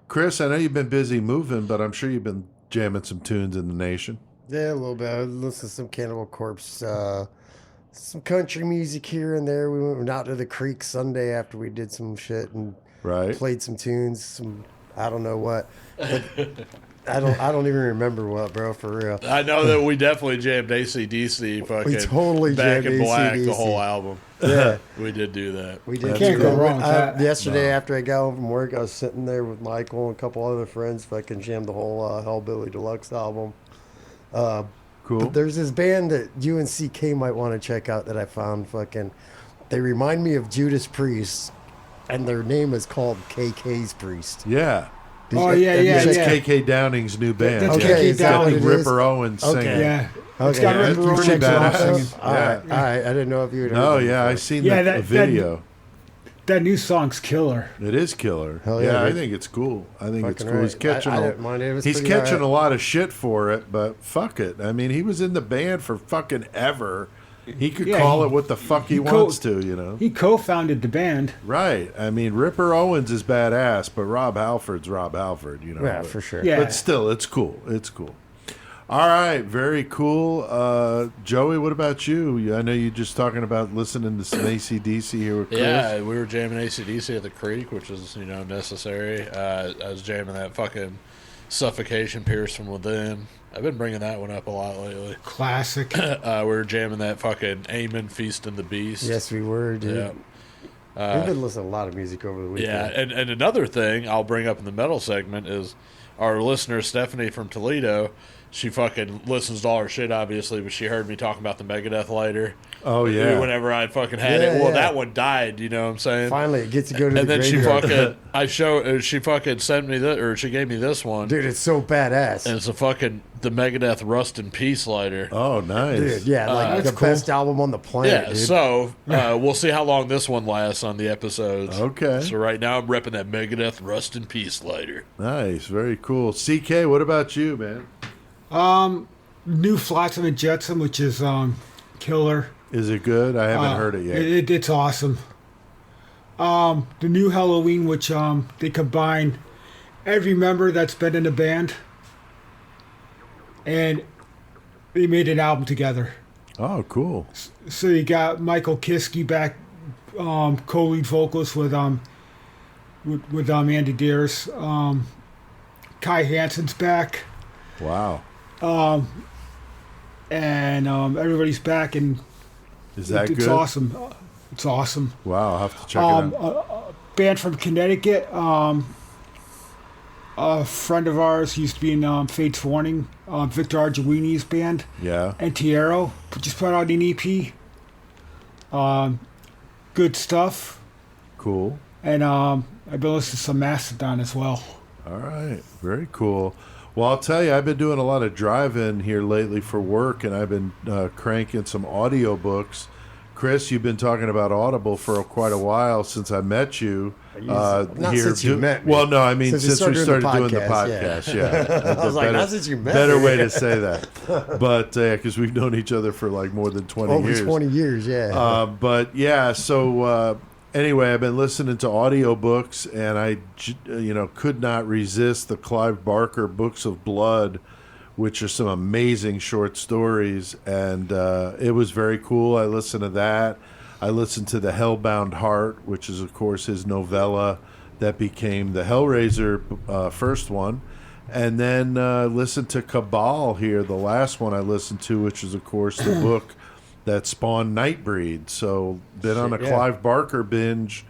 Chris, I know you've been busy moving, but I'm sure you've been jamming some tunes in the nation. Yeah, a little bit. I listened to some Cannibal Corpse, some country music here and there. We went out to the creek Sunday after we did some shit and played some tunes. Some I don't know what. But I don't even remember what, bro. For real. I know that we definitely jammed AC/DC. Fucking we totally Back jammed in Black, AC/DC. the whole album. Yeah, we did do that. We did. Can't go wrong with that. Yesterday, after I got home from work, I was sitting there with Michael and a couple other friends. Fucking jammed the whole Hellbilly Deluxe album. Cool. But there's this band that you and CK might want to check out that I found. Fucking, they remind me of Judas Priest, and their name is called KK's Priest. Yeah. It's KK Downing's new band. That's Okay, KK Downing. Ripper Owens singing. Yeah. Okay. It's got Yeah, Ripper Owens pretty badass. singing. All right. I didn't know if you would. No, yeah, I seen the video. That new song's killer. It is killer. Hell yeah, I dude. think it's cool. I think it's Fucking cool. right. He's catching. I didn't mind it. It was he's pretty catching alright. a lot of shit for it, but fuck it. I mean, he was in the band for fucking ever. He could call it what the fuck he wants to, you know. He co-founded the band. Right. I mean, Ripper Owens is badass, but Rob Halford's Rob Halford, you know. Yeah, but, for sure. Yeah. But still, it's cool. It's cool. All right, very cool. Joey, what about you? I know you're just talking about listening to some AC/DC here with Chris. Yeah, we were jamming AC/DC at the creek, which is, necessary. I was jamming that fucking Suffocation, Pierce from Within. I've been bringing that one up a lot lately. Classic. We were jamming that fucking Amen, Feast and the Beast. Yes, we were, dude. Yeah. We've been listening to a lot of music over the weekend. Yeah, and another thing I'll bring up in the metal segment is our listener, Stephanie from Toledo. She fucking listens to all her shit, obviously, but she heard me talking about the Megadeth lighter. Oh, yeah. Whenever I fucking had it. Well, that one died, you know what I'm saying? Finally, it gets to go to and the then graveyard. she fucking sent me that, or she gave me this one. Dude, it's so badass. And it's the Megadeth Rust in Peace lighter. Oh, nice. Dude, yeah, like the cool. best album on the planet, Yeah, dude. so we'll see how long this one lasts on the episodes. Okay. So right now I'm repping that Megadeth Rust in Peace lighter. Nice. Very cool. CK, what about you, man? New Flotsam and Jetsam, which is killer. Is it good? I haven't heard it yet. It's awesome. The new Halloween, which they combine every member that's been in the band, and they made an album together. Oh, cool. So you got Michael Kiske back, co-lead vocalist with Andy Deers. Kai Hansen's back. Wow. And everybody's back, and Is that it's good? awesome. It's awesome. Wow, I'll have to check it out. Band from Connecticut. A friend of ours used to be in Fates Warning, Victor Arduini's band. Yeah. And Tiero just put out an EP. Good stuff. Cool. And I've been listening to some Mastodon as well. All right. Very cool. Well, I'll tell you, I've been doing a lot of drive-in here lately for work, and I've been cranking some audiobooks. Chris, you've been talking about Audible for quite a while since I met you. Not here. since you met me. Well, no, I mean since we started doing the podcast, podcast. Yeah, I was like, not since you met better me. way to say that. But because we've known each other for like more than 20 years. Over 20 years, yeah. But yeah, so anyway, I've been listening to audiobooks, and I could not resist the Clive Barker Books of Blood, which are some amazing short stories, and it was very cool. I listened to that. I listened to The Hellbound Heart, which is, of course, his novella that became the Hellraiser first one. And then listened to Cabal here, the last one I listened to, which is, of course, the book that spawned Nightbreed. So been on a Clive Barker binge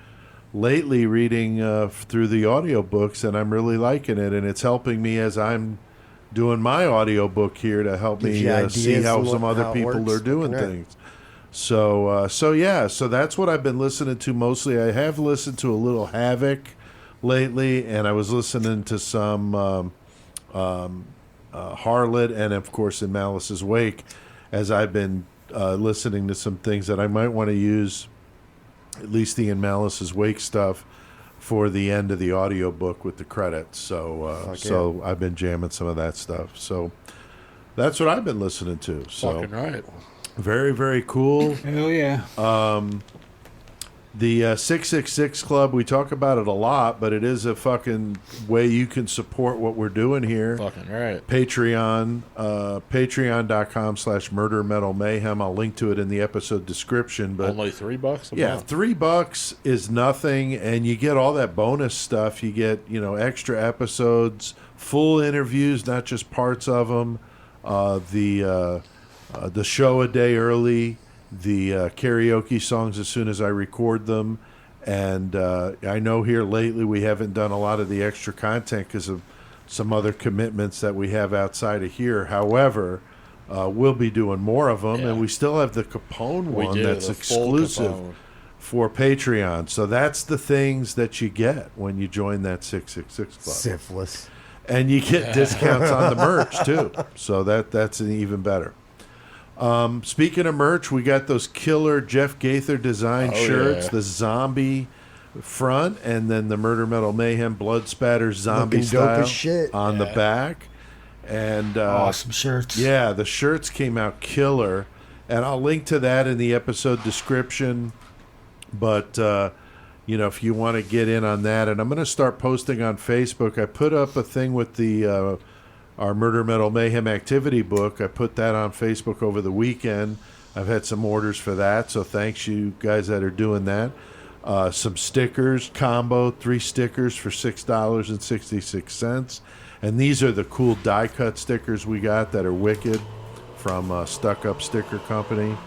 lately, reading through the audiobooks, and I'm really liking it. And it's helping me as I'm doing my audiobook here to help me see how some other people are doing things. So that's what I've been listening to mostly. I have listened to a little Havoc lately, and I was listening to some Harlot, and of course in Malice's Wake, as I've been listening to some things that I might want to use, at least the In Malice's Wake stuff, for the end of the audiobook with the credits. So I've been jamming some of that stuff. So that's what I've been listening to. So Fucking right. Very, very cool. Hell yeah. The 666 Club, we talk about it a lot, but it is a fucking way you can support what we're doing here. Fucking right. Patreon, patreon.com/Murder Metal Mayhem. I'll link to it in the episode description. But only $3 a month. $3 is nothing, and you get all that bonus stuff. You get, extra episodes, full interviews, not just parts of them. The show a day early. The karaoke songs as soon as I record them. And I know here lately we haven't done a lot of the extra content because of some other commitments that we have outside of here. However, we'll be doing more of them. And we still have the Capone one that's exclusive for Patreon. So that's the things that you get when you join that 666 Club. Syphilis. And you get discounts on the merch, too. So that's an even better. Speaking of merch, we got those killer Jeff Gaither designed shirts, the zombie front, and then the Murder Metal Mayhem blood spatter zombie looking style dope as shit. on the back. And awesome shirts. Yeah, the shirts came out killer, and I'll link to that in the episode description. But if you want to get in on that, and I'm going to start posting on Facebook. I put up a thing with the our Murder Metal Mayhem activity book. I put that on Facebook over the weekend. I've had some orders for that, so thanks you guys that are doing that. Some stickers, combo, 3 stickers for $6.66. And these are the cool die-cut stickers we got that are wicked from Stuck Up Sticker Company.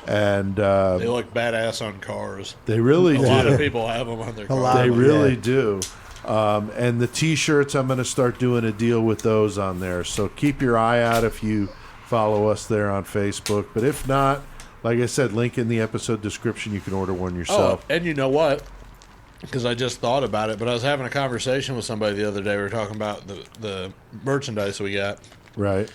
And they look badass on cars. They really do. A lot of people have them on their cars. They really do. And the T-shirts, I'm going to start doing a deal with those on there. So keep your eye out if you follow us there on Facebook. But if not, like I said, link in the episode description. You can order one yourself. Oh, and you know what? Because I just thought about it, but I was having a conversation with somebody the other day. We were talking about the merchandise we got. Right.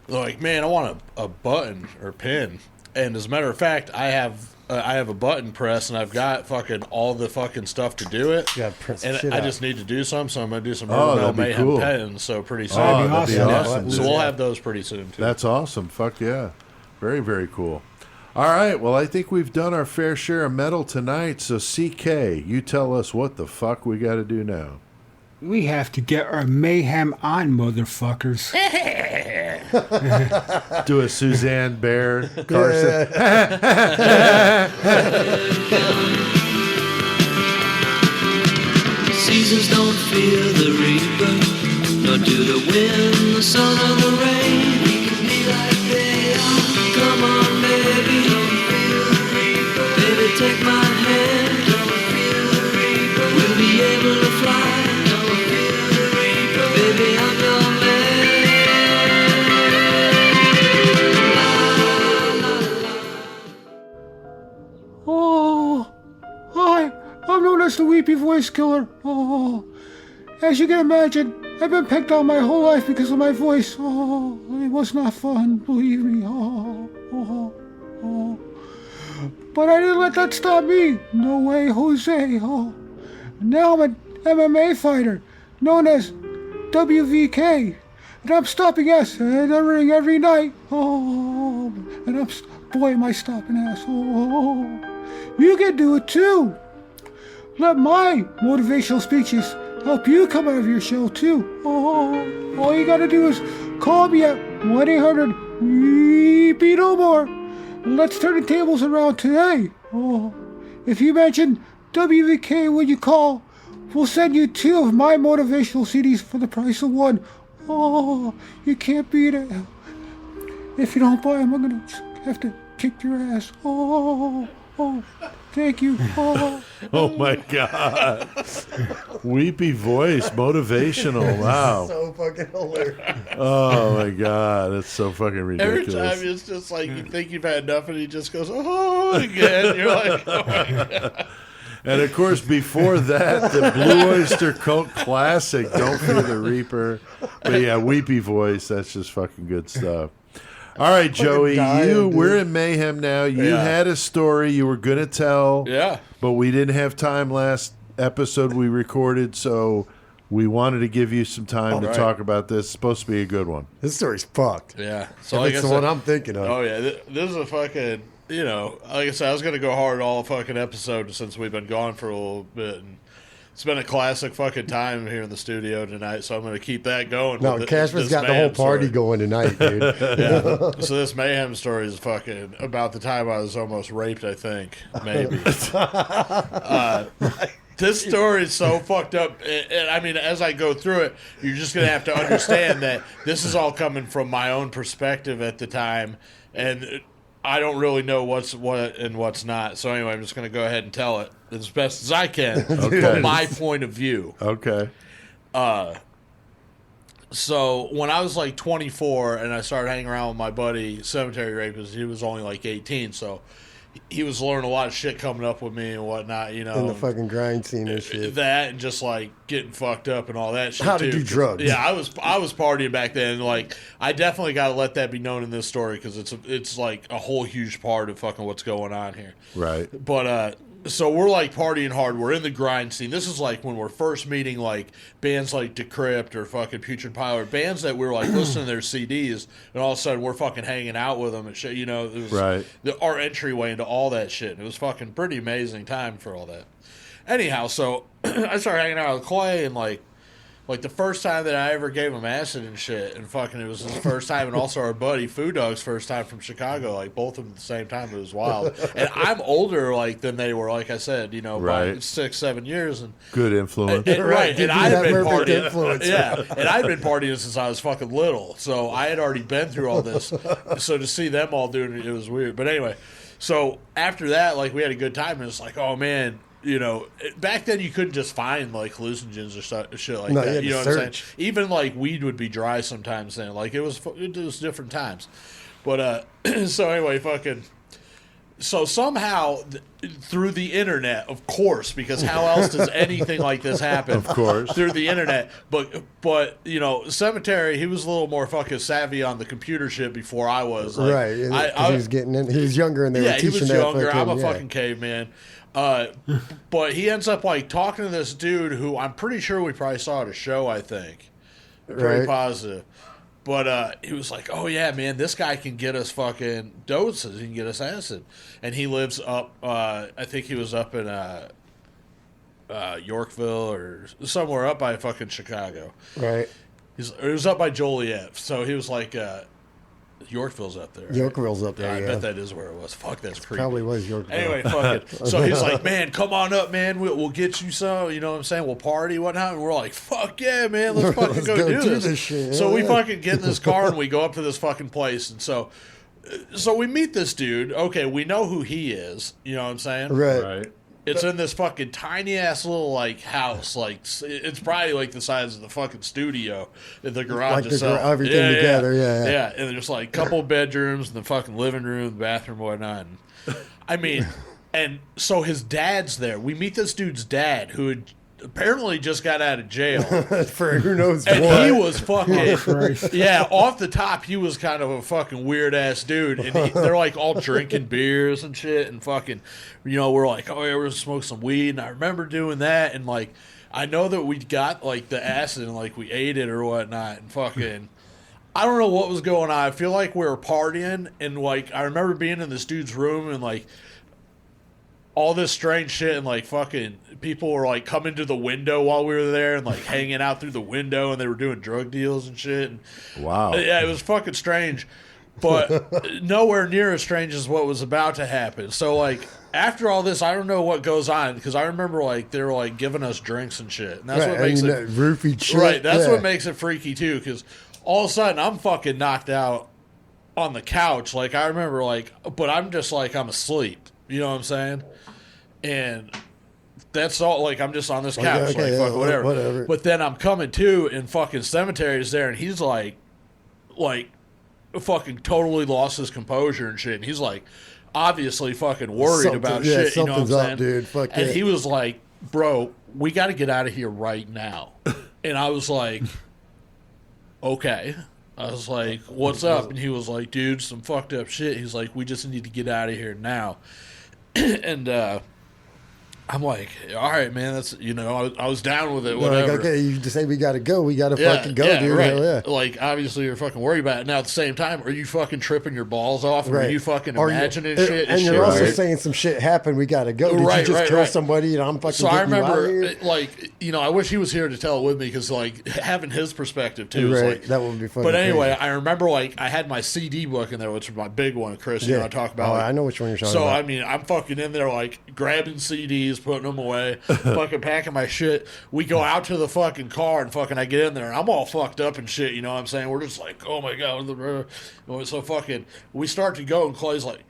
They're like, man, I want a button or pin. And as a matter of fact, I have a button press, and I've got fucking all the fucking stuff to do it. Yeah, and I just need to do some, so I'm going to do some Murder Metal Mayhem pens. So pretty soon. That'd be awesome. So we'll have those pretty soon, too. That's awesome. Fuck yeah. Very, very cool. All right. Well, I think we've done our fair share of metal tonight. So, CK, you tell us what the fuck we got to do now. We have to get our mayhem on, motherfuckers. Do a Suzanne Bear, Carson. Seasons don't fear the reaper, nor do the wind, the sun, or the rain. We can be like they are. Come on, baby, don't feel the reaper. Baby, take my hand, don't feel the reaper. We'll be able to fly. Baby, I'm your man. Oh, hi. I'm known as the Weepy Voice Killer. Oh, as you can imagine, I've been picked on my whole life because of my voice. Oh, it was not fun, believe me. Oh. But I didn't let that stop me. No way, Jose. Oh, now I'm an MMA fighter, known as WVK, and I'm stopping ass and ring every night. Oh, and boy, am I stopping ass. Oh, you can do it too. Let my motivational speeches help you come out of your shell too. Oh, all you gotta do is call me at 1-800-WEEPY-NO-MORE, and let's turn the tables around today. Oh, if you mention WVK when you call, we'll send you 2 of my motivational CDs for the price of 1. Oh, you can't beat it. If you don't buy them, I'm going to have to kick your ass. Oh, thank you. Oh my God. Weepy voice, motivational. Wow. So fucking hilarious. Oh my God. It's so fucking ridiculous. Every time it's just like you think you've had enough, and he just goes, oh, again. You're like, oh my God. And of course, before that, the Blue Oyster Cult classic, Don't Fear the Reaper. But yeah, Weepy voice, that's just fucking good stuff. All right, Joey, we're in Mayhem now. You had a story you were going to tell. Yeah. But we didn't have time last episode we recorded, so we wanted to give you some time to talk about this. It's supposed to be a good one. This story's fucked. Yeah. So it's the one I'm thinking of. Oh, yeah. This is a fucking, like I said, I was going to go hard all fucking episode since we've been gone for a little bit. And it's been a classic fucking time here in the studio tonight, so I'm going to keep that going. No, Casper's got the whole party going tonight, dude. Yeah. So this Mayhem story is fucking about the time I was almost raped, I think. Maybe. This story is so fucked up. And I mean, as I go through it, you're just going to have to understand that this is all coming from my own perspective at the time. And I don't really know what's what and what's not. So anyway, I'm just going to go ahead and tell it as best as I can from my point of view. Okay. So when I was like 24 and I started hanging around with my buddy, Cemetery Rapist, he was only like 18. So he was learning a lot of shit coming up with me and whatnot, In the fucking grind scene and shit. That and just like getting fucked up and all that shit. How to do drugs. Yeah, I was partying back then. Like, I definitely got to let that be known in this story because it's like a whole huge part of fucking what's going on here. Right. But so we're like partying hard. We're in the grind scene. This is like when we're first meeting like bands like Decrypt or fucking Putrid Pilot, bands that we were like listening to their CDs, and all of a sudden we're fucking hanging out with them and shit. It was our entryway into all that shit. It was fucking pretty amazing time for all that. Anyhow, so I started hanging out with Clay and like the first time that I ever gave him acid and shit, and fucking it was his first time, and also our buddy Foo Dog's first time from Chicago, like both of them at the same time. It was wild. And I'm older like than they were, like I said, by 6-7 years. And good influence. Right. And I had been partying. Influence. Yeah. And I'd been partying since I was fucking little. So I had already been through all this. So to see them all doing it was weird. But anyway, so after that, like we had a good time, and it's like, oh man, back then you couldn't just find like hallucinogens or shit like that. You know what I'm saying? Even like weed would be dry sometimes then. Like it was different times. But so anyway, so somehow through the internet, of course, because how else does anything like this happen? Of course, through the internet. But Cemetery, he was a little more fucking savvy on the computer shit before I was. Like, right. He was getting in. He was younger, and they were teaching that. Yeah, he was younger. I'm a fucking caveman. But he ends up like talking to this dude who I'm pretty sure we probably saw at a show. I think, pretty positive. But he was like, "Oh yeah, man, this guy can get us fucking doses. He can get us acid." And he lives up. I think he was up in Yorkville or somewhere up by fucking Chicago. Right. It was up by Joliet. So he was like. Yorkville's up there. Right? Yorkville's up there. I bet that is where it was. Fuck, that's creepy. Probably was Yorkville. Anyway, fuck it. So he's like, man, come on up, man. We'll get you some. You know what I'm saying? We'll party, whatnot. And we're like, fuck yeah, man. Let's fucking go do this shit. So we fucking get in this car and we go up to this fucking place. And so we meet this dude. Okay, we know who he is. You know what I'm saying? Right. It's in this fucking tiny ass little like house, like it's probably like the size of the fucking studio in the garage like itself. Everything together, yeah. And there's like a couple bedrooms, and the fucking living room, the bathroom, whatnot. I mean, and so his dad's there. We meet this dude's dad, who had apparently just got out of jail for who knows and what. He was fucking off the top. He was kind of a fucking weird ass dude, and they're like all drinking beers and shit, and fucking, we're like, oh yeah, we're gonna smoke some weed, and I remember doing that, and like, I know that we got like the acid and like we ate it or whatnot, and fucking. I don't know what was going on. I feel like we were partying, and like I remember being in this dude's room and like all this strange shit, and like fucking people were like coming to the window while we were there and like hanging out through the window, and they were doing drug deals and shit. And, wow. Yeah, it was fucking strange, but nowhere near as strange as what was about to happen. So like after all this, I don't know what goes on, because I remember like they were like giving us drinks and shit, and that's what makes it roofied shit. Right, that's what makes it freaky too, because all of a sudden I'm fucking knocked out on the couch. Like I remember like, but I'm just like I'm asleep. You know what I'm saying? And that's all. Like I'm just on this couch, fuck, whatever. But then I'm coming to, and fucking Cemetery is there, and he's like, fucking totally lost his composure and shit. And he's like, obviously fucking worried about shit. You know what I'm saying? Up, dude. Fuck and he was like, "Bro, we got to get out of here right now." And I was like, "Okay." I was like, "What's up?" And he was like, "Dude, some fucked up shit." He's like, "We just need to get out of here now." And I'm like, all right, man. That's I was down with it. Whatever. Like, okay, you just say we got to go. We got to fucking go, dude. Right. Hell yeah. Like, obviously, you're fucking worried about it. Now, at the same time, are you fucking tripping your balls off? Or are you fucking imagining shit? And you're also saying some shit happened. We got to go. Did you just kill somebody? And I'm fucking. So I remember, like, I wish he was here to tell it with me because, like, having his perspective too. Right. Like, that would be fun. But anyway, I remember, like, I had my CD book in there, which was my big one, Chris. I talk about. I know which one you're talking about. So I mean, I'm fucking in there, like, grabbing CDs, putting them away, fucking packing my shit. We go out to the fucking car and fucking I get in there and I'm all fucked up and shit, you know what I'm saying? We're just like, oh my God. So fucking, we start to go and Clay's like,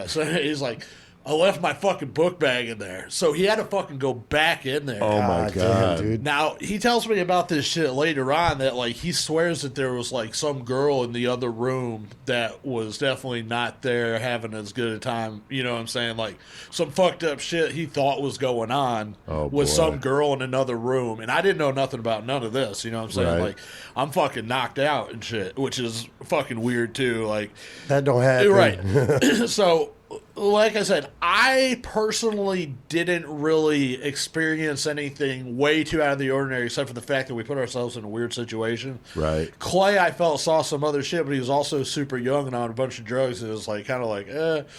so he's like, I left my fucking book bag in there. So he had to fucking go back in there. Oh my God. Damn, dude. Now, he tells me about this shit later on that, like, he swears that there was, like, some girl in the other room that was definitely not there having as good a time. You know what I'm saying? Like, some fucked up shit he thought was going on with some girl in another room. And I didn't know nothing about none of this. You know what I'm saying? Right. Like, I'm fucking knocked out and shit, which is fucking weird, too. Like, that don't happen. Right. So, like I said, I personally didn't really experience anything way too out of the ordinary, except for the fact that we put ourselves in a weird situation. Right. Clay, I felt, saw some other shit, but he was also super young and on a bunch of drugs. It was like kind of like,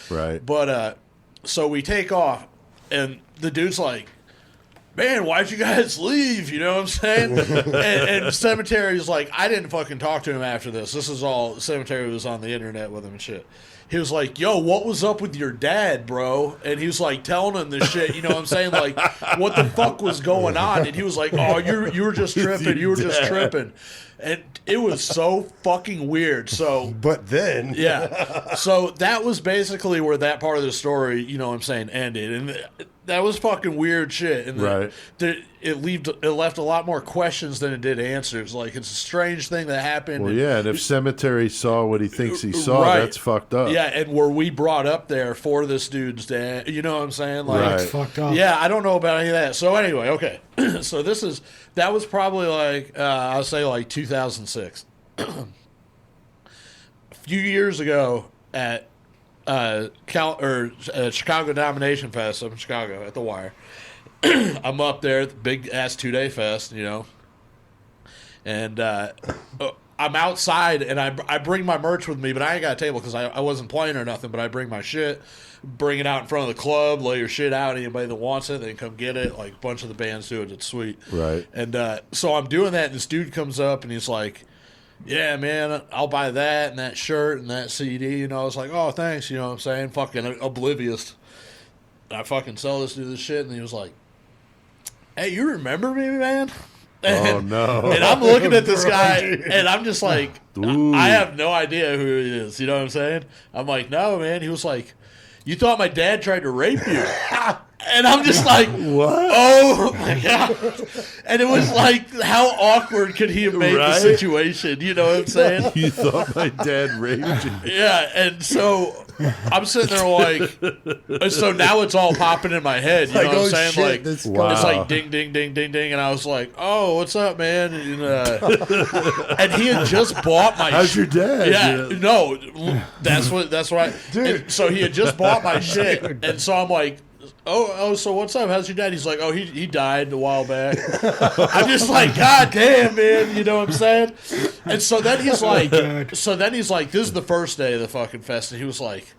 Right. But so we take off, and the dude's like, man, why'd you guys leave? You know what I'm saying? and Cemetery's like, I didn't fucking talk to him after this. This is all, Cemetery was on the internet with him and shit. He was like, yo, what was up with your dad, bro? And he was like telling him this shit, you know what I'm saying? Like, what the fuck was going on? And he was like, oh, you were just tripping. You were just tripping. And it was so fucking weird. So, but then, yeah. So that was basically where that part of the story, you know what I'm saying, ended. And that was fucking weird shit. And right. It left a lot more questions than it did answers. Like, it's a strange thing that happened. Well, yeah, and if Cemetery saw what he thinks he saw, that's fucked up. Yeah, and were we brought up there for this dude's dad? You know what I'm saying? Like, that's fucked up. Yeah, I don't know about any of that. So anyway, okay. So that was probably like, I'll say like 2006. A few years ago at Chicago Domination Fest up in Chicago at the Wire. I'm up there at the big ass 2-day fest, you know, and I'm outside and I bring my merch with me, but I ain't got a table because I wasn't playing or nothing. But I bring my shit, bring it out in front of the club, lay your shit out. Anybody that wants it, they can come get it. Like a bunch of the bands do it. It's sweet, right? And so I'm doing that, and this dude comes up and he's like, yeah, man, I'll buy that and that shirt and that CD. You know, I was like, oh, thanks. You know what I'm saying? Fucking oblivious. I fucking sell this dude this shit, and he was like, hey, you remember me, man? Oh, no. And I'm looking at this guy, and I'm just like, I have no idea who he is. You know what I'm saying? I'm like, no, man. He was like, you thought my dad tried to rape you. And I'm just like, what? Oh, my God. And it was like, how awkward could he have made the situation? You know what I'm saying? You thought my dad raped you. Yeah, and so I'm sitting there like, so now it's all popping in my head. You know what I'm saying? Shit, like, wow. It's like ding, ding, ding, ding, ding. And I was like, oh, what's up, man? And he had just bought my How's your dad? Yeah, no, that's right. Dude. And so he had just bought my shit. And so I'm like, Oh, so what's up? How's your dad? He's like, oh, he died a while back. I'm just like, God damn, man, you know what I'm saying? And so then he's like, this is the first day of the fucking fest, and he was like,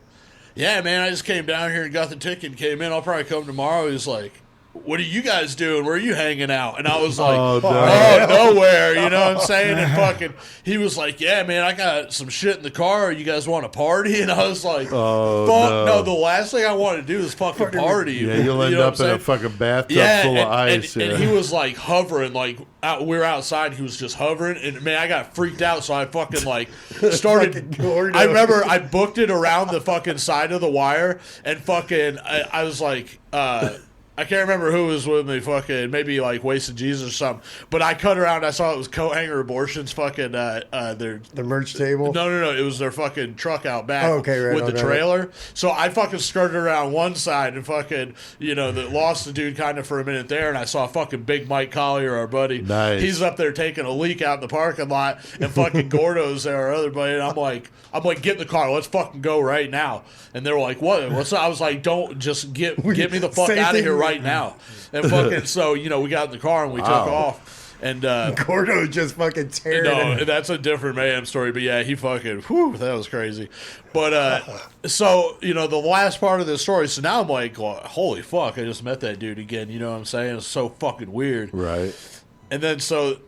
yeah, man, I just came down here and got the ticket and came in. I'll probably come tomorrow. He's like, what are you guys doing? Where are you hanging out? And I was like, nowhere, you know what I'm saying? And fucking, he was like, yeah, man, I got some shit in the car. You guys want to party? And I was like, fuck, no, the last thing I want to do is fucking party. Yeah, you'll end up in a fucking bathtub full of ice. And he was like hovering, like, we were outside, he was just hovering, and man, I got freaked out, so I fucking like started. I remember I booked it around the fucking side of the wire, and fucking, I was like, I can't remember who was with me, fucking, maybe like Wasted Jesus or something. But I cut around, I saw it was Coat Hanger Abortions, fucking, their merch table? No, it was their fucking truck out back right, with the trailer. Right. So I fucking skirted around one side and fucking, you know, lost the dude kind of for a minute there, and I saw fucking Big Mike Collier, our buddy. Nice. He's up there taking a leak out in the parking lot, and fucking Gordo's there, our other buddy, and I'm like, get in the car, let's fucking go right now. And they were like, what's up? I was like, don't, just get me the fuck out of here right right now. And fucking, so, you know, we got in the car and we took off. And Gordo just fucking tearing no, that's a different Mayhem story. But yeah, he fucking, whew, that was crazy. But so, you know, the last part of the story, so now I'm like, holy fuck, I just met that dude again. You know what I'm saying? It's so fucking weird. Right. And then so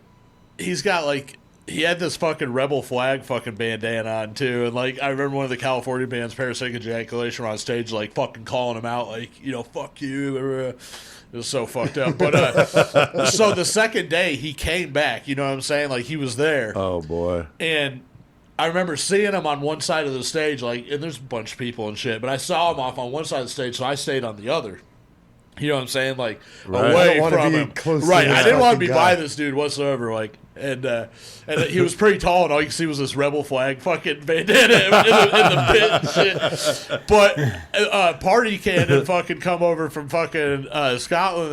he's got like, he had this fucking rebel flag fucking bandana on too. And like, I remember one of the California bands, Parasitic Ejaculation, were on stage like fucking calling him out, like, you know, fuck you. It was so fucked up. But so the second day he came back, you know what I'm saying? Like he was there. Oh boy. And I remember seeing him on one side of the stage, like, and there's a bunch of people and shit, but I saw him off on one side of the stage, so I stayed on the other. You know what I'm saying? Like away from him. Right. I didn't want to be by this dude whatsoever. Like, and he was pretty tall, and all you could see was this rebel flag fucking bandana in the pit and shit. But Party Can had fucking come over from fucking Scotland.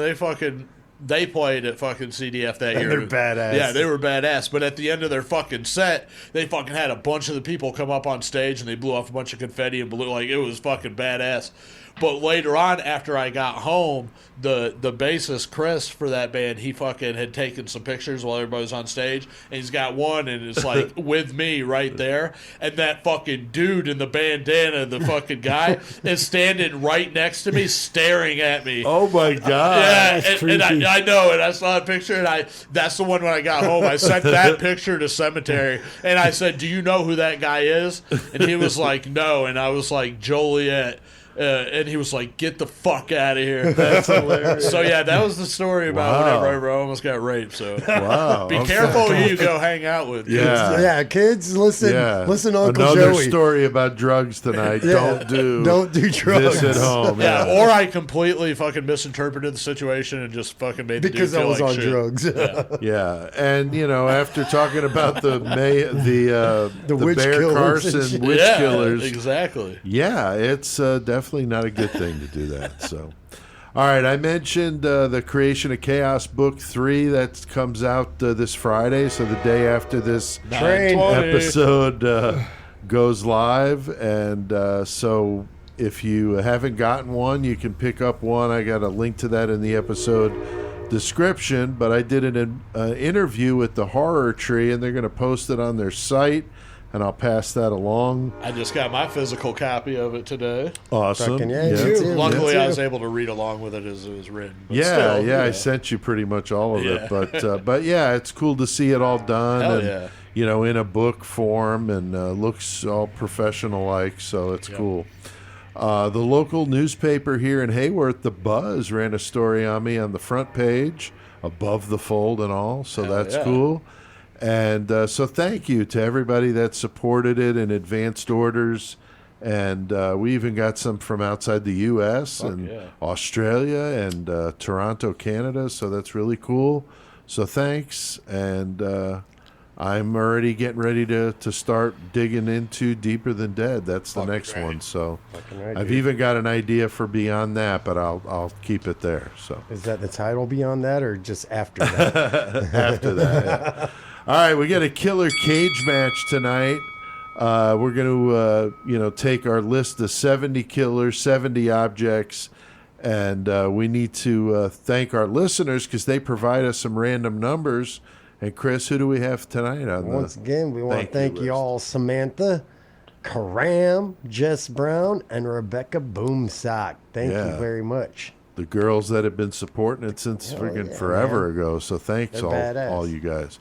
They played at fucking CDF that year. They're badass. Yeah, they were badass. But at the end of their fucking set, they fucking had a bunch of the people come up on stage, and they blew off a bunch of confetti and blew, like, it was fucking badass. But later on, after I got home, the bassist, Chris, for that band, he fucking had taken some pictures while everybody was on stage, and he's got one, and it's like, with me right there, and that fucking dude in the bandana, the fucking guy, is standing right next to me, staring at me. Oh, my God. Yeah, and I know, and I saw a picture, and that's the one when I got home. I sent that picture to Cemetery, and I said, do you know who that guy is? And he was like, no, and I was like, Joliet. And he was like, get the fuck out of here. That's hilarious. So, yeah, that was the story about whenever I almost got raped. So, be careful who you go hang out with. Yeah, kids, listen to Uncle Another Joey. Story about drugs tonight. Don't do drugs. This at home. Yeah, or I completely fucking misinterpreted the situation and just fucking made the because dude I was feel on like shit. drugs. Yeah, and you know, after talking about the witch Bear killers and Carson shit. witch killers, Exactly. yeah, it's definitely not a good thing to do that. So, all right, I mentioned the Creation of Chaos Book 3 that comes out this Friday, so the day after this episode goes live, and so if you haven't gotten one, you can pick up one. I got a link to that in the episode description, but I did an interview with the Horror Tree, and they're going to post it on their site, and I'll pass that along. I just got my physical copy of it today. Awesome. Fucking yeah, me too. Luckily, Me too. I was able to read along with it as it was written. But Yeah, still, I sent you pretty much all of Yeah. it, but yeah, it's cool to see it all done, Hell and yeah. you know, in a book form, and looks all professional like, so it's cool. The local newspaper here in Hayworth, The Buzz, ran a story on me on the front page, above the fold and all, so Hell that's yeah. cool. And so thank you to everybody that supported it in advanced orders. And we even got some from outside the U.S. and Australia and Toronto, Canada, so that's really cool. So thanks, and I'm already getting ready to start digging into Deeper Than Dead. That's the next one. So I've even got an idea for beyond that, but I'll keep it there. So Is that the title beyond that, or just after that? after that, yeah. All right, we got a killer cage match tonight. We're going to take our list of 70 killers, 70 objects, and we need to thank our listeners because they provide us some random numbers. And Chris, who do we have tonight on Once again, we want to thank you all, Samantha, Karam, Jess Brown, and Rebecca Boomsock. Thank you very much. The girls that have been supporting it since freaking forever ago. So thanks all you guys.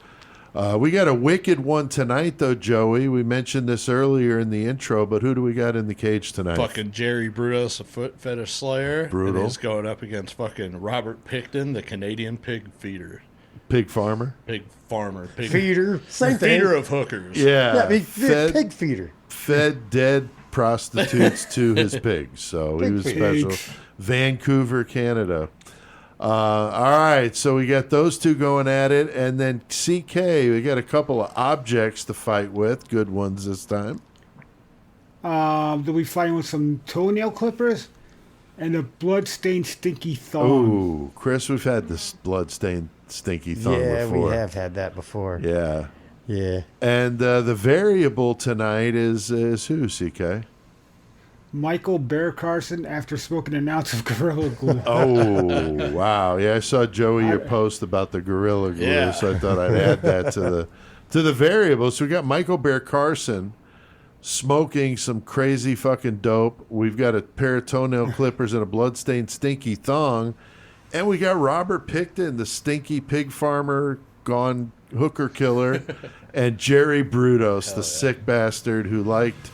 We got a wicked one tonight, though, Joey. We mentioned this earlier in the intro, but who do we got in the cage tonight? Fucking Jerry Brudos, a foot fetish slayer. Brutal. And he's going up against fucking Robert Picton, the Canadian pig feeder. Pig farmer? Pig farmer. Pig feeder. Same thing. Feeder of hookers. Yeah. Pig feeder. Fed dead prostitutes to his pigs. So he was special. Vancouver, Canada. All right, so we got those two going at it, and then CK, we got a couple of objects to fight with, good ones this time. Did we fight with some toenail clippers and a blood-stained stinky thumb? Ooh, Chris, we've had this blood-stained stinky thumb before. Yeah, we have had that before. Yeah. Yeah. And the variable tonight is who, CK? Michael Bear Carson after smoking an ounce of Gorilla Glue. Oh, wow. Yeah, I saw Joey your post about the Gorilla Glue, so I thought I'd add that to the variables. So we got Michael Bear Carson smoking some crazy fucking dope. We've got a pair of toenail clippers and a bloodstained stinky thong. And we got Robert Picton, the stinky pig farmer gone hooker killer, and Jerry Brudos, the sick bastard who liked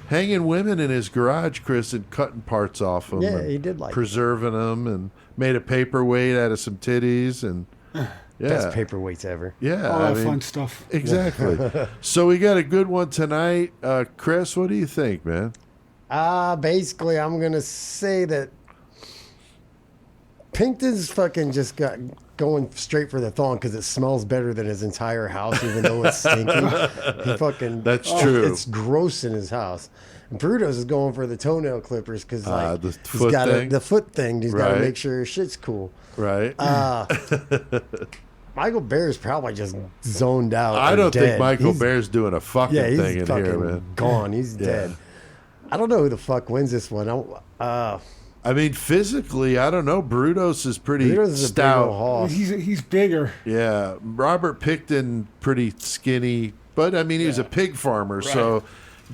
hanging women in his garage, Chris, and cutting parts off them. Yeah, he did like preserving them, and made a paperweight out of some titties, and best paperweights ever. Yeah, all that fun stuff. Exactly. So we got a good one tonight. Chris, what do you think, man? Basically, I'm gonna say that Pinkton's fucking just got going straight for the thong because it smells better than his entire house, even though it's stinky. He fucking That's true. It's gross in his house. And Brudos is going for the toenail clippers because the he's foot got thing? the foot thing. He's got to Right. make sure his shit's cool. Right. Michael Bear's probably just zoned out. I or don't think dead. Michael Bear's doing a fucking Yeah, he's thing in fucking here, man. gone. He's dead. I don't know who the fuck wins this one. I mean, physically, I don't know. Brudos is pretty Brudos is a big stout. old hoss. He's bigger. Yeah, Robert Picton, pretty skinny, but I mean, he was a pig farmer, so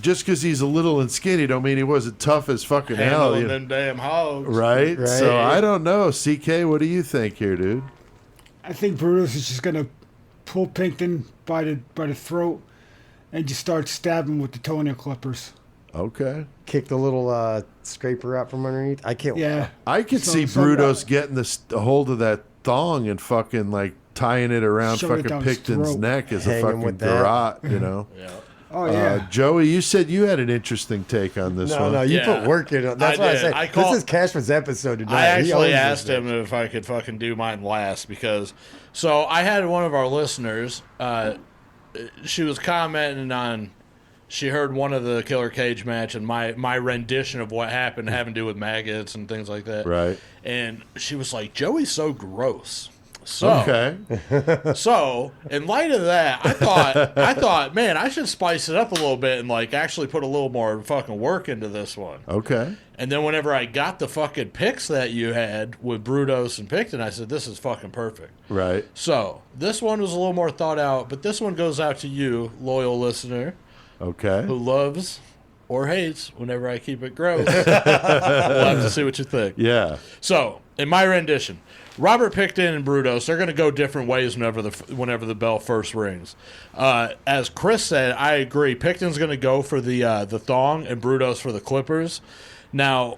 just because he's a little and skinny, don't mean he wasn't tough as fucking hell. Handling them damn hogs. Right? Right. So I don't know. CK, what do you think here, dude? I think Brutus is just gonna pull Pinkton by the throat and just start stabbing with the toenail clippers. Okay. Kick the little scraper out from underneath. I can't. Yeah. I could see Brudos getting a hold of that thong and fucking like tying it around Shove it fucking down his Picton's throat. neck as a Hang him fucking with that. garrote, you know? Yeah. Oh yeah. Joey, you said you had an interesting take on this one. No, you Yeah. put work in it. That's I why I did. said this is Cashman's episode tonight. I He actually owns asked this him if I could fucking do mine last because, so I had one of our listeners, she was commenting on, she heard one of the Killer Cage match and my rendition of what happened having to do with maggots and things like that. Right. And she was like, Joey's so gross. So, Okay. so in light of that, I thought, man, I should spice it up a little bit and like actually put a little more fucking work into this one. Okay. And then whenever I got the fucking picks that you had with Brudos and Picton, I said, this is fucking perfect. Right. So this one was a little more thought out, but this one goes out to you, loyal listener, Okay. who loves or hates whenever I keep it gross. We'll have to see what you think. Yeah. So, in my rendition, Robert Picton and Brudos, they're going to go different ways whenever the bell first rings. As Chris said, I agree. Picton's going to go for the thong and Brudos for the clippers. Now,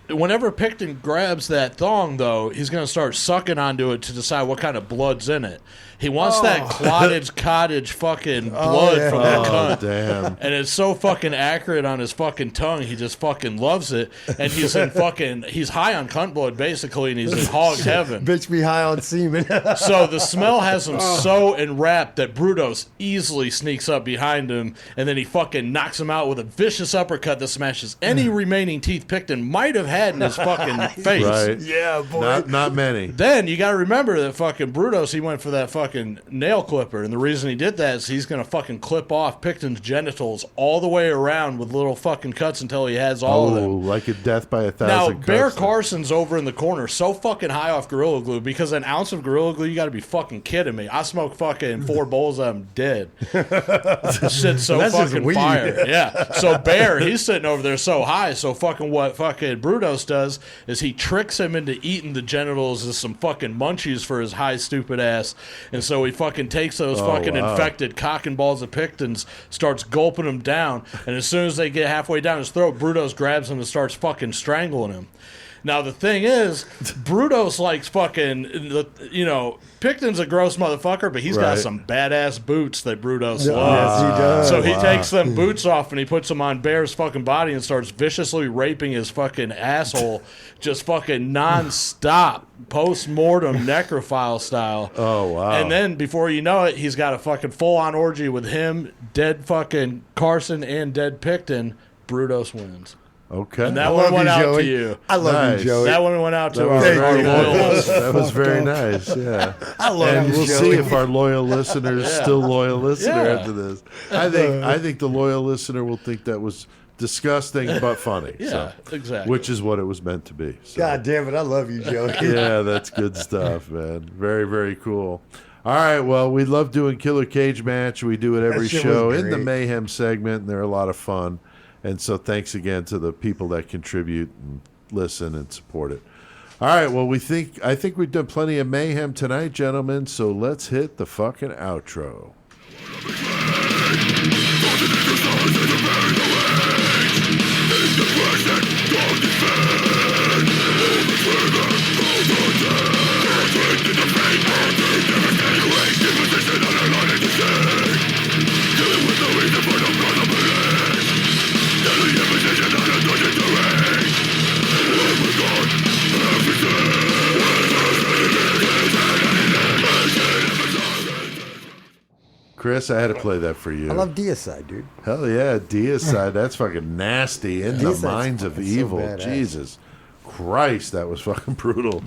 whenever Picton grabs that thong, though, he's going to start sucking onto it to decide what kind of blood's in it. He wants that cottage fucking blood from that cunt. Damn. And it's so fucking accurate on his fucking tongue. He just fucking loves it. And he's he's high on cunt blood, basically, and he's in hog heaven. Bitch be high on semen. So the smell has him so enwrapped that Brudos easily sneaks up behind him, and then he fucking knocks him out with a vicious uppercut that smashes any remaining teeth Picton might have had in his fucking face. Right. Yeah, boy. Not many. Then you got to remember that fucking Brudos, he went for that fucking nail clipper, and the reason he did that is he's gonna fucking clip off Picton's genitals all the way around with little fucking cuts until he has all of them. Like a death by a Now, thousand Bear cuts. Carson's over in the corner, so fucking high off Gorilla Glue, because an ounce of Gorilla Glue, you got to be fucking kidding me. I smoked fucking 4 bowls, I'm dead. This shit's so That's just fucking weed. fire. Yeah. So Bear, he's sitting over there so high, so fucking what fucking Brudos does is he tricks him into eating the genitals as some fucking munchies for his high stupid ass. And so he fucking takes those fucking infected cock and balls of Pictons, starts gulping them down, and as soon as they get halfway down his throat, Brudos grabs him and starts fucking strangling him. Now, the thing is, Brudos likes fucking, Picton's a gross motherfucker, but he's got Right. some badass boots that Brudos Yes, loves. he does. So he takes them boots off and he puts them on Bear's fucking body and starts viciously raping his fucking asshole, just fucking nonstop, post-mortem necrophile style. Oh, wow. And then, before you know it, he's got a fucking full-on orgy with him, dead fucking Carson, and dead Picton. Brudos wins. Okay. And that I one love went you, out Joey. to you. I love Nice. you, Joey. That one went out to That our, was our very loyal nice. listeners. That was very nice. Yeah. I love And you, we'll Joey. see if our loyal listener is still loyal listener Yeah. after this. I think the loyal listener will think that was disgusting but funny. Yeah, exactly. Which is what it was meant to be. So. God damn it, I love you, Joe. Yeah, that's good stuff, man. Very, very cool. All right, well, we love doing Killer Cage Match. We do it every show in the Mayhem segment, and they're a lot of fun. And so thanks again to the people that contribute and listen and support it. All right, well, I think we've done plenty of Mayhem tonight, gentlemen, so let's hit the fucking outro. Chris, I had to play that for you. I love Deicide, dude. Hell yeah, Deicide. That's fucking nasty. In the Minds of Evil. So Jesus Christ, that was fucking brutal.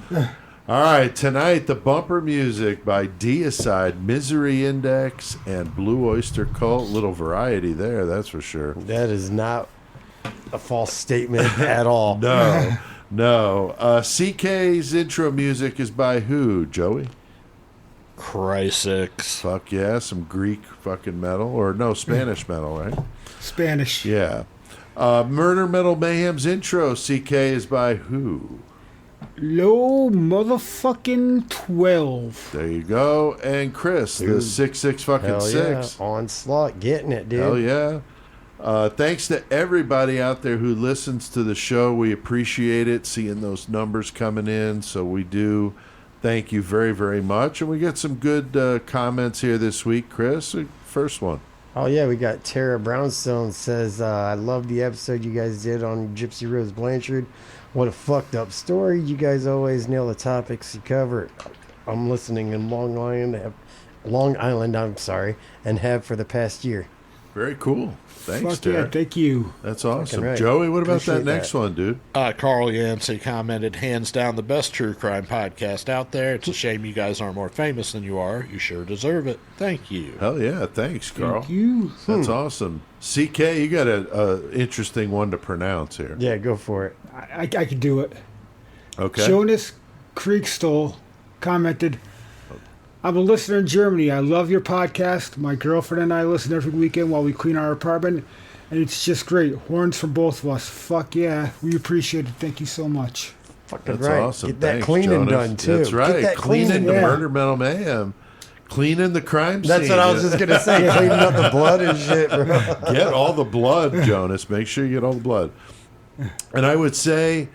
All right, tonight, the bumper music by Deicide, Misery Index, and Blue Oyster Cult. Little variety there, that's for sure. That is not a false statement at all. No. CK's intro music is by who, Joey? Crysis. Fuck yeah, some Greek fucking metal. Or no, Spanish metal, right? Spanish. Yeah. Murder Metal Mayhem's intro, CK, is by who? Low motherfucking 12. There you go. And Chris, the 66 fucking Hell 6. Yeah. Onslaught, getting it, dude. Hell yeah. Thanks to everybody out there who listens to the show. We appreciate it, seeing those numbers coming in. So we do. Thank you very, very much. And we got some good comments here this week, Chris. First one. Oh, yeah, we got Tara Brownstone says, I love the episode you guys did on Gypsy Rose Blanchard. What a fucked up story. You guys always nail the topics you cover. I'm listening in Long Island, and have for the past year. Very cool. Thanks, Fuck Tara. yeah, thank you. That's awesome. Right. Joey, what about Appreciate that next one, dude? Carl Yancey commented, hands down the best true crime podcast out there. It's a shame you guys aren't more famous than you are. You sure deserve it. Thank you. Hell yeah. Thanks, Carl. Thank you. That's awesome. CK, you got a interesting one to pronounce here. Yeah, go for it. I can do it. Okay. Jonas Kriegstol commented, I'm a listener in Germany. I love your podcast. My girlfriend and I listen every weekend while we clean our apartment, and it's just great. Horns from both of us. Fuck yeah. We appreciate it. Thank you so much. Fucking That's right. awesome. Get that Thanks, cleaning Jonas. done, too. That's right. Get that Cleaning the yeah. Murder Metal Mayhem. Cleaning the crime scene. That's what I was just going to say. Cleaning up the blood and shit, bro. Get all the blood, Jonas. Make sure you get all the blood. And I would say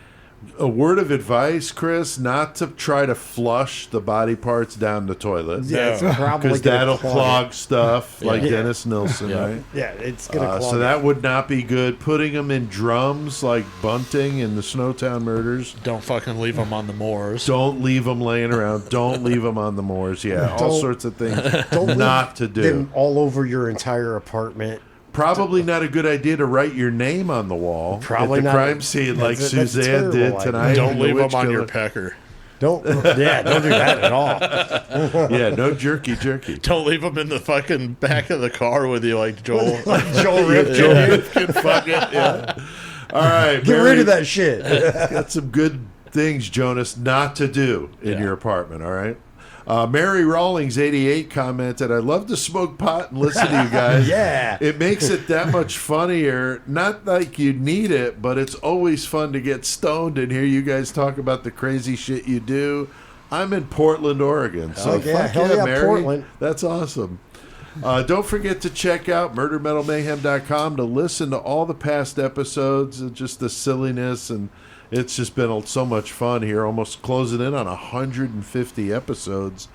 a word of advice, Chris, not to try to flush the body parts down the toilet. Yeah, it's probably because gonna that'll clog clog stuff like Yeah. Dennis Nilsson, right? Yeah, it's going to clog So that would not be good. Putting them in drums like Bunting in the Snowtown Murders. Don't fucking leave them on the moors. Don't leave them laying around. Don't leave them on the moors. Yeah, all Don't- sorts of things Don't not to do. them all over your entire apartment. Probably not a good idea to write your name on the wall Probably at the not. crime scene like That's a Suzanne terrible did idea. tonight. Don't in The leave them Witch on Killer. your pecker. Don't do that at all. Yeah, no jerky. Don't leave them in the fucking back of the car with you like Joel. Joel Ripken. Joe Rifkin, fuck it. Yeah. All right, Get rid of that shit. Got some good things, Jonas, not to do in your apartment. All right. Mary Rawlings 88 commented, "I love to smoke pot and listen to you guys. Yeah. It makes it that much funnier. Not like you need it, but it's always fun to get stoned and hear you guys talk about the crazy shit you do. I'm in Portland, Oregon, so Hell yeah. fuck Hell yeah, Mary. Portland. That's awesome." Don't forget to check out murdermetalmayhem.com to listen to all the past episodes and just the silliness, and it's just been so much fun here, almost closing in on 150 episodes.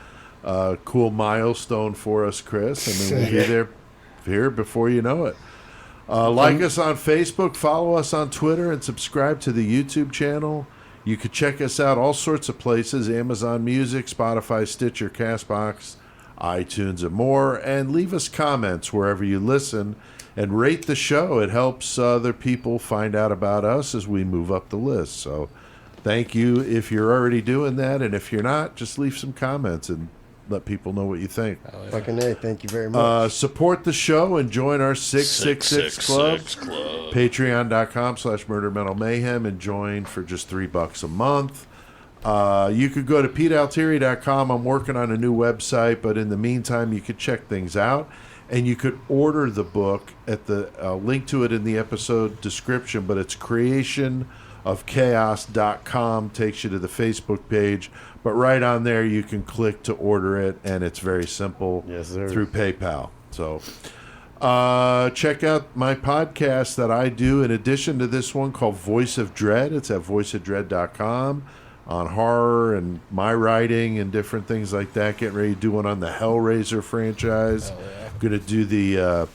Cool milestone for us, Chris. I mean, we'll be there here before you know it. Like us on Facebook, follow us on Twitter, and subscribe to the YouTube channel. You could check us out all sorts of places: Amazon Music, Spotify, Stitcher, CastBox, iTunes, and more. And leave us comments wherever you listen, and rate the show. It helps other people find out about us as we move up the list. So thank you if you're already doing that, and if you're not, just leave some comments and let people know what you think. Fucking A, thank you very much. Support the show and join our 666 Club. Patreon.com/Murder Metal Mayhem and join for just $3 a month. You could go to PeteAltieri.com. I'm working on a new website, but in the meantime, you could check things out. And you could order the book at the link to it in the episode description, but it's creationofchaos.com, takes you to the Facebook page. But right on there, you can click to order it, and it's very simple through PayPal. So check out my podcast that I do in addition to this one called Voice of Dread. It's at voiceofdread.com. On horror and my writing and different things like that. Getting ready to do one on the Hellraiser franchise. Going to do the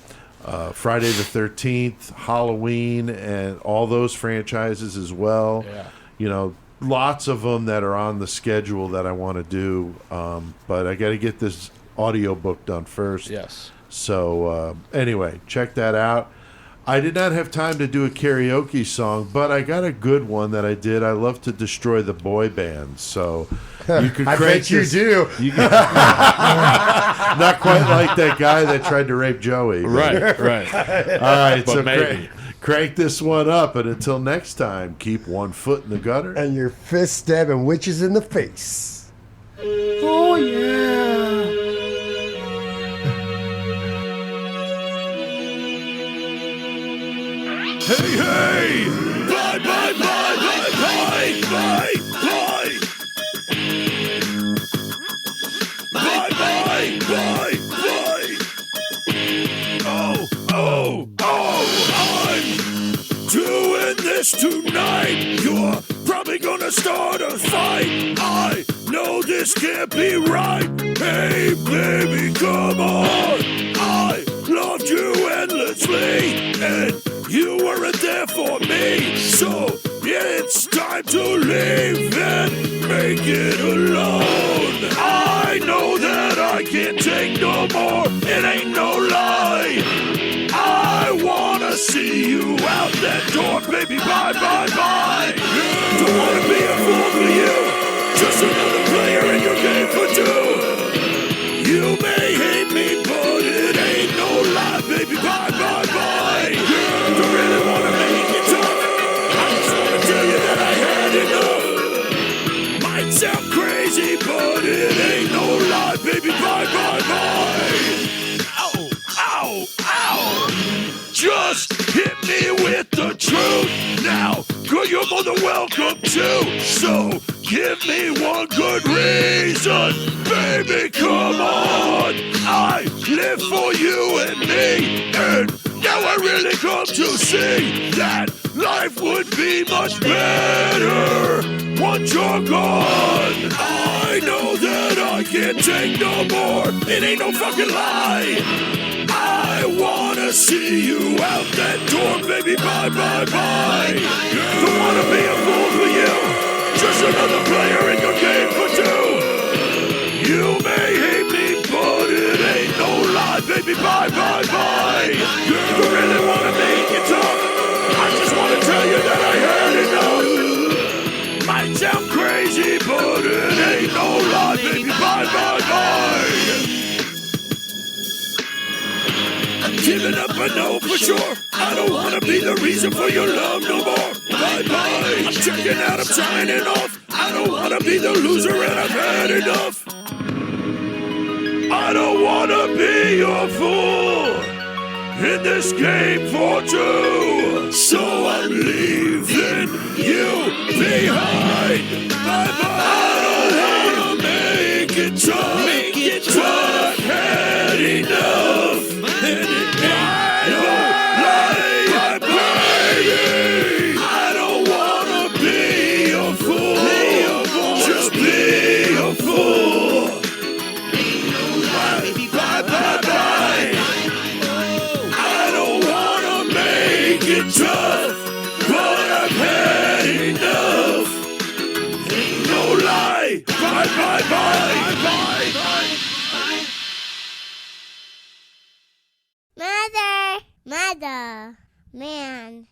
Friday the 13th, Halloween, and all those franchises as well. Yeah. You know, lots of them that are on the schedule that I want to do. But I got to get this audiobook done first. Yes. So anyway, check that out. I did not have time to do a karaoke song, but I got a good one that I did. I love to destroy the boy bands, so you could. I bet you do. Not quite like that guy that tried to rape Joey. Right. All right, but so maybe. Crank this one up, and until next time, keep one foot in the gutter and your fist stabbing witches in the face. Oh yeah. Hey, hey! Bye, bye, bye, bye, bye, bye, bye! Bye, bye, bye, bye! Oh, I'm doing this tonight! You're probably gonna start a fight! I know this can't be right! Hey, baby, come on! I loved you endlessly, and you weren't there for me, so it's time to leave and make it alone. I know that I can't take no more, it ain't no lie. I wanna see you out that door, baby, bye, bye, bye. Don't wanna be a fool for you, just another player in your game for two. You may hate me, but it ain't no lie, baby, bye, bye, bye. Don't really wanna make it tough, I just wanna tell you that I had enough. Might sound crazy, but it ain't no lie, baby, bye, bye, bye. Ow, ow, ow. Just hit me with the truth now, girl, you're more than welcome to. So give me one good reason, baby, come on. I live for you and me, and now I really come to see that life would be much better once you're gone. I know that I can't take no more, it ain't no fucking lie. I wanna see you out that door, baby, bye, bye, bye. Don't wanna be a fool for you, just another player in your game for two. You may hate me, but it ain't no lie, baby, bye, bye, bye. You really wanna make it tough, I just wanna tell you that I had enough. Might sound crazy, but it ain't no lie, baby, bye, bye, bye. Giving up, I know for sure. I don't wanna be the reason for your love no more. Bye bye. I'm checking out, I'm signing off. I don't wanna be the loser and I've had enough. I don't wanna be your fool in this game for two. So I'm leaving you behind. Bye bye. I don't wanna make it tough. Make it tough. I've had enough. And it ain't no lie, my baby. I don't wanna be a fool, just be a fool. Bye, bye, bye, bye. I don't wanna make it tough, but I've had enough. Ain't no lie, bye, bye, bye, bye, bye. Mother, man.